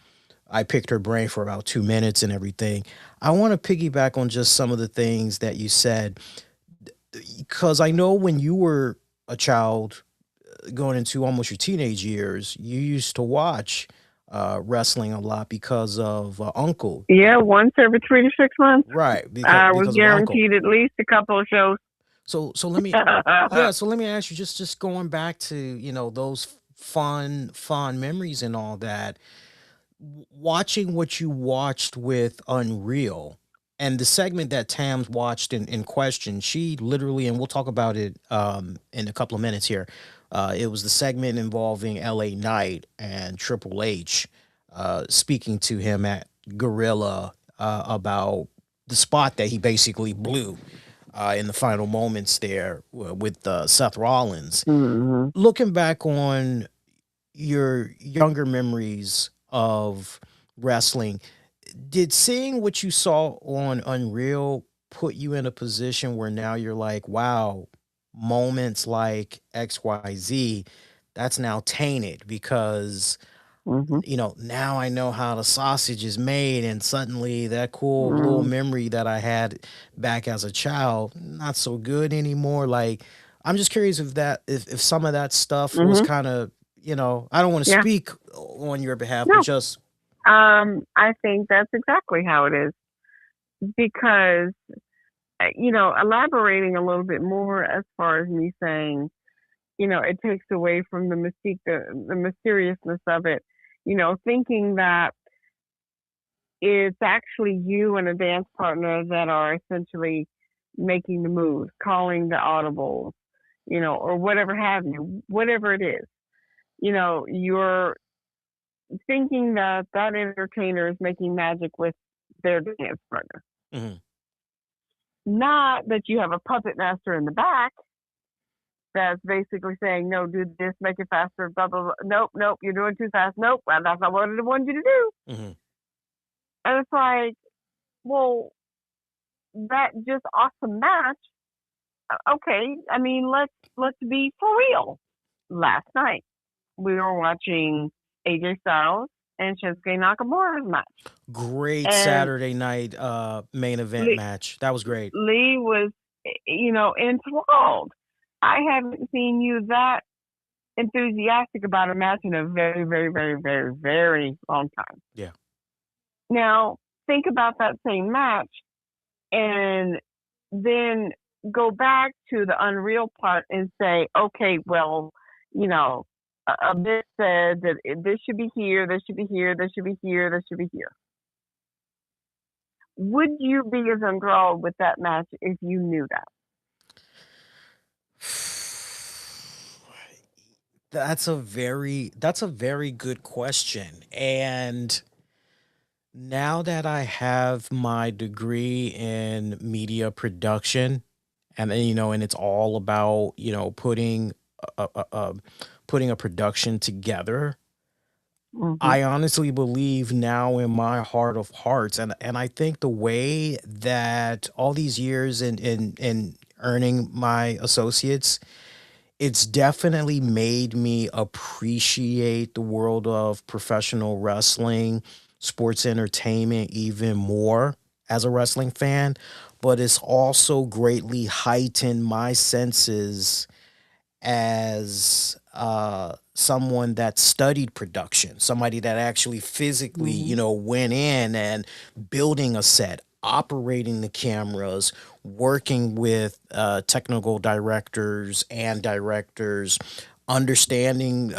Speaker 1: I picked her brain for about 2 minutes and everything. I want to piggyback on just some of the things that you said because I know when you were a child going into almost your teenage years, you used to watch wrestling a lot because of Uncle.
Speaker 2: Yeah, once every 3 to 6 months,
Speaker 1: Right,
Speaker 2: I was
Speaker 1: because of Uncle.
Speaker 2: guaranteed at least a couple of shows.
Speaker 1: So let me, yeah, so let me ask you, just going back to those fond memories and all that, watching what you watched with Unreal and the segment that Tams watched in question, she literally, and we'll talk about it in a couple of minutes here. It was the segment involving L.A. Knight and Triple H speaking to him at Gorilla about the spot that he basically blew in the final moments there with Seth Rollins.
Speaker 2: Hmm.
Speaker 1: Looking back on your younger memories of wrestling, did seeing what you saw on Unreal put you in a position where now you're like, wow, moments like XYZ, that's now tainted because
Speaker 2: Hmm.
Speaker 1: now I know how the sausage is made, and suddenly that cool little
Speaker 2: Hmm.
Speaker 1: memory that I had back as a child, not so good anymore. Like, I'm just curious if some of that stuff was
Speaker 2: Hmm.
Speaker 1: kind of, I don't want to
Speaker 2: Yeah.
Speaker 1: speak on your behalf, but
Speaker 2: No.
Speaker 1: just,
Speaker 2: I think that's exactly how it is because, elaborating a little bit more as far as me saying, it takes away from the mystique, the mysteriousness of it. Thinking that it's actually you and a dance partner that are essentially making the moves, calling the audibles, or whatever have you, whatever it is. You're thinking that that entertainer is making magic with their dance partner.
Speaker 1: mhm,
Speaker 2: Not that you have a puppet master in the back that's basically saying, no, do this, make it faster, blah, blah, blah. Nope, nope, you're doing too fast. Nope, well, that's not what I wanted you to do.
Speaker 1: mhm.
Speaker 2: And it's like, well, that just awesome match. Okay, I mean, let's be for real. Last night we were watching AJ Styles and Shinsuke Nakamura's match,
Speaker 1: Great
Speaker 2: and
Speaker 1: Saturday night main event
Speaker 2: Lee,
Speaker 1: match. That was great.
Speaker 2: Lee was, enthralled. I haven't seen you that enthusiastic about a match in a very, very, very, very, very long time.
Speaker 1: Yeah.
Speaker 2: Now, think about that same match and then go back to the Unreal part and say, okay, well, you know, a bit said that this should be here, this should be here, this should be here, this should be here. Would you be as enthralled with that match if you knew that?
Speaker 1: That's a very good question. And Now that I have my degree in media production, and then, and it's all about, putting a production together.
Speaker 2: Mhm.
Speaker 1: I honestly believe now in my heart of hearts, and I think the way that all these years in earning my associates, it's definitely made me appreciate the world of professional wrestling, sports entertainment even more as a wrestling fan, but it's also greatly heightened my senses as someone that studied production, somebody that actually physically,
Speaker 2: Mhm.
Speaker 1: went in and building a set, operating the cameras, working with technical directors and directors, understanding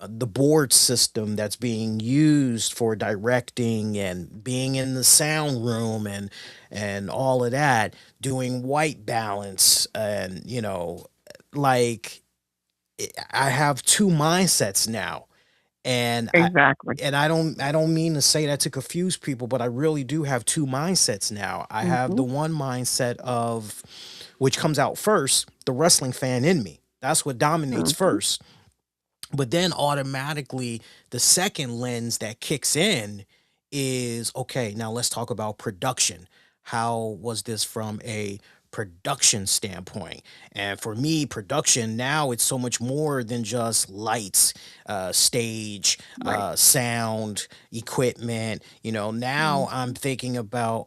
Speaker 1: the board system that's being used for directing and being in the sound room and all of that, doing white balance and like I have two mindsets now, and
Speaker 2: Exactly.
Speaker 1: I don't mean to say that to confuse people, but I really do have two mindsets now. I have the
Speaker 2: Mhm.
Speaker 1: one mindset of which comes out first, the wrestling fan in me. That's what dominates
Speaker 2: Mhm.
Speaker 1: first. But then automatically, the second lens that kicks in is okay, now let's talk about production. How was this from a production standpoint? And for me, production now it's so much more than just lights, stage,
Speaker 2: Right.
Speaker 1: sound, equipment. Now I'm
Speaker 2: Mhm.
Speaker 1: thinking about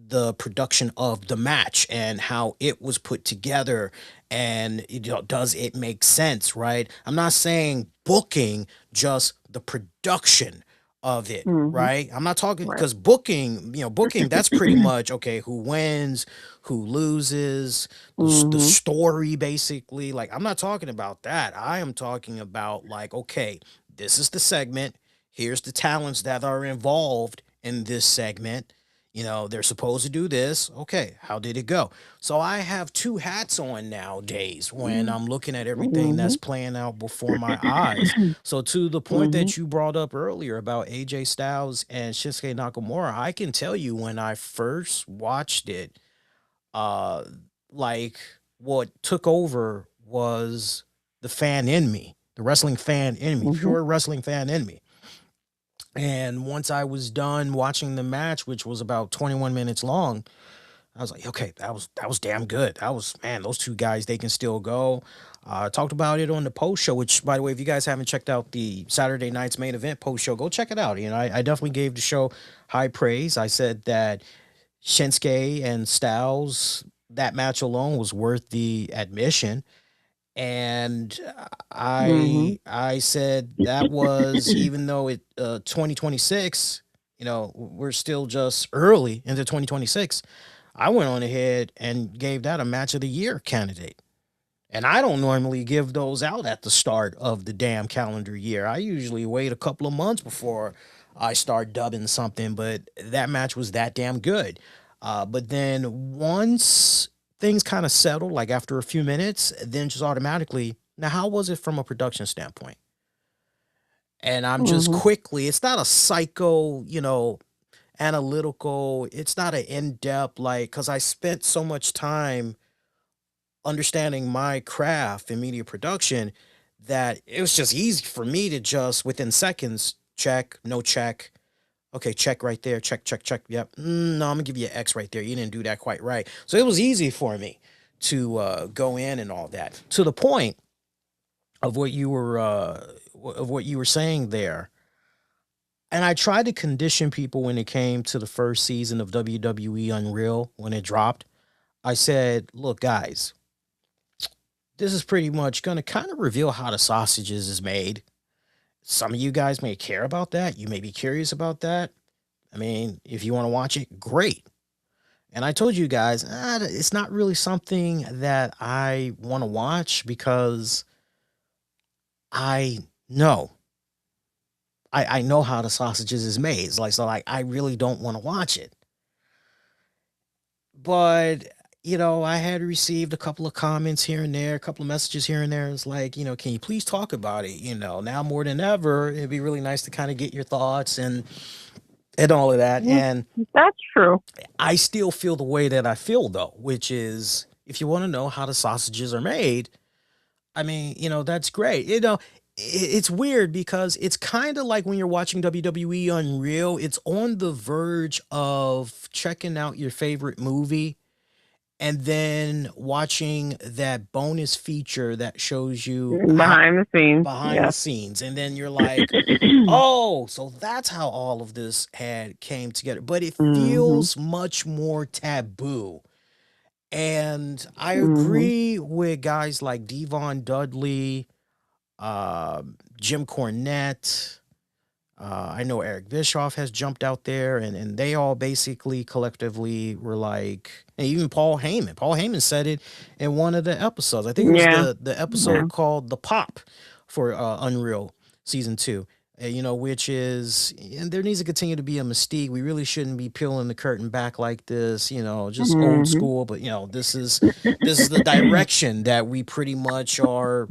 Speaker 1: the production of the match and how it was put together and does it make sense, right? I'm not saying booking, just the production of it,
Speaker 2: Mhm.
Speaker 1: right? I'm not talking
Speaker 2: Right.
Speaker 1: because booking, booking, that's pretty much okay, who wins, who loses, the
Speaker 2: Mhm.
Speaker 1: story basically. Like I'm not talking about that. I am talking about like okay, this is the segment, here's the talents that are involved in this segment. They're supposed to do this. Okay, how did it go? So I have two hats on nowadays when I'm looking at everything that's
Speaker 2: Mhm.
Speaker 1: playing out before my eyes. So to the point
Speaker 2: Mhm.
Speaker 1: that you brought up earlier about AJ Styles and Shinsuke Nakamura, I can tell you when I first watched it, uh like what took over was the fan in me, the wrestling fan in me,
Speaker 2: Mhm.
Speaker 1: pure wrestling fan in me. And once I was done watching the match, which was about 21 minutes long, I was like, okay, that was damn good. That was man, those two guys, they can still go. Talked about it on the post show, which by the way, if you guys haven't checked out the Saturday night's main event post show, go check it out. I definitely gave the show high praise. I said that Shinsuke and Styles, that match alone was worth the admission. And
Speaker 2: Mhm.
Speaker 1: I said that was even though it 2026, we're still just early into 2026. I went on ahead and gave that a match of the year candidate. And I don't normally give those out at the start of the damn calendar year. I usually wait a couple of months before I start dubbing something, but that match was that damn good. But then once things kind of settled, like after a few minutes, then just automatically, now how was it from a production standpoint? And I'm just
Speaker 2: Mhm.
Speaker 1: quickly, it's not a psycho, analytical, it's not an in-depth, like, because I spent so much time understanding my craft in media production that it was just easy for me to just within seconds check, no check. Okay, check right there. Check, check, check. Yep. No, I'm gonna give you an X right there. You didn't do that quite right. So it was easy for me to go in and all that. To the point of what you were saying there, and I tried to condition people when it came to the first season of WWE Unreal when it dropped. I said, "Look, guys, this is pretty much going to kind of reveal how the sausages is made. Some of you guys may care about that. You may be curious about that. I mean, if you want to watch it, great." And I told you guys, it's not really something that I want to watch because I know. I know how the sausages is made. It's like so like I really don't want to watch it. But I had received a couple of comments here and there, a couple of messages here and there. It's like, can you please talk about it? Now more than ever, it'd be really nice to kind of get your thoughts. And and all of that.
Speaker 2: Yeah,
Speaker 1: And
Speaker 2: that's true.
Speaker 1: I still feel the way that I feel though, which is if you want to know how the sausages are made, I mean, that's great. It's weird because it's kind of like when you're watching WWE Unreal, it's on the verge of checking out your favorite movie and then watching that bonus feature that shows you how
Speaker 2: Behind the scenes.
Speaker 1: behind the
Speaker 2: Yes.
Speaker 1: scenes, and then you're like, oh, so that's how all of this had came together, but it
Speaker 2: Mhm.
Speaker 1: feels much more taboo. And I
Speaker 2: Mhm.
Speaker 1: agree with guys like Devon Dudley, Jim Cornette. I know Eric Bischoff has jumped out there, and they all basically collectively were like, and even Paul Heyman. Paul Heyman said it in one of the episodes. I think it was
Speaker 2: Yeah.
Speaker 1: the
Speaker 2: Yeah.
Speaker 1: episode called "The Pop" for Unreal season two. Which is, and there needs to continue to be a mystique. We really shouldn't be peeling the curtain back like this. Just old
Speaker 2: Mhm.
Speaker 1: school. But this is the direction that we pretty much are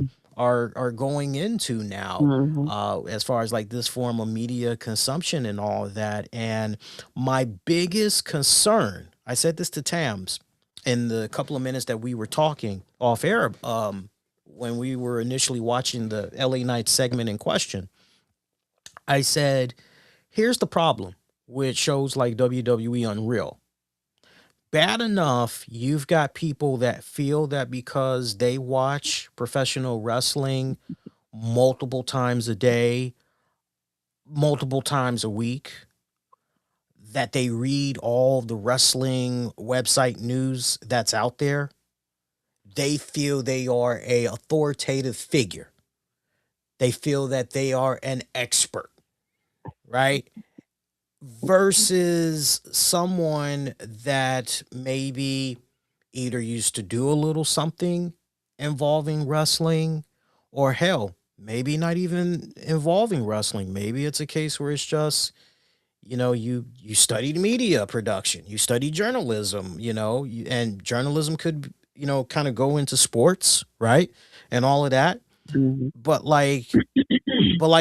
Speaker 1: going into now,
Speaker 2: Mhm.
Speaker 1: as far as like this form of media consumption and all of that. And my biggest concern, I said this to Tams in the couple of minutes that we were talking off air, when we were initially watching the LA Knight segment in question. I said, here's the problem with shows like WWE Unreal. Bad enough, you've got people that feel that because they watch professional wrestling multiple times a day, multiple times a week, that they read all the wrestling website news that's out there. They feel they are a authoritative figure. They feel that they are an expert, right? Versus someone that maybe either used to do a little something involving wrestling, or hell, maybe not even involving wrestling. Maybe it's a case where it's just, you studied media production, you studied journalism, and journalism could, kind of go into sports, right? And all of that.
Speaker 2: Mhm.
Speaker 1: But like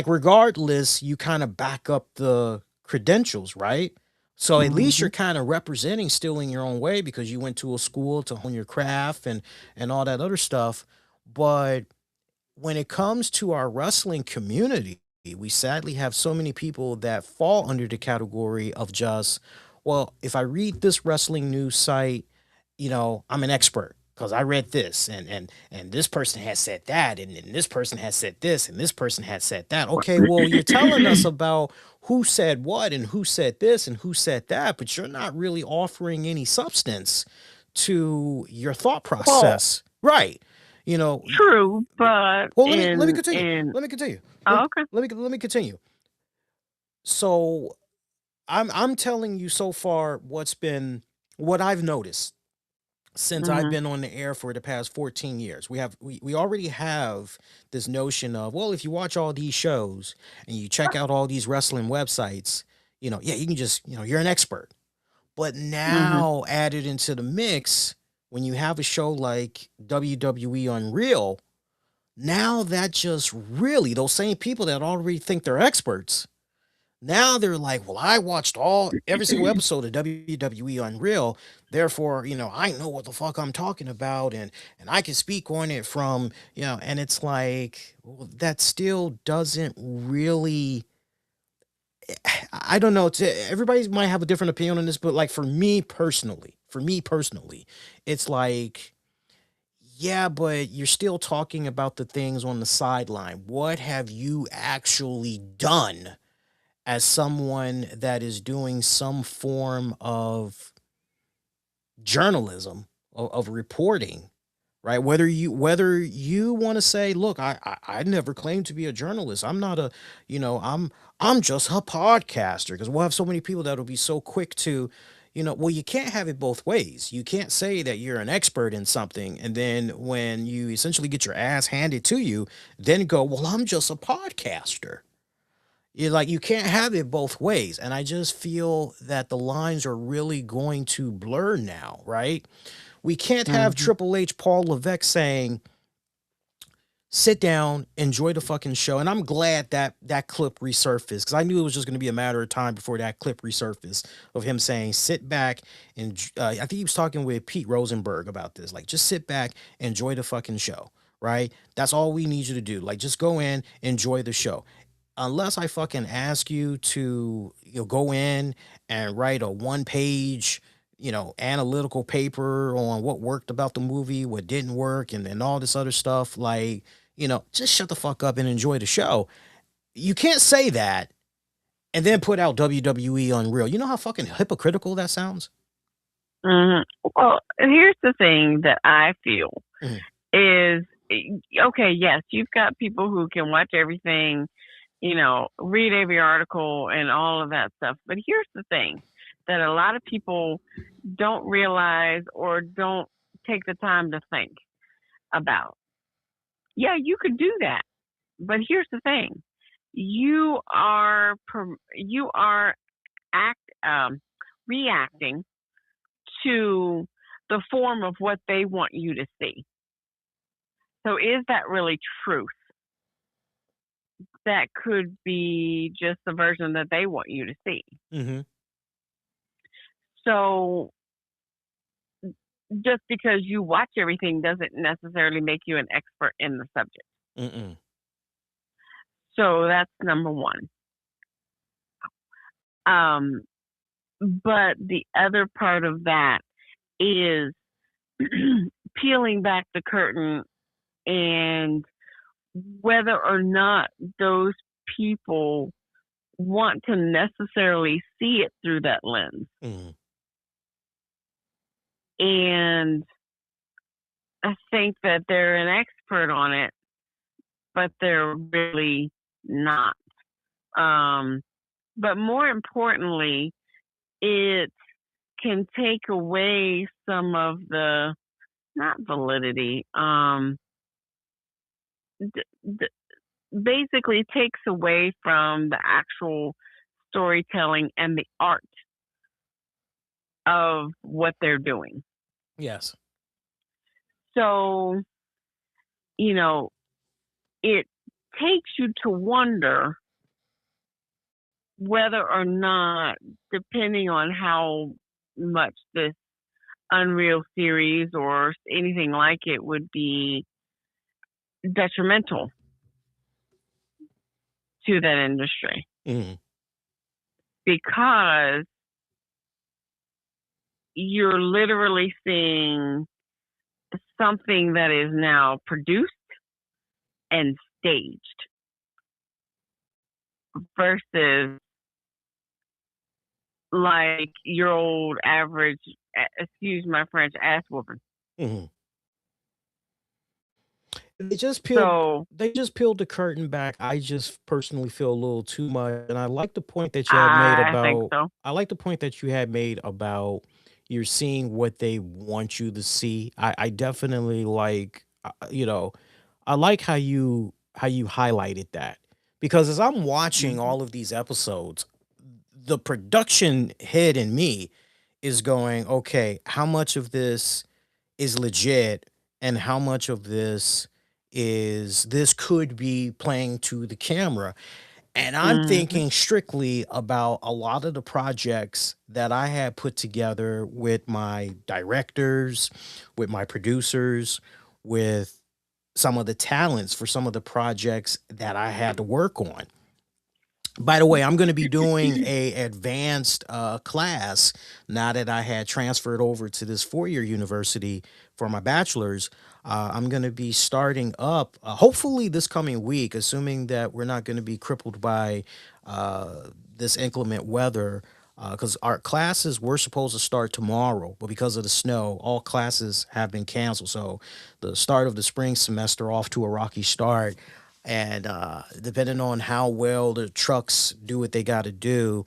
Speaker 1: regardless, you kind of back up the credentials, right? So at least you're
Speaker 2: Mhm.
Speaker 1: kind of representing still in your own way because you went to a school to hone your craft and all that other stuff. But when it comes to our wrestling community, we sadly have so many people that fall under the category of just, well, if I read this wrestling news site, I'm an expert because I read this, and this person has said that, and this person has said this, and this person has said that. Okay, well, you're telling us about who said what and who said this and who said that, but you're not really offering any substance to your thought
Speaker 2: Well,
Speaker 1: process, right? You know,
Speaker 2: true, but
Speaker 1: well, let me
Speaker 2: in
Speaker 1: continue.
Speaker 2: in
Speaker 1: Let me continue. Let me
Speaker 2: oh, okay.
Speaker 1: let me continue. So I'm telling you so far what I've noticed since I've
Speaker 2: Mhm.
Speaker 1: been on the air for the past 14 years. We already have this notion of, well, if you watch all these shows and you check out all these wrestling websites, yeah, you can just, you're an expert. But
Speaker 2: Mhm.
Speaker 1: now added into the mix, when you have a show like WWE Unreal, now that just really those same people that already think they're experts, now they're like, well, I watched every single episode of WWE Unreal, therefore, I know what the fuck I'm talking about, and I can speak on it from, and it's like, well, that still doesn't really, I don't know. Everybody might have a different opinion on this, but like for me personally, it's like, yeah, but you're still talking about the things on the sideline. What have you actually done as someone that is doing some form of journalism, of reporting, right? Whether you want to say, look, I never claimed to be a journalist. I'm not a, I'm just a podcaster, because we'll have so many people that will be so quick to, well, you can't have it both ways. You can't say that you're an expert in something and then when you essentially get your ass handed to you, then go, well, I'm just a podcaster. You can't have it both ways. And I just feel that the lines are really going to blur now, right? We can't have
Speaker 2: Mhm.
Speaker 1: Triple H, Paul Levesque saying, sit down, enjoy the fucking show. And I'm glad that that clip resurfaced because I knew it was just going to be a matter of time before that clip resurfaced of him saying, sit back and I think he was talking with Pete Rosenberg about this. Like, just sit back, enjoy the fucking show, right? That's all we need you to do. Like, just go in, enjoy the show. Unless I fucking ask you to, go in and write a one page, analytical paper on what worked about the movie, what didn't work, and all this other stuff, like, just shut the fuck up and enjoy the show. You can't say that and then put out WWE Unreal. You know how fucking hypocritical that sounds?
Speaker 2: Hmm. Well, here's the thing that I feel
Speaker 1: Mhm.
Speaker 2: is okay, yes, you've got people who can watch everything, read every article and all of that stuff. But here's the thing that a lot of people don't realize or don't take the time to think about. Yeah, you could do that. But here's the thing. You are act reacting to the form of what they want you to see. So is that really truth? That could be just the version that they want you to see.
Speaker 1: Mhm.
Speaker 2: So just because you watch everything doesn't necessarily make you an expert in the subject.
Speaker 1: Mm-mm.
Speaker 2: So that's number one. Um, but the other part of that is peeling back the curtain and whether or not those people want to necessarily see it through that lens.
Speaker 1: Mhm.
Speaker 2: And I think that they're an expert on it, but they're really not. But more importantly, it can take away some of the not validity. D- d- Basically takes away from the actual storytelling and the art of what they're doing.
Speaker 1: Yes.
Speaker 2: So, you know, it takes you to wonder whether or not, depending on how much this Unreal series or anything like it would be detrimental to that industry.
Speaker 1: Mhm.
Speaker 2: Because you're literally seeing something that is now produced and staged versus like your old average, excuse my French, ass whooping.
Speaker 1: Mhm. They just peeled
Speaker 2: So
Speaker 1: they just peeled the curtain back. I just personally feel a little too much, and
Speaker 2: I think so.
Speaker 1: I like the point that you had made about you're seeing what they want you to see. I definitely like, I like how you highlighted that because as I'm watching
Speaker 2: Hmm.
Speaker 1: all of these episodes, the production head in me is going, okay, how much of this is legit and how much of this could be playing to the camera. And I'm
Speaker 2: Hmm.
Speaker 1: thinking strictly about a lot of the projects that I had put together with my directors, with my producers, with some of the talents for some of the projects that I had to work on. By the way, I'm going to be doing a advanced class now that I had transferred over to this 4 year university for my bachelor's. I'm going to be starting up hopefully this coming week, assuming that we're not going to be crippled by this inclement weather. Because our classes were supposed to start tomorrow, but because of the snow, all classes have been canceled. So the start of the spring semester off to a rocky start. And depending on how well the trucks do what they got to do,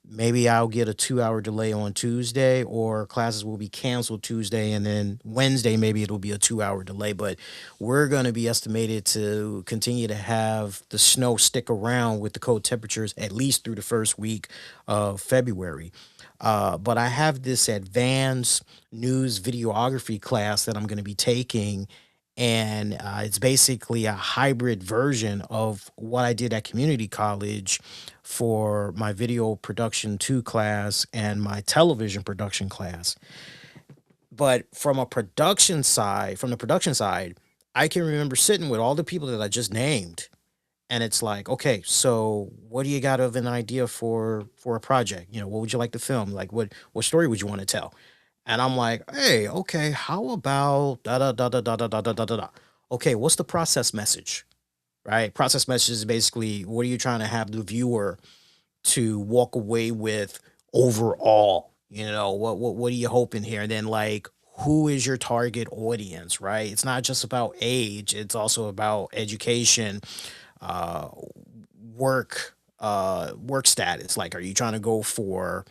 Speaker 1: maybe I'll get a 2 hour delay on Tuesday, or classes will be canceled Tuesday, and then Wednesday maybe it'll be a 2 hour delay. But we're going to be estimated to continue to have the snow stick around with the cold temperatures at least through the first week of February. But I have this advanced news videography class that I'm going to be taking, and it's basically a hybrid version of what I did at community college for my video production 2 class and my television production class. But from the production side, I can remember sitting with all the people that I just named, and it's like, okay, so what do you got of an idea for a project? You know, what would you like to film? Like, what story would you want to tell? And I'm like, hey, okay, how about da da da da da da da da da da da? Okay, what's the process message? Right? Process message is basically what are you trying to have the viewer to walk away with overall? You know, what are you hoping here? And then like who is your target audience, right? It's not just about age, it's also about education, uh work status. Like are you trying to go for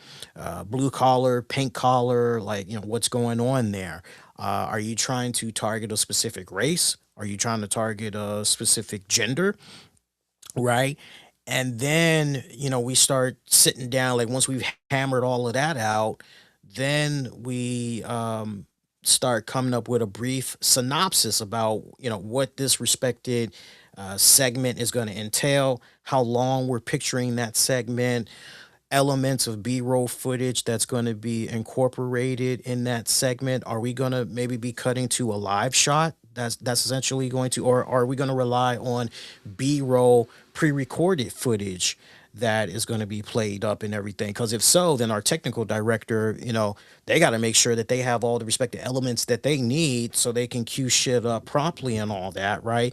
Speaker 1: blue collar, pink collar, like you know what's going on there? Are you trying to target a specific race? Are you trying to target a specific gender? Right. And then, you know, we start sitting down, like once we've hammered all of that out, then we start coming up with a brief synopsis about, you know, what this respected segment is going to entail, how long we're picturing that segment, elements of B-roll footage that's going to be incorporated in that segment? Are we going to maybe be cutting to a live shot? That's essentially going to, or are we going to rely on B-roll pre-recorded footage that is going to be played up and everything? Because if so, then our technical director, you know, they got to make sure that they have all the respective elements that they need so they can cue shit up promptly and all that, right?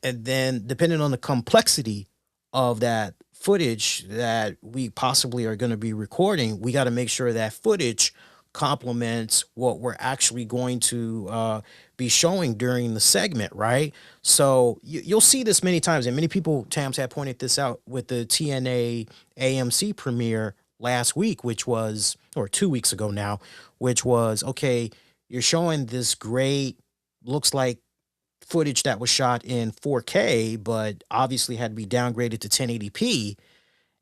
Speaker 1: And then depending on the complexity of that footage that we possibly are going to be recording, we got to make sure that footage complements what we're actually going to be showing during the segment, right? So you'll see this many times, and many people, Tams, have pointed this out with the TNA AMC premiere last week, which was, or 2 weeks ago now, which was, okay, you're showing this great, looks like footage that was shot in 4K, but obviously had to be downgraded to 1080p.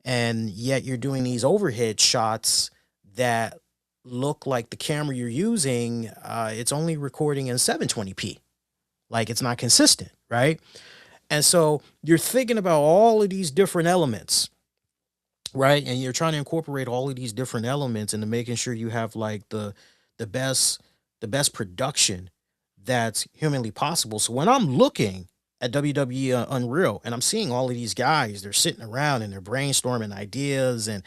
Speaker 1: And yet you're doing these overhead shots that look like the camera you're using, it's only recording in 720p. Like it's not consistent, right? And so you're thinking about all of these different elements, right? And you're trying to incorporate all of these different elements into making sure you have like the best the best production that's humanly possible. So when I'm looking at WWE Unreal and I'm seeing all of these guys, they're sitting around and they're brainstorming ideas and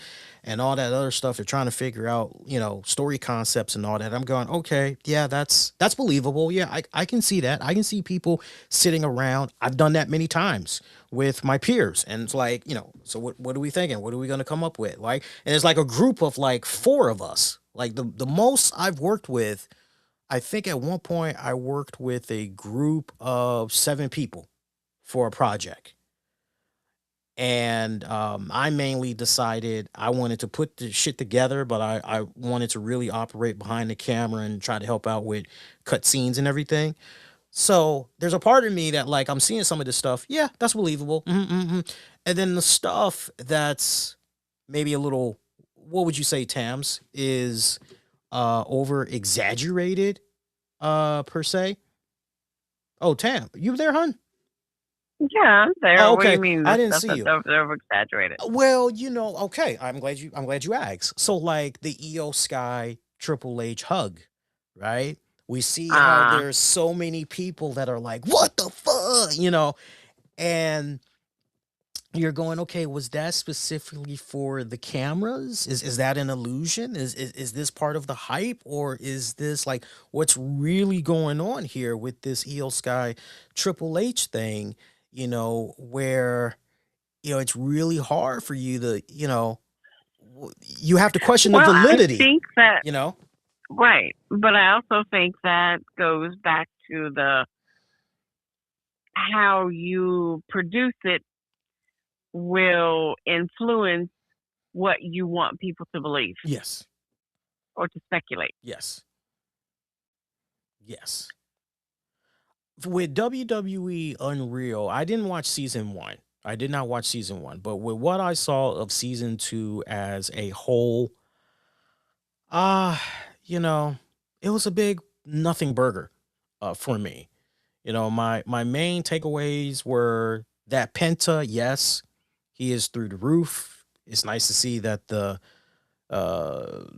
Speaker 1: all that other stuff. They're trying to figure out, you know, story concepts and all that. I'm going, okay, yeah, that's believable. Yeah, I can see that. I can see people sitting around. I've done that many times with my peers. And it's like, you know, so what are we thinking? What are we gonna come up with? Like, and it's like a group of like four of us. Like the most I've worked with, I think at one point I worked with a group of 7 people for a project. And I mainly decided I wanted to put the shit together, but I wanted to really operate behind the camera and try to help out with cut scenes and everything. So there's a part of me that like I'm seeing some of this stuff. Yeah, that's believable. And then the stuff that's maybe a little, what would you say, Tams, is over exaggerated per se. Oh, Tam, you there, hun?
Speaker 2: Yeah, I'm there.
Speaker 1: Oh,
Speaker 2: What do you
Speaker 1: okay.
Speaker 2: mean
Speaker 1: I
Speaker 2: the
Speaker 1: didn't
Speaker 2: stuff
Speaker 1: see
Speaker 2: that's
Speaker 1: you.
Speaker 2: over exaggerated?
Speaker 1: Well, you know, okay. I'm glad you asked. So like the EO Sky Triple H hug, right? We see how
Speaker 2: Uh
Speaker 1: there's so many people that are like, what the fuck? You know, and you're going, okay, was that specifically for the cameras? Is that an illusion? Is this part of the hype, or is this like what's really going on here with this EO Sky Triple H thing? You know, where you know it's really hard for you to, you know, you have to question the
Speaker 2: well, I
Speaker 1: validity.
Speaker 2: think that
Speaker 1: You know,
Speaker 2: right, but I also think that goes back to the how you produce it will influence what you want people to believe
Speaker 1: yes,
Speaker 2: or to speculate.
Speaker 1: yes, yes. With WWE Unreal, I didn't watch season one. I did not watch season one, but with what I saw of season two as a whole, ah, you know, it was a big nothing burger for me. My main takeaways were that Penta, yes, he is through the roof. It's nice to see that the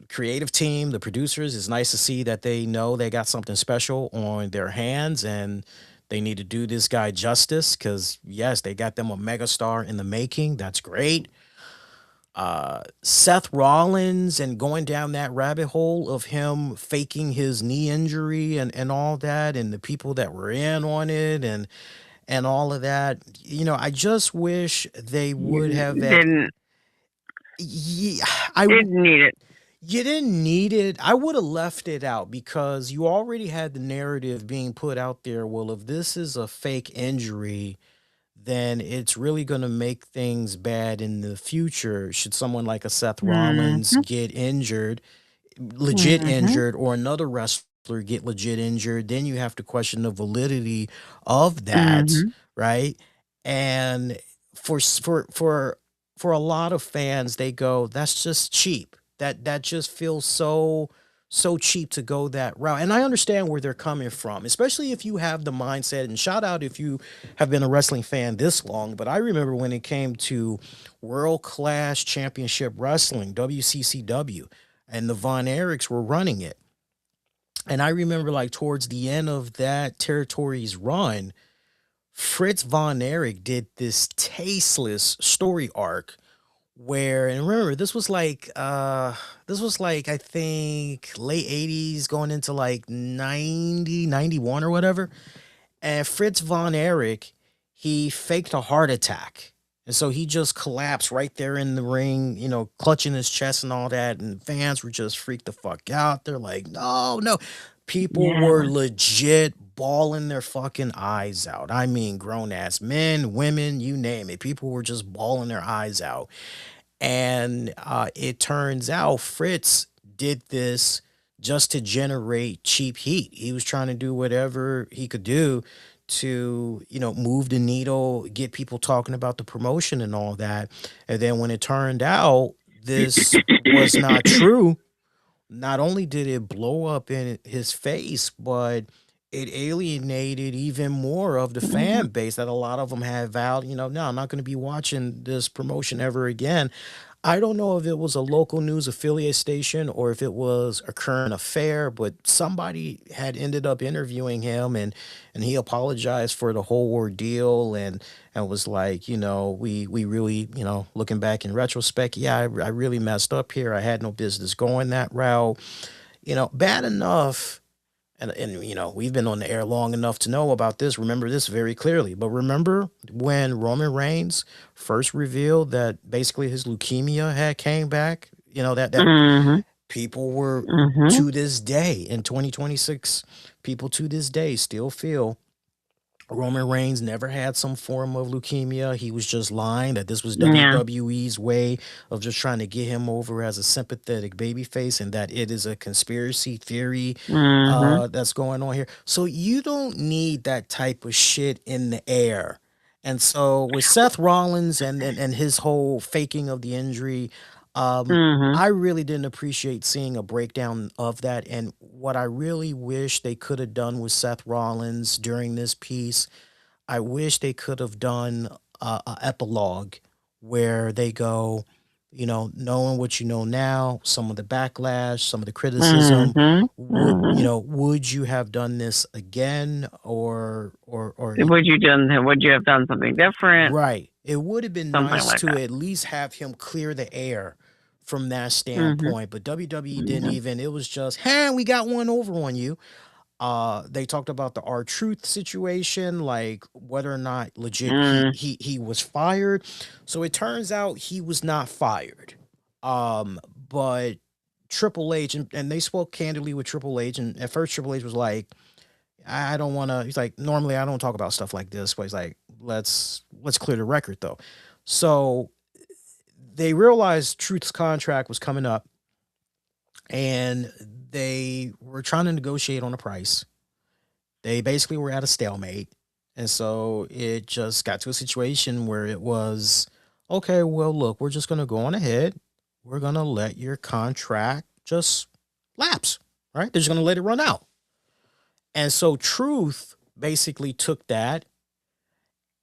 Speaker 1: creative team, the producers, it's nice to see that they know they got something special on their hands and they need to do this guy justice because, yes, they got them a megastar in the making. That's great. Seth Rollins and going down that rabbit hole of him faking his knee injury and all that, and the people that were in on it and all of that. I just wish they would have that.
Speaker 2: Didn't
Speaker 1: Yeah, I
Speaker 2: didn't need it.
Speaker 1: You didn't need it. I would have left it out because you already had the narrative being put out there. Well, if this is a fake injury, then it's really going to make things bad in the future. Should someone like a Seth Rollins
Speaker 2: Mhm.
Speaker 1: get injured, legit
Speaker 2: Mhm.
Speaker 1: injured, or another wrestler get legit injured, then you have to question the validity of that,
Speaker 2: Mhm.
Speaker 1: right? And for a lot of fans, they go, "That's just cheap. That just feels so cheap to go that route." And I understand where they're coming from, especially if you have the mindset. And shout out if you have been a wrestling fan this long. But I remember when it came to World Class Championship Wrestling (WCCW), and the Von Erichs were running it. And I remember, like, towards the end of that territory's run, Fritz Von Erich did this tasteless story arc where, and remember, this was like I think late 80s going into like 90, 91 or whatever. And Fritz Von Erich, he faked a heart attack. And so he just collapsed right there in the ring, clutching his chest and all that. And fans were just freaked the fuck out. They're like, no, no. People were
Speaker 2: Yeah.
Speaker 1: legit bawling their fucking eyes out. I mean, grown ass men, women, you name it. People were just bawling their eyes out. And it turns out Fritz did this just to generate cheap heat. He was trying to do whatever he could do to, move the needle, get people talking about the promotion and all that. And then when it turned out this was not true, not only did it blow up in his face, but it alienated even more of the
Speaker 2: Mhm.
Speaker 1: fan base that a lot of them had vowed, no, I'm not going to be watching this promotion ever again. I don't know if it was a local news affiliate station or if it was a current affair, but somebody had ended up interviewing him and he apologized for the whole ordeal and was like, we really, looking back in retrospect, yeah, I really messed up here. I had no business going that route. Bad enough, and we've been on the air long enough to know about this, remember this very clearly. But remember when Roman Reigns first revealed that basically his leukemia had came back, that
Speaker 2: Mhm.
Speaker 1: people were,
Speaker 2: Mhm.
Speaker 1: to this day in 2026, people to this day still feel Roman Reigns never had some form of leukemia. He was just lying, that this was
Speaker 2: Yeah.
Speaker 1: WWE's way of just trying to get him over as a sympathetic babyface, and that it is a conspiracy theory
Speaker 2: Mhm.
Speaker 1: that's going on here. So you don't need that type of shit in the air. And so with Seth Rollins and his whole faking of the injury,
Speaker 2: Mhm.
Speaker 1: I really didn't appreciate seeing a breakdown of that. And what I really wish they could have done with Seth Rollins during this piece, I wish they could have done a epilogue where they go, knowing what you know now, some of the backlash, some of the criticism,
Speaker 2: Mhm. Mhm.
Speaker 1: would you have done this again or
Speaker 2: Would you have done something different?
Speaker 1: right. It would have been
Speaker 2: Something
Speaker 1: nice
Speaker 2: like
Speaker 1: to
Speaker 2: that.
Speaker 1: at least have him clear the air from that
Speaker 2: Mhm.
Speaker 1: standpoint, but WWE didn't
Speaker 2: Mhm.
Speaker 1: even. It was just, "Hey, we got one over on you." They talked about the R Truth situation, like whether or not legit he
Speaker 2: Mm.
Speaker 1: he he was fired. So it turns out he was not fired. But Triple H, and they spoke candidly with Triple H, and at first Triple H was like, I don't want to. He's like, normally I don't talk about stuff like this, but he's like, let's clear the record though. So they realized Truth's contract was coming up, and they were trying to negotiate on a price. They basically were at a stalemate, and so it just got to a situation where it was, okay, well, look, we're just gonna go on ahead. We're gonna let your contract just lapse, right? They're just gonna let it run out. And so Truth basically took that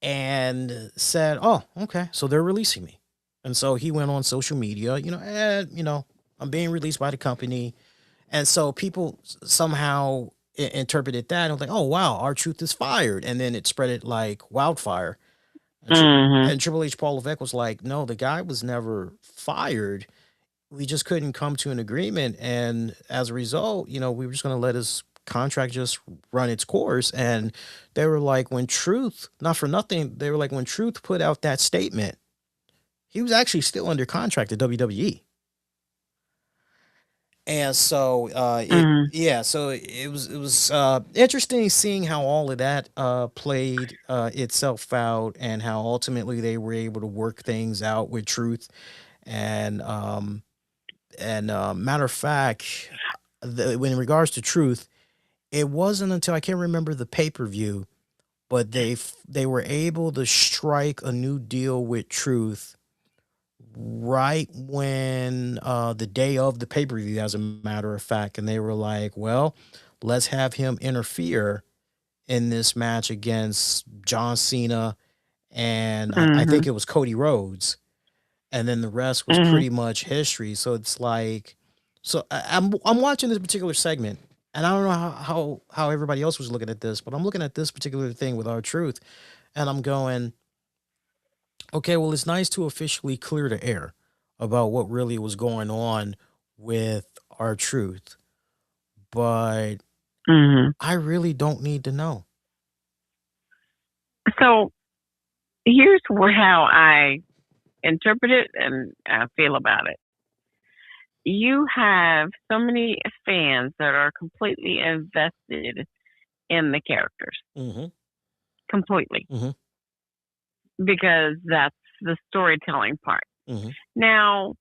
Speaker 1: and said, "Oh, okay, so they're releasing me." And so he went on social media, I'm being released by the company. And so people somehow interpreted that and was like, "Oh, wow, our truth is fired." And then it spread it like wildfire. And,
Speaker 2: Mhm.
Speaker 1: and Triple H Paul Levesque was like, "No, the guy was never fired. We just couldn't come to an agreement. And as a result, we were just going to let his contract just run its course." And they were like, when Truth, not for nothing, they were like, when Truth put out that statement, he was actually still under contract at WWE. And so
Speaker 2: Mhm.
Speaker 1: it was interesting seeing how all of that played itself out, and how ultimately they were able to work things out with Truth. And matter of fact, when in regards to Truth, it wasn't until I can't remember the pay-per-view, but they were able to strike a new deal with Truth right when the day of the pay-per-view, as a matter of fact. And they were like, well, let's have him interfere in this match against John Cena, and I think
Speaker 2: Mhm.
Speaker 1: it was Cody Rhodes, and then the rest was
Speaker 2: Mhm.
Speaker 1: pretty much history. So it's like, so I'm watching this particular segment, and I don't know how everybody else was looking at this, but I'm looking at this particular thing with our Truth, and I'm going, okay, well, it's nice to officially clear the air about what really was going on with our Truth, but
Speaker 2: Mhm.
Speaker 1: I really don't need to know.
Speaker 2: So here's how I interpret it and I feel about it. You have so many fans that are completely invested in the characters,
Speaker 1: Mm-hmm.
Speaker 2: completely,
Speaker 1: Mm-hmm.
Speaker 2: because that's the storytelling part.
Speaker 1: Mm-hmm.
Speaker 2: Now,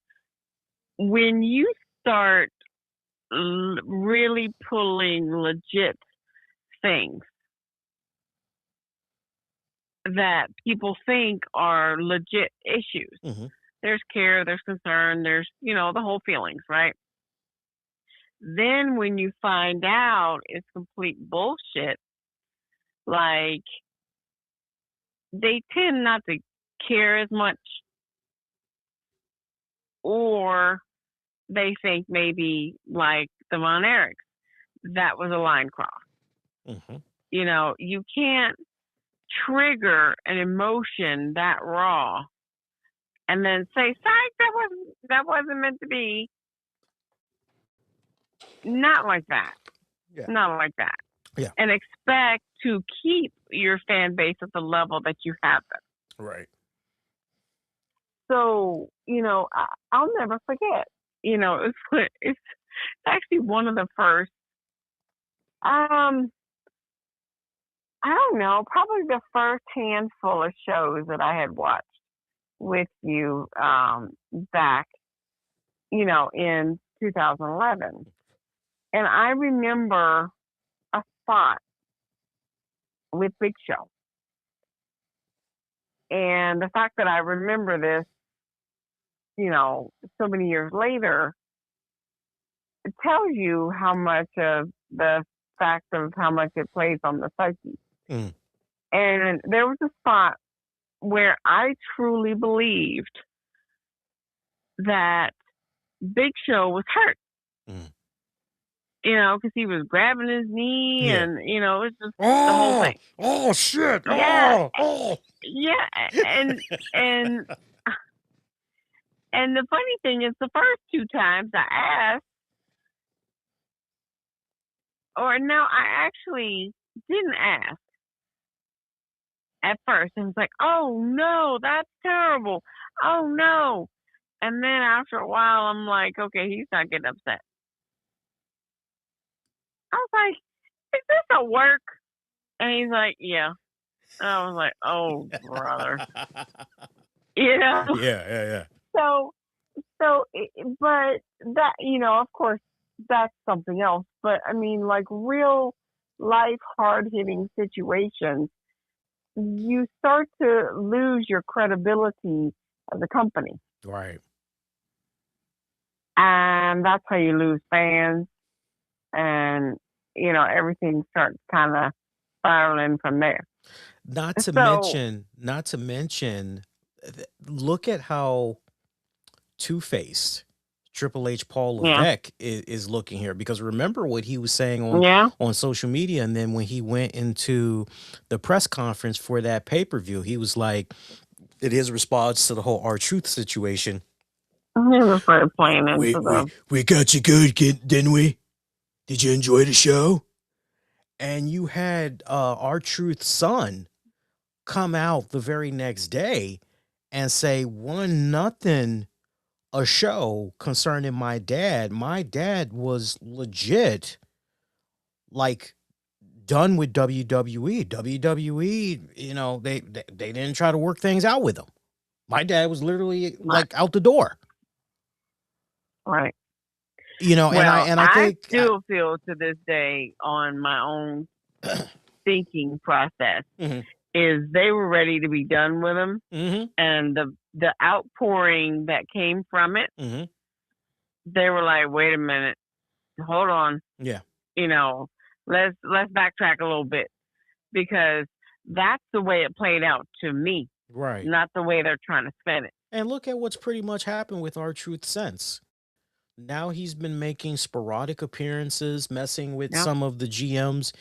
Speaker 2: when you start really pulling legit things that people think are legit issues,
Speaker 1: Mm-hmm.
Speaker 2: there's care, there's concern, there's, the whole feelings, right? Then when you find out it's complete bullshit, like they tend not to care as much, or they think maybe like the Von Erichs, that was a line cross.
Speaker 1: Mm-hmm.
Speaker 2: You can't trigger an emotion that raw and then say, "Psych, that wasn't meant to be." Not like that.
Speaker 1: Yeah.
Speaker 2: Not like that.
Speaker 1: Yeah.
Speaker 2: And expect to keep your fan base at the level that you have them.
Speaker 1: Right.
Speaker 2: So, I'll never forget. It's actually one of the first. Um, I don't know, probably the first handful of shows that I had watched with you back, in 2011. And I remember a spot with Big Show. And the fact that I remember this, so many years later, it tells you how much of the fact of how much it plays on the psyche.
Speaker 1: Mm.
Speaker 2: And there was a spot where I truly believed that Big Show was hurt,
Speaker 1: Mm.
Speaker 2: because he was grabbing his knee
Speaker 1: Yeah.
Speaker 2: and, it's just the whole
Speaker 1: Oh,
Speaker 2: thing.
Speaker 1: oh shit.
Speaker 2: Yeah.
Speaker 1: Oh.
Speaker 2: Yeah. And, and the funny thing is, the first two times I asked, or no, I actually didn't ask at first. And was like, "Oh no, that's terrible. Oh no." And then after a while, I'm like, "Okay, he's not getting upset." I was like, "Is this a work?" And he's like, "Yeah." And I was like, "Oh, brother." You know?
Speaker 1: Yeah, yeah, yeah.
Speaker 2: So, but that, of course, that's something else. But I mean, like real life hard hitting situations, you start to lose your credibility as a company.
Speaker 1: Right.
Speaker 2: And that's how you lose fans, and everything starts kind of spiraling from there.
Speaker 1: Not to
Speaker 2: So,
Speaker 1: mention, look at how two-faced Triple H Paul
Speaker 2: yeah,
Speaker 1: Levesque is looking here, because remember what he was saying
Speaker 2: yeah,
Speaker 1: on social media, and then when he went into the press conference for that pay-per-view, he was like, in his response to the whole R-Truth situation,
Speaker 2: he was really playing into
Speaker 1: we got you good, kid, didn't we? Did you enjoy the show? And you had R-Truth's son come out the very next day and say 1-0 a show concerning my dad. My dad was legit like done with WWE. WWE, they didn't try to work things out with him. My dad was literally
Speaker 2: right,
Speaker 1: like out the door.
Speaker 2: right.
Speaker 1: And I
Speaker 2: Well,
Speaker 1: and I
Speaker 2: I
Speaker 1: think
Speaker 2: still feel to this day on my own thinking process
Speaker 1: mhm,
Speaker 2: is they were ready to be done with him,
Speaker 1: mhm,
Speaker 2: and the outpouring that came from it,
Speaker 1: mhm,
Speaker 2: they were like, wait a minute, hold on,
Speaker 1: yeah,
Speaker 2: you know, let's backtrack a little bit, because that's the way it played out to me,
Speaker 1: right.
Speaker 2: not the way they're trying to spin it.
Speaker 1: And look at what's pretty much happened with R-Truth since. Now he's been making sporadic appearances, messing with
Speaker 2: Yep.
Speaker 1: some of the GMs,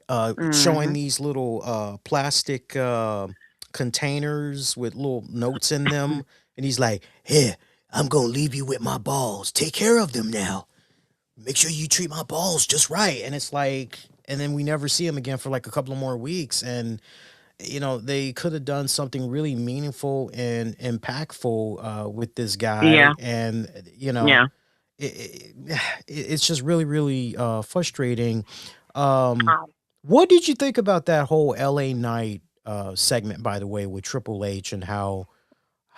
Speaker 1: showing
Speaker 2: Mhm.
Speaker 1: these little plastic containers with little notes in them. And he's like, "Here, I'm going to leave you with my balls. Take care of them now. Make sure you treat my balls just right." And it's like, and then we never see him again for like a couple of more weeks. And, they could have done something really meaningful and impactful with this guy.
Speaker 2: Yeah.
Speaker 1: And,
Speaker 2: Yeah.
Speaker 1: it's just really, really frustrating. Um, what did you think about that whole LA Night segment, by the way, with Triple H, and how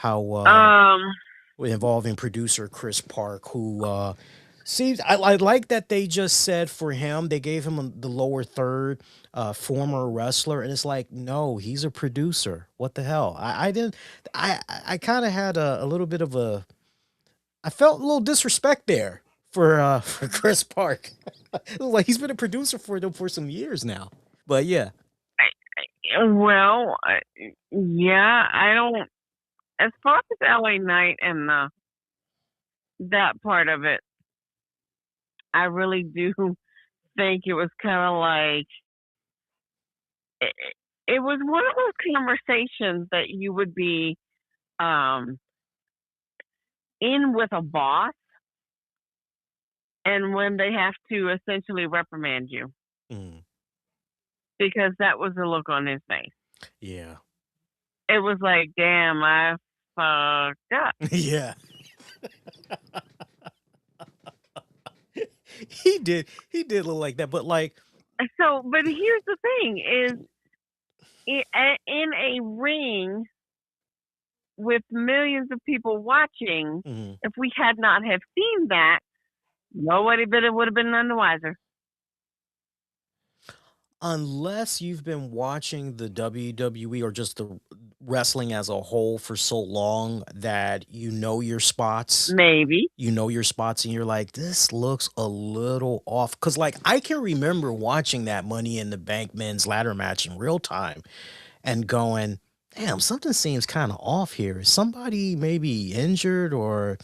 Speaker 2: Um.
Speaker 1: involving producer Chris Park, who seems I like that they just said for him they gave him the lower third, former wrestler, and it's like, no, he's a producer. What the hell? I didn't. I kind of had a little bit of a. I felt a little disrespect there for for Chris Park. It was like he's been a producer for them for some years now. But yeah.
Speaker 2: Well, yeah, I don't. As far as LA Night and that part of it, I really do think it was kind of like it, it was one of those conversations that you would be um, in with a boss, and when they have to essentially reprimand you,
Speaker 1: Mm,
Speaker 2: because that was the look on his face.
Speaker 1: yeah.
Speaker 2: It was like, damn, I fucked up.
Speaker 1: Yeah. He did look like that, but like
Speaker 2: So, but here's the thing: is in a ring with millions of people watching,
Speaker 1: mhm.
Speaker 2: if we had not have seen that, nobody would have been none the wiser.
Speaker 1: Unless you've been watching the WWE or just the wrestling as a whole for so long that your spots,
Speaker 2: Maybe.
Speaker 1: and you're like, this looks a little off. Cause like I can remember watching that Money in the Bank men's ladder match in real time and going, damn, something seems kind of off here. Is somebody maybe injured, or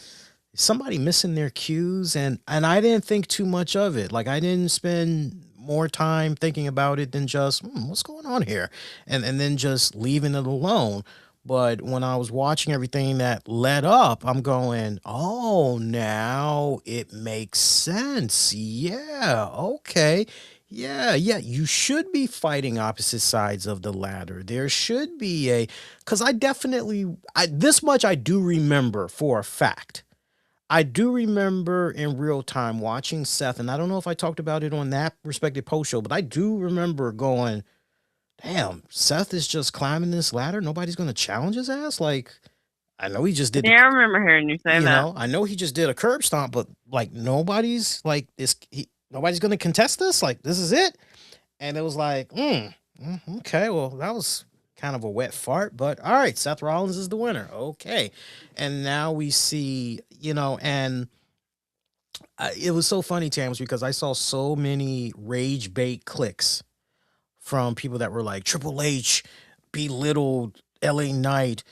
Speaker 1: is somebody missing their cues? And I didn't think too much of it. Like I didn't spend more time thinking about it than just what's going on here, and then just leaving it alone. But when I was watching everything that led up, I'm going, oh, now it makes sense. Yeah, okay. Yeah, yeah. You should be fighting opposite sides of the ladder. There should be because this much I do remember for a fact. I do remember in real time watching Seth, and I don't know if I talked about it on that respective post show, but I do remember going, damn, Seth is just climbing this ladder. Nobody's going to challenge his ass. Like, I know he just did
Speaker 2: Yeah, I remember hearing you say that.
Speaker 1: I know he just did a curb stomp, but like nobody's like nobody's going to contest this. Like, this is it. And it was like, okay, well, that was kind of a wet fart, but all right, Seth Rollins is the winner. Okay. And now we see, and it was so funny, Tams, because I saw so many rage bait clicks from people that were like Triple H belittled LA Knight.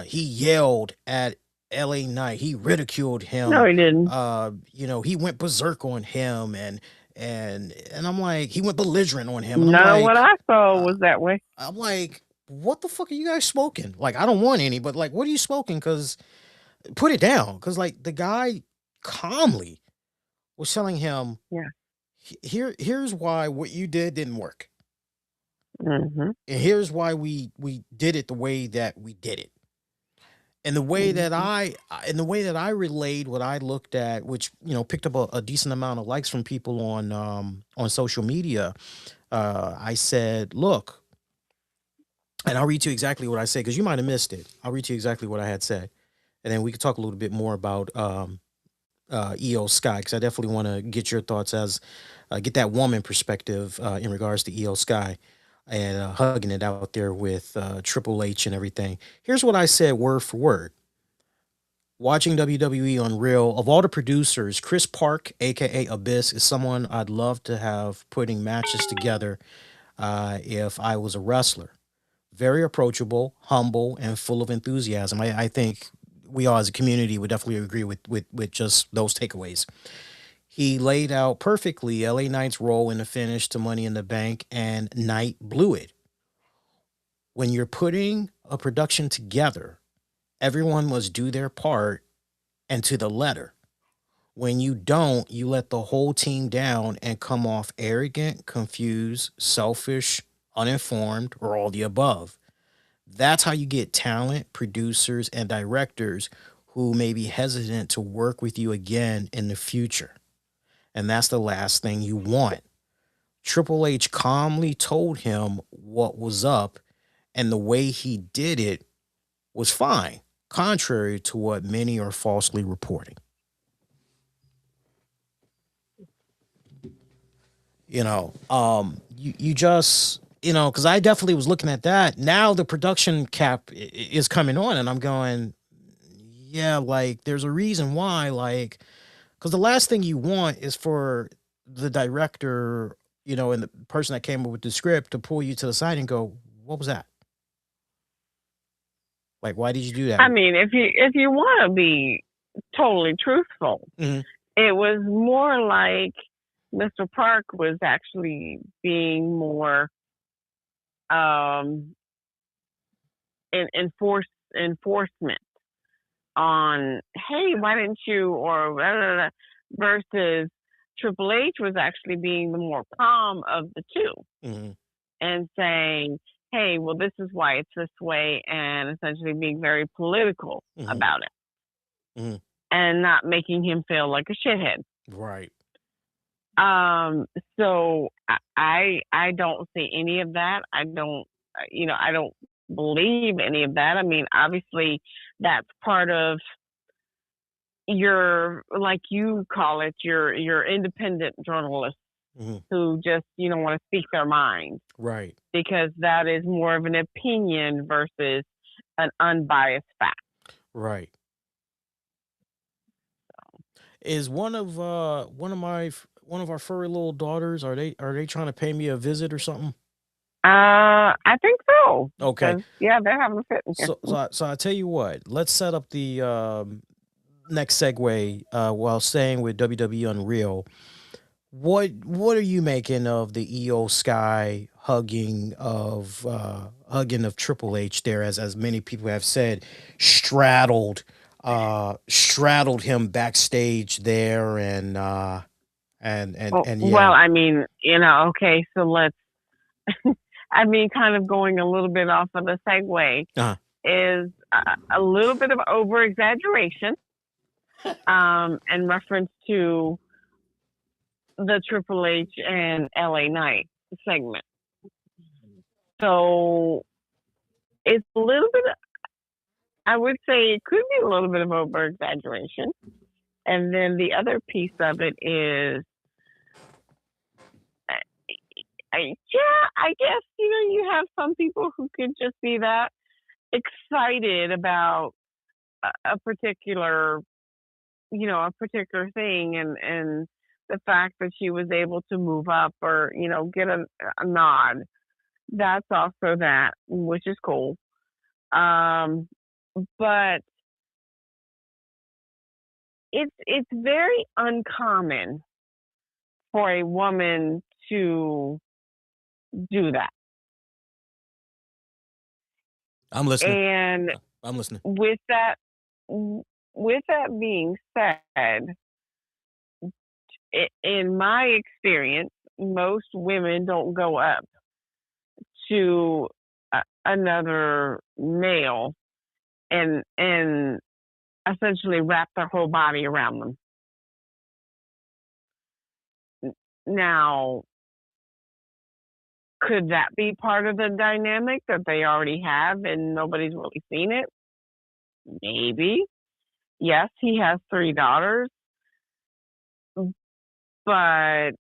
Speaker 1: He yelled at LA Knight. He ridiculed
Speaker 2: No,
Speaker 1: him.
Speaker 2: he didn't.
Speaker 1: He went berserk on him, and I'm like, he went belligerent on him, and I'm
Speaker 2: None of what
Speaker 1: like,
Speaker 2: I saw
Speaker 1: uh,
Speaker 2: was that way.
Speaker 1: I'm like, what the fuck are you guys smoking? Like, I don't want any, but like, what are you smoking? Because put it down. Because like the guy calmly was telling him,
Speaker 2: Yeah.
Speaker 1: here's why what you did didn't work,
Speaker 2: Mhm.
Speaker 1: and here's why we did it the way that we did it. And the way that
Speaker 2: Mhm.
Speaker 1: I relayed what I looked at, which picked up a decent amount of likes from people on social media. I said, look, and I'll read to you exactly what I said because you might have missed it. I'll read to you exactly what I had said, and then we could talk a little bit more about EO Sky because I definitely want to get your thoughts as get that woman perspective in regards to EO Sky and hugging it out there with Triple H and everything. Here's what I said word for word. Watching WWE on Real, of all the producers, Chris Park, aka Abyss, is someone I'd love to have putting matches together if I was a wrestler. Very approachable, humble, and full of enthusiasm. I think we all as a community would definitely agree with just those takeaways. He laid out perfectly LA Knight's role in the finish to Money in the Bank, and Knight blew it. When you're putting a production together, everyone must do their part and to the letter. When you don't, you let the whole team down and come off arrogant, confused, selfish, uninformed, or all the above. That's how you get talent, producers, and directors who may be hesitant to work with you again in the future. And that's the last thing you want. Triple H calmly told him what was up, and the way he did it was fine, contrary to what many are falsely reporting. You just because I definitely was looking at that. Now the production cap is coming on, and I'm going, yeah, like there's a reason why, like, because the last thing you want is for the director, and the person that came up with the script to pull you to the side and go, what was that? Like, why did you do that?
Speaker 2: I mean, if you want to be totally truthful,
Speaker 1: Hmm.
Speaker 2: it was more like Mr. Park was actually being more um enforcement on, hey, why didn't you, or blah, blah, blah, versus Triple H was actually being the more calm of the two
Speaker 1: Hmm.
Speaker 2: and saying, hey, well, this is why it's this way, and essentially being very political
Speaker 1: Hmm.
Speaker 2: about it
Speaker 1: Hmm.
Speaker 2: and not making him feel like a shithead.
Speaker 1: Right.
Speaker 2: So I don't see any of that. I don't believe any of that. I mean, obviously, that's part of your, like you call it, your independent journalists
Speaker 1: Hmm.
Speaker 2: who just want to speak their mind,
Speaker 1: Right.
Speaker 2: because that is more of an opinion versus an unbiased fact.
Speaker 1: Right. Is one of our furry little daughters, are they trying to pay me a visit or something?
Speaker 2: I think so,
Speaker 1: Okay.
Speaker 2: because yeah, they're having a fit in here.
Speaker 1: So I tell you what, let's set up the next segue while staying with WWE Unreal. What are you making of the EO Sky hugging of Triple H there, as many people have said, straddled him backstage there, and
Speaker 2: Well,
Speaker 1: yeah.
Speaker 2: I mean, okay, so let's. I mean, kind of going a little bit off of the segue
Speaker 1: Uh,
Speaker 2: is a little bit of over exaggeration in reference to the Triple H and LA Knight segment. So it's a little bit, I would say it could be a little bit of over exaggeration. And then the other piece of it is, yeah, I guess, you have some people who could just be that excited about a particular, a particular thing, and the fact that she was able to move up or, get a nod. That's also that, which is cool. Um, but it's very uncommon for a woman to do that.
Speaker 1: I'm listening.
Speaker 2: And
Speaker 1: I'm listening.
Speaker 2: with that with that being said, in my experience, most women don't go up to another male and essentially wrap their whole body around them. Now, could that be part of the dynamic that they already have and nobody's really seen it? Maybe. Yes, he has 3 daughters, but I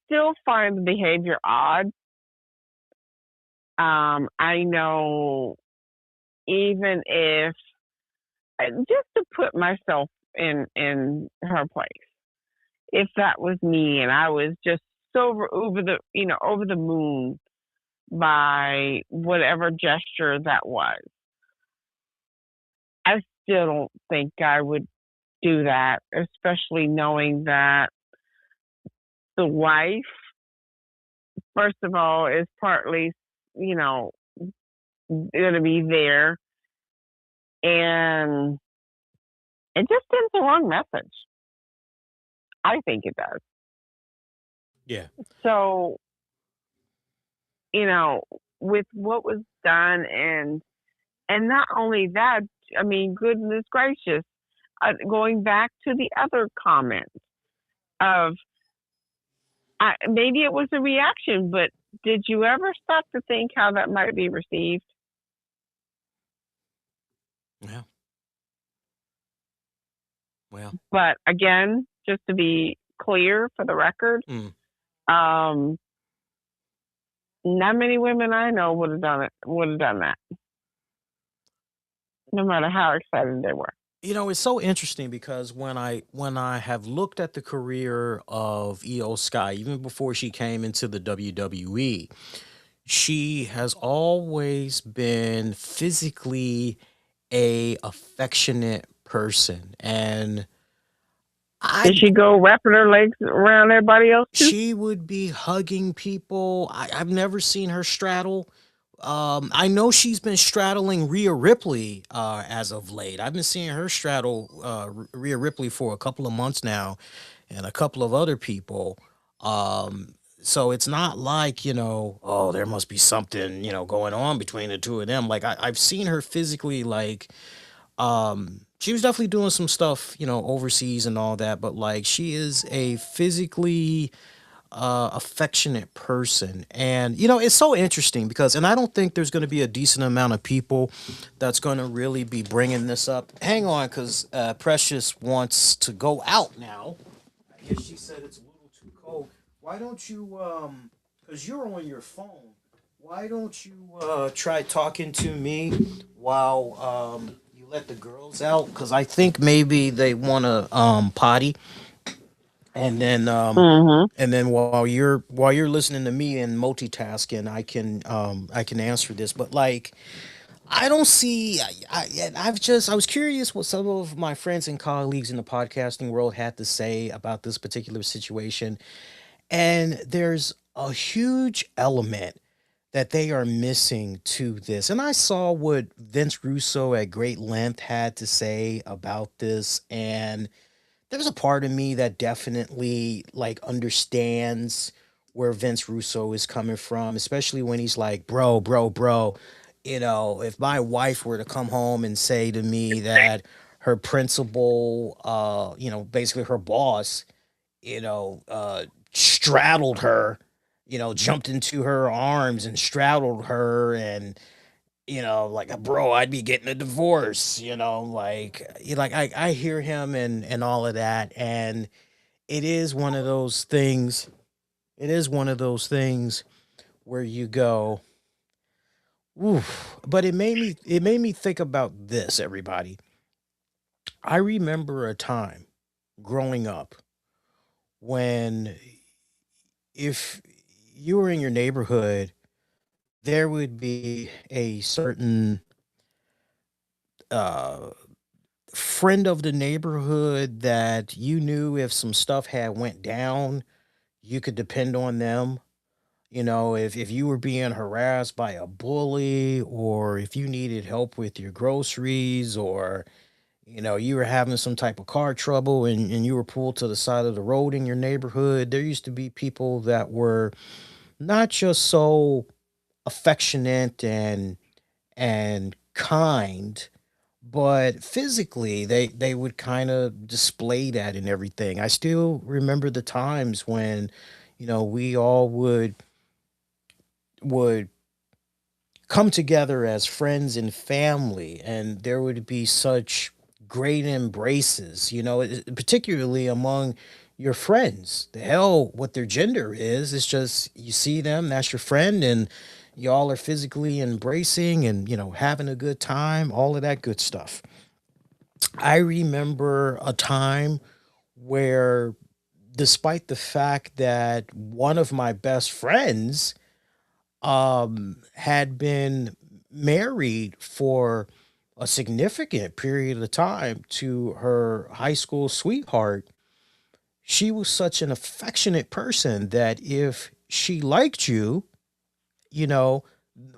Speaker 2: still find the behavior odd. I know, even if, just to put myself in her place, if that was me and I was just so over the moon by whatever gesture that was, I still don't think I would do that, especially knowing that the wife, first of all, is partly, you know, going to be there, and it just sends the wrong message. I think it does.
Speaker 1: Yeah.
Speaker 2: So, you know, with what was done, and not only that, I mean, goodness gracious, going back to the other comment of, maybe it was a reaction, but did you ever stop to think how that might be received?
Speaker 1: Yeah. Well.
Speaker 2: But again, just to be clear for the record,
Speaker 1: Mm.
Speaker 2: um, not many women I know would have done it. Would have done that, no matter how excited they were.
Speaker 1: It's so interesting because when I have looked at the career of Io Sky, even before she came into the WWE, she has always been physically a affectionate person, and I
Speaker 2: Did she go wrapping her legs around everybody else too?
Speaker 1: she would be hugging people. I've never seen her straddle. I know she's been straddling Rhea Ripley as of late. I've been seeing her straddle Rhea Ripley for a couple of months now, and a couple of other people. So it's not like, oh, there must be something, going on between the two of them. Like I've seen her physically, like, she was definitely doing some stuff, overseas and all that, but like she is a physically affectionate person. And it's so interesting because, and I don't think there's going to be a decent amount of people that's going to really be bringing this up. Hang on, because Precious wants to go out now. I guess she said it's a little too cold. Why don't you, because you're on your phone, why don't you try talking to me while you let the girls out? Because I think maybe they want to potty, and then
Speaker 2: Mm-hmm.
Speaker 1: while you're listening to me and multitasking, I can answer this. But like, I don't see. I was curious what some of my friends and colleagues in the podcasting world had to say about this particular situation, and there's a huge element that they are missing to this. And I saw what Vince Russo at great length had to say about this, and there's a part of me that definitely like understands where Vince Russo is coming from, especially when he's like, bro, bro, bro. If my wife were to come home and say to me that her principal, basically her boss, straddled her, jumped into her arms and straddled her, and like, bro, I'd be getting a divorce, like I hear him and all of that, and it is one of those things. It is one of those things where you go, oof. But it made me think about this, everybody. I remember a time growing up when if you were in your neighborhood, there would be a certain uh, friend of the neighborhood that you knew if some stuff had went down, you could depend on them. You know, if you were being harassed by a bully, or if you needed help with your groceries, or you were having some type of car trouble, and you were pulled to the side of the road in your neighborhood, there used to be people that were not just so affectionate and kind, but physically they would kind of display that and everything. I still remember the times when we all would come together as friends and family, and there would be such great embraces, particularly among your friends. The hell what their gender is, it's just you see them, that's your friend, and y'all are physically embracing and having a good time, all of that good stuff. I remember a time where, despite the fact that one of my best friends had been married for a significant period of time to her high school sweetheart, she was such an affectionate person that if she liked you, you know,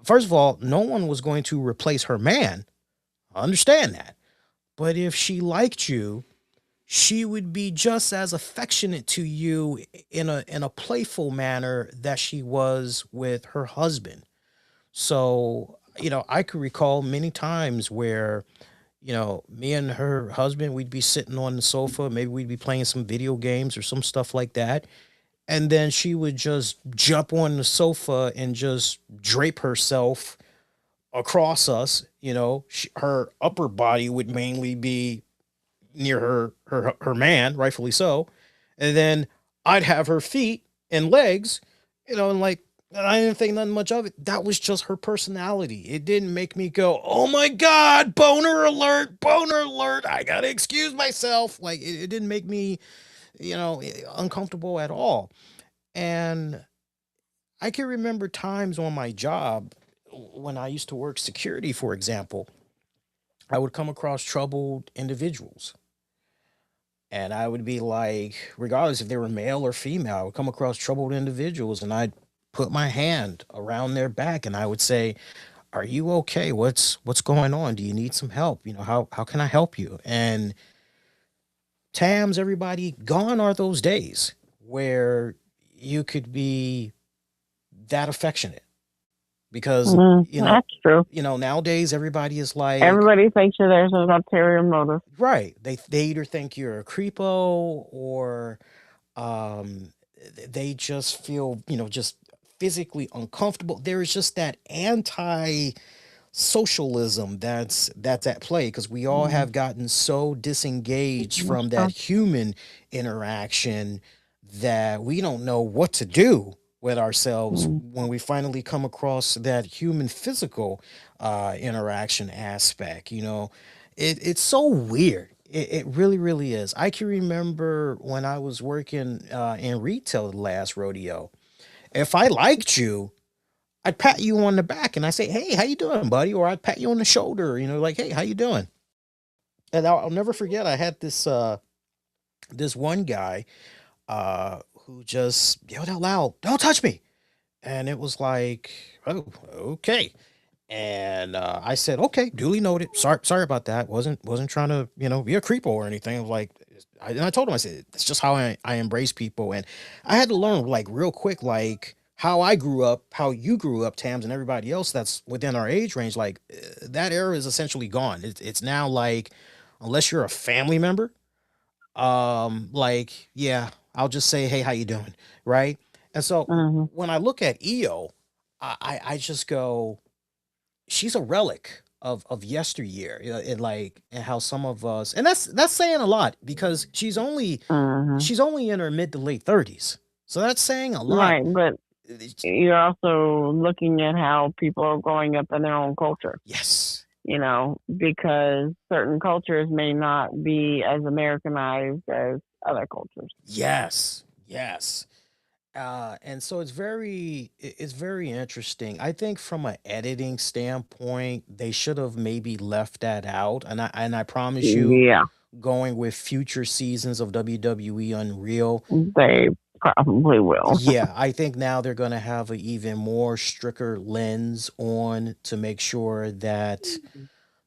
Speaker 1: first of all, no one was going to replace her man. I understand that. But if she liked you, she would be just as affectionate to you in a playful manner that she was with her husband. So, I could recall many times where, me and her husband, we'd be sitting on the sofa, maybe we'd be playing some video games or some stuff like that. And then she would just jump on the sofa and just drape herself across us. Her upper body would mainly be near her man, rightfully so. And then I'd have her feet and legs, and like I didn't think nothing much of it. That was just her personality. It didn't make me go, "Oh my god, boner alert! I gotta excuse myself." Like it didn't make me, uncomfortable at all. And I can remember times on my job when I used to work security, for example. I would come across troubled individuals, and I would be like, regardless if they were male or female, I would come across troubled individuals, and I'd put my hand around their back and I would say, "Are you okay? What's going on? Do you need some help? How can I help you?" And Tams, everybody, gone are those days where you could be that affectionate, because
Speaker 2: That's true.
Speaker 1: nowadays everybody is like,
Speaker 2: Everybody thinks that there's an ulterior motive.
Speaker 1: right, they either think you're a creepo, or um they just feel just physically uncomfortable. There's just that anti socialism that's at play, because we all
Speaker 2: Mm,
Speaker 1: have gotten so disengaged
Speaker 2: that's
Speaker 1: from that
Speaker 2: true.
Speaker 1: human interaction that we don't know what to do with ourselves
Speaker 2: Mm,
Speaker 1: when we finally come across that human physical interaction aspect. It's so weird. It really, really is. I can remember when I was working in retail the last rodeo. If I liked you, I'd pat you on the back and I say, "Hey, how you doing, buddy?" Or I'd pat you on the shoulder, like, "Hey, how you doing?" And I'll never forget, I had this one guy who just yelled out loud, "Don't touch me!" And it was like, "Oh, okay." And I said, "Okay, duly noted. Sorry about that. Wasn't trying to be a creepo or anything." I was like, and I told him, I said, "It's just how I embrace people." And I had to learn, like, real quick, like how I grew up, how you grew up, Tams, and everybody else that's within our age range. Like that era is essentially gone. It's now like, unless you're a family member, like, yeah, I'll just say, "Hey, how you doing?" Right. And so
Speaker 2: mm-hmm.
Speaker 1: when I look at EO, I just go, she's a relic of yesteryear, and like, and how some of us, and that's saying a lot, because
Speaker 2: Mm-hmm.
Speaker 1: she's only in her mid to late 30s, so that's saying a lot.
Speaker 2: Right, but
Speaker 1: It's-
Speaker 2: you're also looking at how people are growing up in their own culture,
Speaker 1: yes,
Speaker 2: because certain cultures may not be as Americanized as other cultures.
Speaker 1: yes, Yes. And so it's very interesting. I think from an editing standpoint, they should have maybe left that out. And I promise you,
Speaker 2: Yeah,
Speaker 1: going with future seasons of WWE Unreal,
Speaker 2: they probably will.
Speaker 1: yeah, I think now they're gonna have an even more stricter lens on to make sure that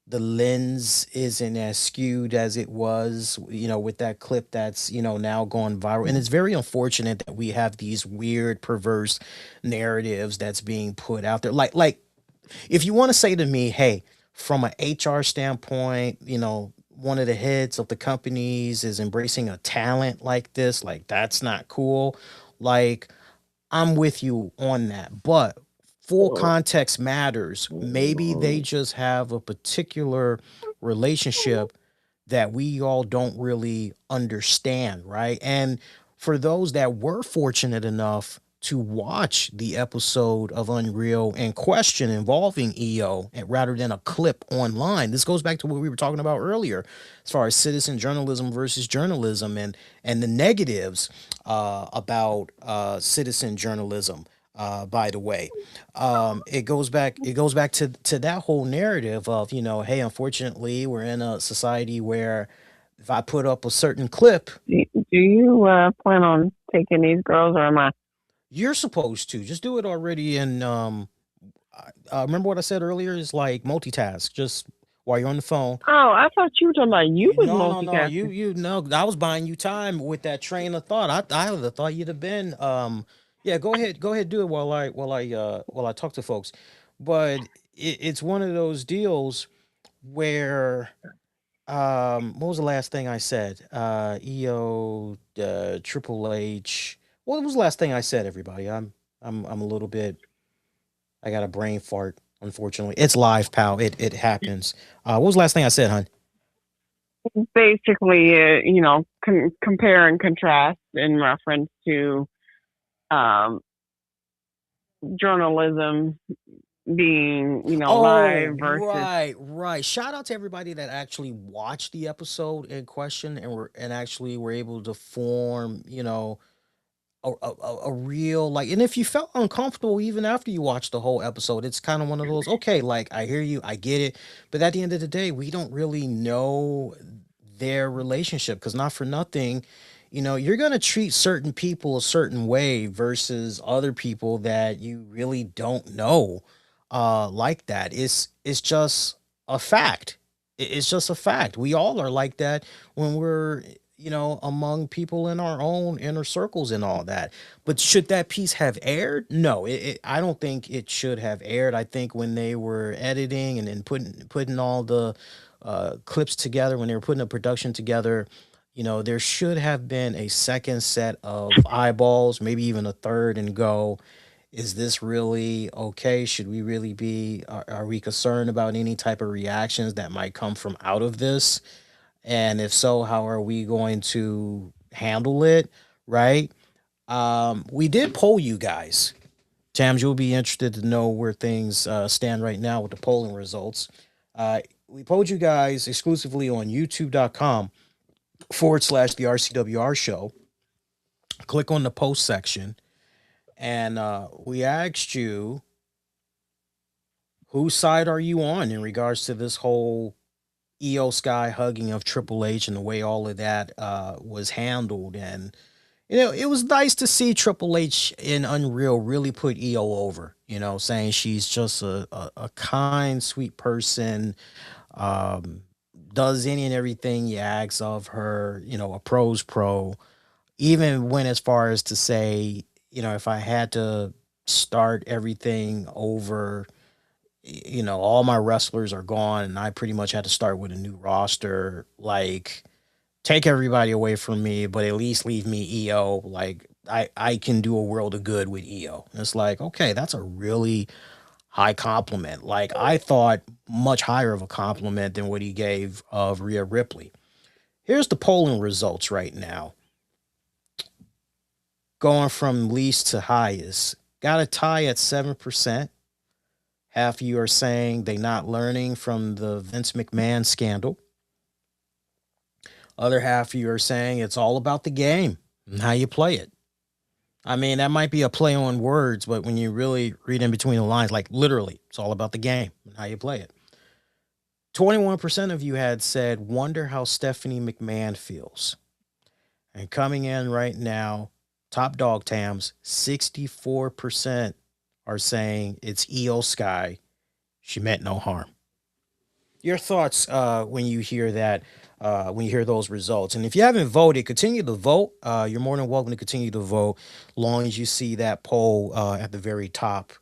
Speaker 1: the lens isn't as skewed as it was, with that clip that's, now gone viral. And it's very unfortunate that we have these weird, perverse narratives that's being put out there. Like if you want to say to me, hey, from an HR standpoint, one of the heads of the companies is embracing a talent like this, like that's not cool. Like I'm with you on that. But full context matters. Maybe they just have a particular relationship that we all don't really understand, right? And for those that were fortunate enough to watch the episode of Unreal in question involving EO and rather than a clip online, this goes back to what we were talking about earlier, as far as citizen journalism versus journalism and the negatives about citizen journalism. By the way, it goes back to that whole narrative of, hey, unfortunately, we're in a society where if I put up a certain clip,
Speaker 2: Do you plan on taking these girls, or am I?
Speaker 1: you're supposed to just do it already. And remember what I said earlier is like multitask, just while you're on the phone.
Speaker 2: Oh, I thought you were talking about you was
Speaker 1: No, no, no. You
Speaker 2: multitasking.
Speaker 1: you know, I was buying you time with that train of thought. I would have thought you'd have been yeah, go ahead, do it while I talk to folks. But it's one of those deals where what was the last thing I said? EO Triple H. What was the last thing I said, everybody? I'm a little bit, I got a brain fart, unfortunately. It's live, pal. It happens. What was the last thing I said, hon?
Speaker 2: Basically, compare and contrast in reference to um, journalism being, live
Speaker 1: Oh,
Speaker 2: versus.
Speaker 1: right, right. Shout out to everybody that actually watched the episode in question and actually were able to form, a real like. And if you felt uncomfortable even after you watched the whole episode, it's kind of one of those, okay, like I hear you, I get it, but at the end of the day, we don't really know their relationship because not for nothing, you're going to treat certain people a certain way versus other people that you really don't know like that. It's just a fact. It's just a fact. We all are like that when we're, among people in our own inner circles and all that. But should that piece have aired? No, I don't think it should have aired. I think when they were editing and then putting all the clips together, when they were putting the production together, there should have been a second set of eyeballs, maybe even a third, and go, is this really okay? Should we really be, are we concerned about any type of reactions that might come from out of this? And if so, how are we going to handle it? Right. We did poll you guys. Tams, you'll be interested to know where things stand right now with the polling results. We polled you guys exclusively on youtube.com/the RCWR show. Click on the post section. And we asked you, whose side are you on in regards to this whole EO Sky hugging of Triple H and the way all of that was handled? And it was nice to see Triple H in Unreal really put EO over. Saying she's just a kind, sweet person. Um, does any and everything you ask of her. A pro's pro. Even went as far as to say, if I had to start everything over, all my wrestlers are gone and I pretty much had to start with a new roster. Like, take everybody away from me, but at least leave me EO. Like, I can do a world of good with EO. And it's like, okay, that's a really high compliment. Like, I thought much higher of a compliment than what he gave of Rhea Ripley. Here's the polling results right now, going from least to highest. Got a tie at 7%. Half of you are saying they not learning from the Vince McMahon scandal. Other half of you are saying it's all about the game and how you play it. I mean, that might be a play on words, but when you really read in between the lines, like literally, it's all about the game and how you play it. 21% of you had said, wonder how Stephanie McMahon feels. And coming in right now, top dog Tams, 64% are saying it's EO Sky. She meant no harm. Your thoughts when you hear that, when you hear those results. And if you haven't voted, continue to vote. You're more than welcome to continue to vote, long as you see that poll at the very top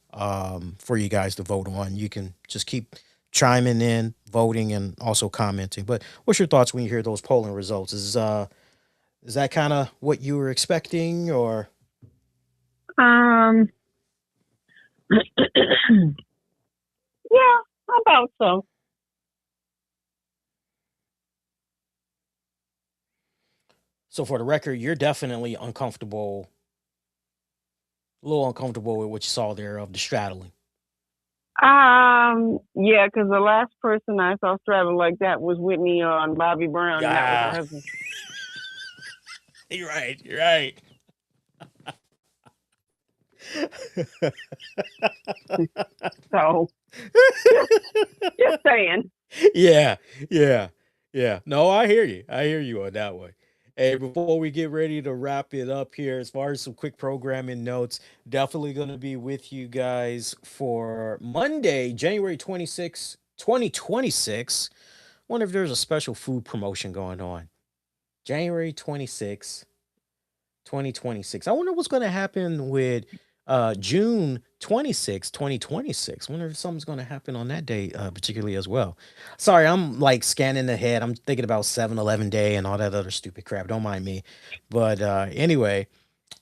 Speaker 1: for you guys to vote on. You can just keep chiming in, voting, and also commenting. But what's your thoughts when you hear those polling results? Is that kind of what you were expecting, or
Speaker 2: Um, yeah, about so.
Speaker 1: so? For the record, you're definitely uncomfortable, a little uncomfortable with what you saw there of the straddling.
Speaker 2: Yeah, because the last person I saw straddle like that was Whitney on Bobby Brown, and that was her
Speaker 1: Yeah,
Speaker 2: husband.
Speaker 1: you're right. You're right.
Speaker 2: So just saying.
Speaker 1: Yeah, yeah, yeah. No, I hear you. I hear you on that one. Hey, before we get ready to wrap it up here, as far as some quick programming notes, definitely going to be with you guys for Monday, January 26th, 2026. Wonder if there's a special food promotion going on. January 26th, 2026. I wonder what's going to happen with June 26th, 2026. Wonder if something's going to happen on that day, particularly as well. Sorry, I'm like scanning ahead. I'm thinking about 7-Eleven Day and all that other stupid crap. Don't mind me. But anyway,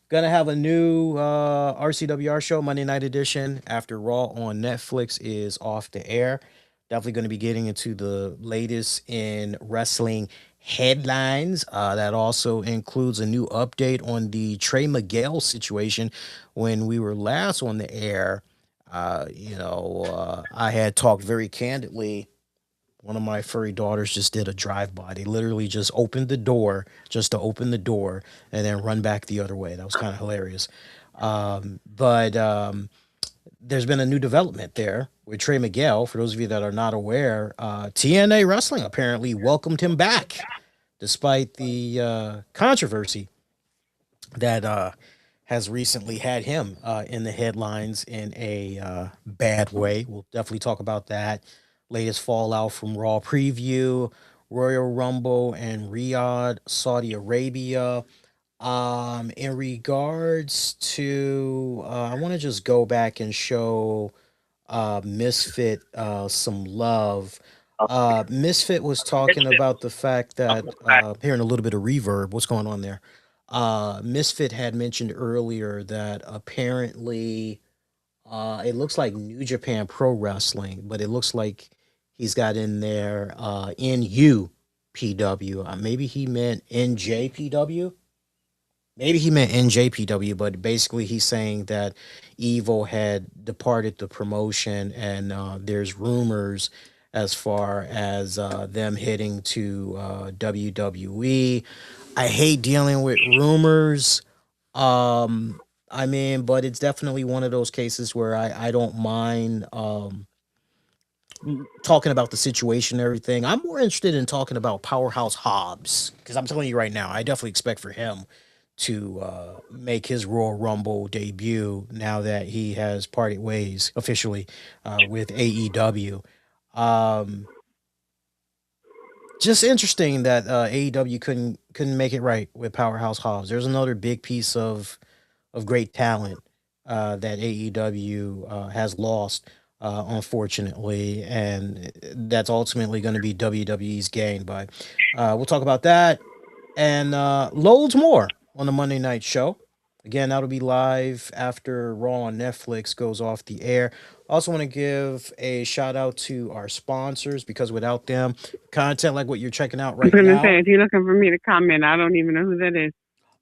Speaker 1: gonna have a new RCWR show, Monday Night Edition, after Raw on Netflix is off the air. Definitely going to be getting into the latest in wrestling headlines. That also includes a new update on the Trey Miguel situation. When we were last on the air, I had talked very candidly. One of my furry daughters just did a drive by. They literally just opened the door just to open the door and then run back the other way. That was kind of hilarious. But there's been a new development there with Trey Miguel. For those of you that are not aware, TNA Wrestling apparently welcomed him back despite the controversy that has recently had him in the headlines in a bad way. We'll definitely talk about that. Latest fallout from Raw preview, Royal Rumble and Riyadh, Saudi Arabia. In regards to, I want to just go back and show Misfit some love. Misfit was talking about the fact that hearing a little bit of reverb. What's going on there? Misfit had mentioned earlier that apparently it looks like New Japan Pro Wrestling, but it looks like he's got in there NUPW. Maybe he meant NJPW. Maybe he meant NJPW, but basically he's saying that Evil had departed the promotion, and there's rumors as far as them heading to WWE. I hate dealing with rumors. I mean, but it's definitely one of those cases where I don't mind talking about the situation and everything. I'm more interested in talking about Powerhouse Hobbs because I'm telling you right now, I definitely expect for him to make his Royal Rumble debut now that he has parted ways officially with AEW. Um, just interesting that AEW couldn't make it right with Powerhouse Hobbs. There's another big piece of great talent that AEW has lost, unfortunately, and that's ultimately going to be WWE's gain. But we'll talk about that and loads more on the Monday night show. Again, that'll be live after Raw on Netflix goes off the air. Also, want to give a shout out to our sponsors because without them, content like what you're checking out
Speaker 2: I'm
Speaker 1: right
Speaker 2: gonna say
Speaker 1: now.
Speaker 2: if you're looking for me to comment, I don't even know who that is.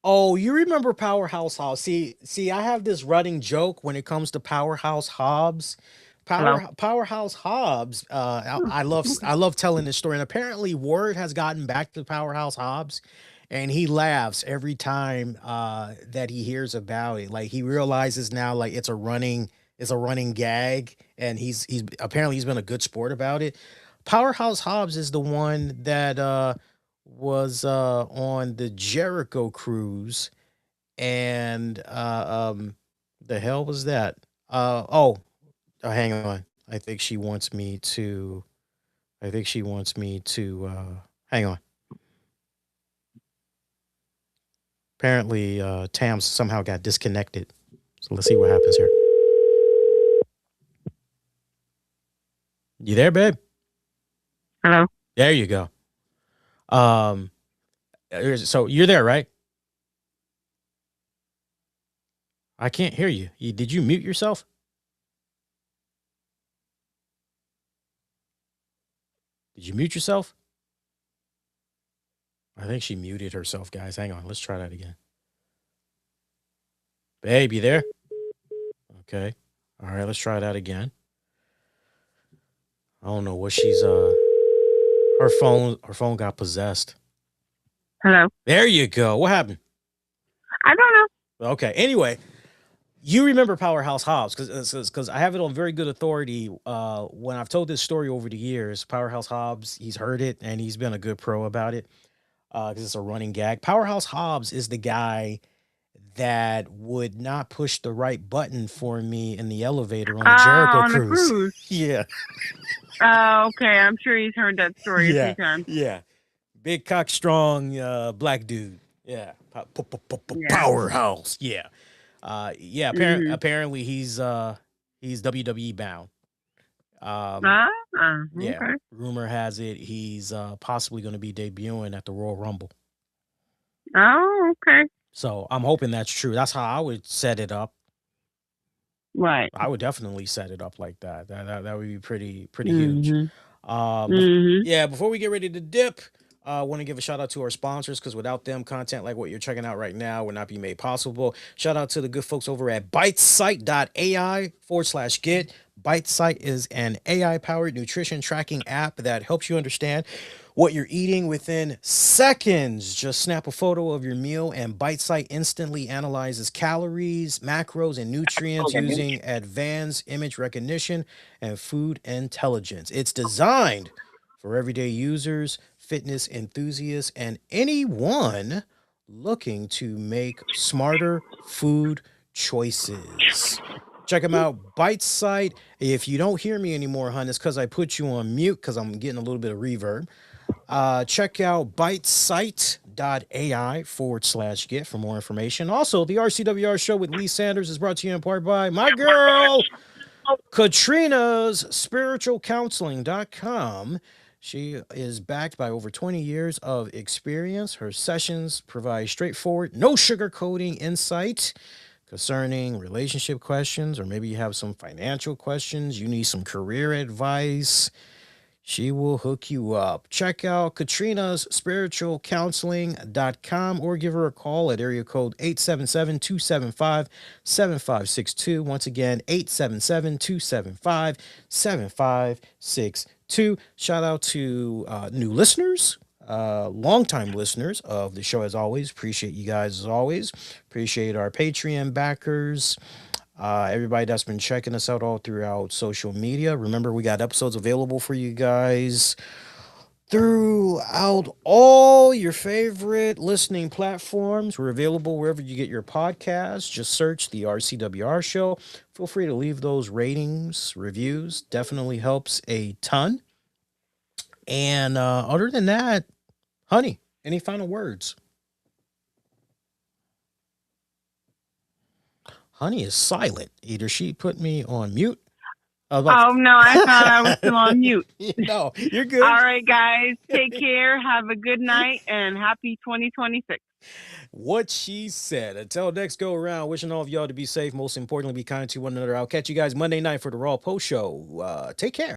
Speaker 1: Oh, you remember Powerhouse Hobbs? See, I have this running joke when it comes to Powerhouse Hobbs.
Speaker 2: Hello.
Speaker 1: Powerhouse Hobbs. I love telling this story, and apparently word has gotten back to Powerhouse Hobbs, and he laughs every time that he hears about it. Like he realizes now, like it's a running gag, and he's apparently he's been a good sport about it. Powerhouse Hobbs is the one that was on the Jericho cruise, and the hell was that? Hang on. I think she wants me to. I think she wants me to. Hang on. Apparently, Tam somehow got disconnected. So let's see what happens here. You there, babe?
Speaker 2: Hello?
Speaker 1: There you go. Um, so you're there, right? I can't hear you. Did you mute yourself? Did you mute yourself? I think she muted herself, guys. Hang on. Let's try that again. Babe, you there? Okay. All right, let's try that again. I don't know what she's her phone got possessed.
Speaker 2: Hello?
Speaker 1: There you go. What happened?
Speaker 2: I don't know.
Speaker 1: Okay. Anyway, you remember Powerhouse Hobbs because I have it on very good authority. When I've told this story over the years, Powerhouse Hobbs, he's heard it and he's been a good pro about it because it's a running gag. Powerhouse Hobbs is the guy that would not push the right button for me in the elevator on the Jericho
Speaker 2: On the
Speaker 1: cruise.
Speaker 2: cruise.
Speaker 1: Yeah.
Speaker 2: Okay. I'm sure he's heard that story a few times.
Speaker 1: Yeah. Big cock strong black dude. Yeah.
Speaker 2: Yeah.
Speaker 1: Powerhouse. Yeah. Yeah.
Speaker 2: Mhm.
Speaker 1: Apparently he's WWE bound. Yeah.
Speaker 2: Okay.
Speaker 1: Rumor has it he's possibly going to be debuting at the Royal Rumble.
Speaker 2: Oh, okay.
Speaker 1: So I'm hoping that's true. That's how I would set it up.
Speaker 2: Right.
Speaker 1: I would definitely set it up like that. That would be pretty
Speaker 2: Mhm.
Speaker 1: huge.
Speaker 2: Mhm.
Speaker 1: Yeah. Before we get ready to dip, I want to give a shout out to our sponsors because without them, content like what you're checking out right now would not be made possible. Shout out to the good folks over at bitesite.ai/get. BiteSite is an AI powered nutrition tracking app that helps you understand what you're eating within seconds. Just snap a photo of your meal, and BiteSite instantly analyzes calories, macros, and nutrients using advanced image recognition and food intelligence. It's designed for everyday users, fitness enthusiasts, and anyone looking to make smarter food choices. Check them out, Bite Site. If you don't hear me anymore, hun, it's because I put you on mute because I'm getting a little bit of reverb. Check out bitesite.ai/get for more information. Also, the RCWR show with Lee Sanders is brought to you in part by my girl, Katrina's spiritualcounseling.com. She is backed by over 20 years of experience. Her sessions provide straightforward, no sugarcoating insight concerning relationship questions, or maybe you have some financial questions, you need some career advice. She will hook you up. Check out Katrina's spiritualcounseling.com or give her a call at area code 877-275-7562. Once again, 877-275-7562. Shout out to new listeners, longtime listeners of the show as always. Appreciate you guys as always. Appreciate our Patreon backers. Everybody that's been checking us out all throughout social media. Remember, we got episodes available for you guys throughout all your favorite listening platforms. We're available wherever you get your podcasts. Just search the RCWR show. Feel free to leave those ratings, reviews. Definitely helps a ton. And other than that, honey, any final words? Honey is silent. Either she put me on mute.
Speaker 2: Oh, no, I thought I was still on mute.
Speaker 1: No, you're good.
Speaker 2: All right, guys. Take care. Have a good night and happy 2026.
Speaker 1: What she said. Until next go around, wishing all of y'all to be safe. Most importantly, be kind to one another. I'll catch you guys Monday night for the Raw Post Show. Take care.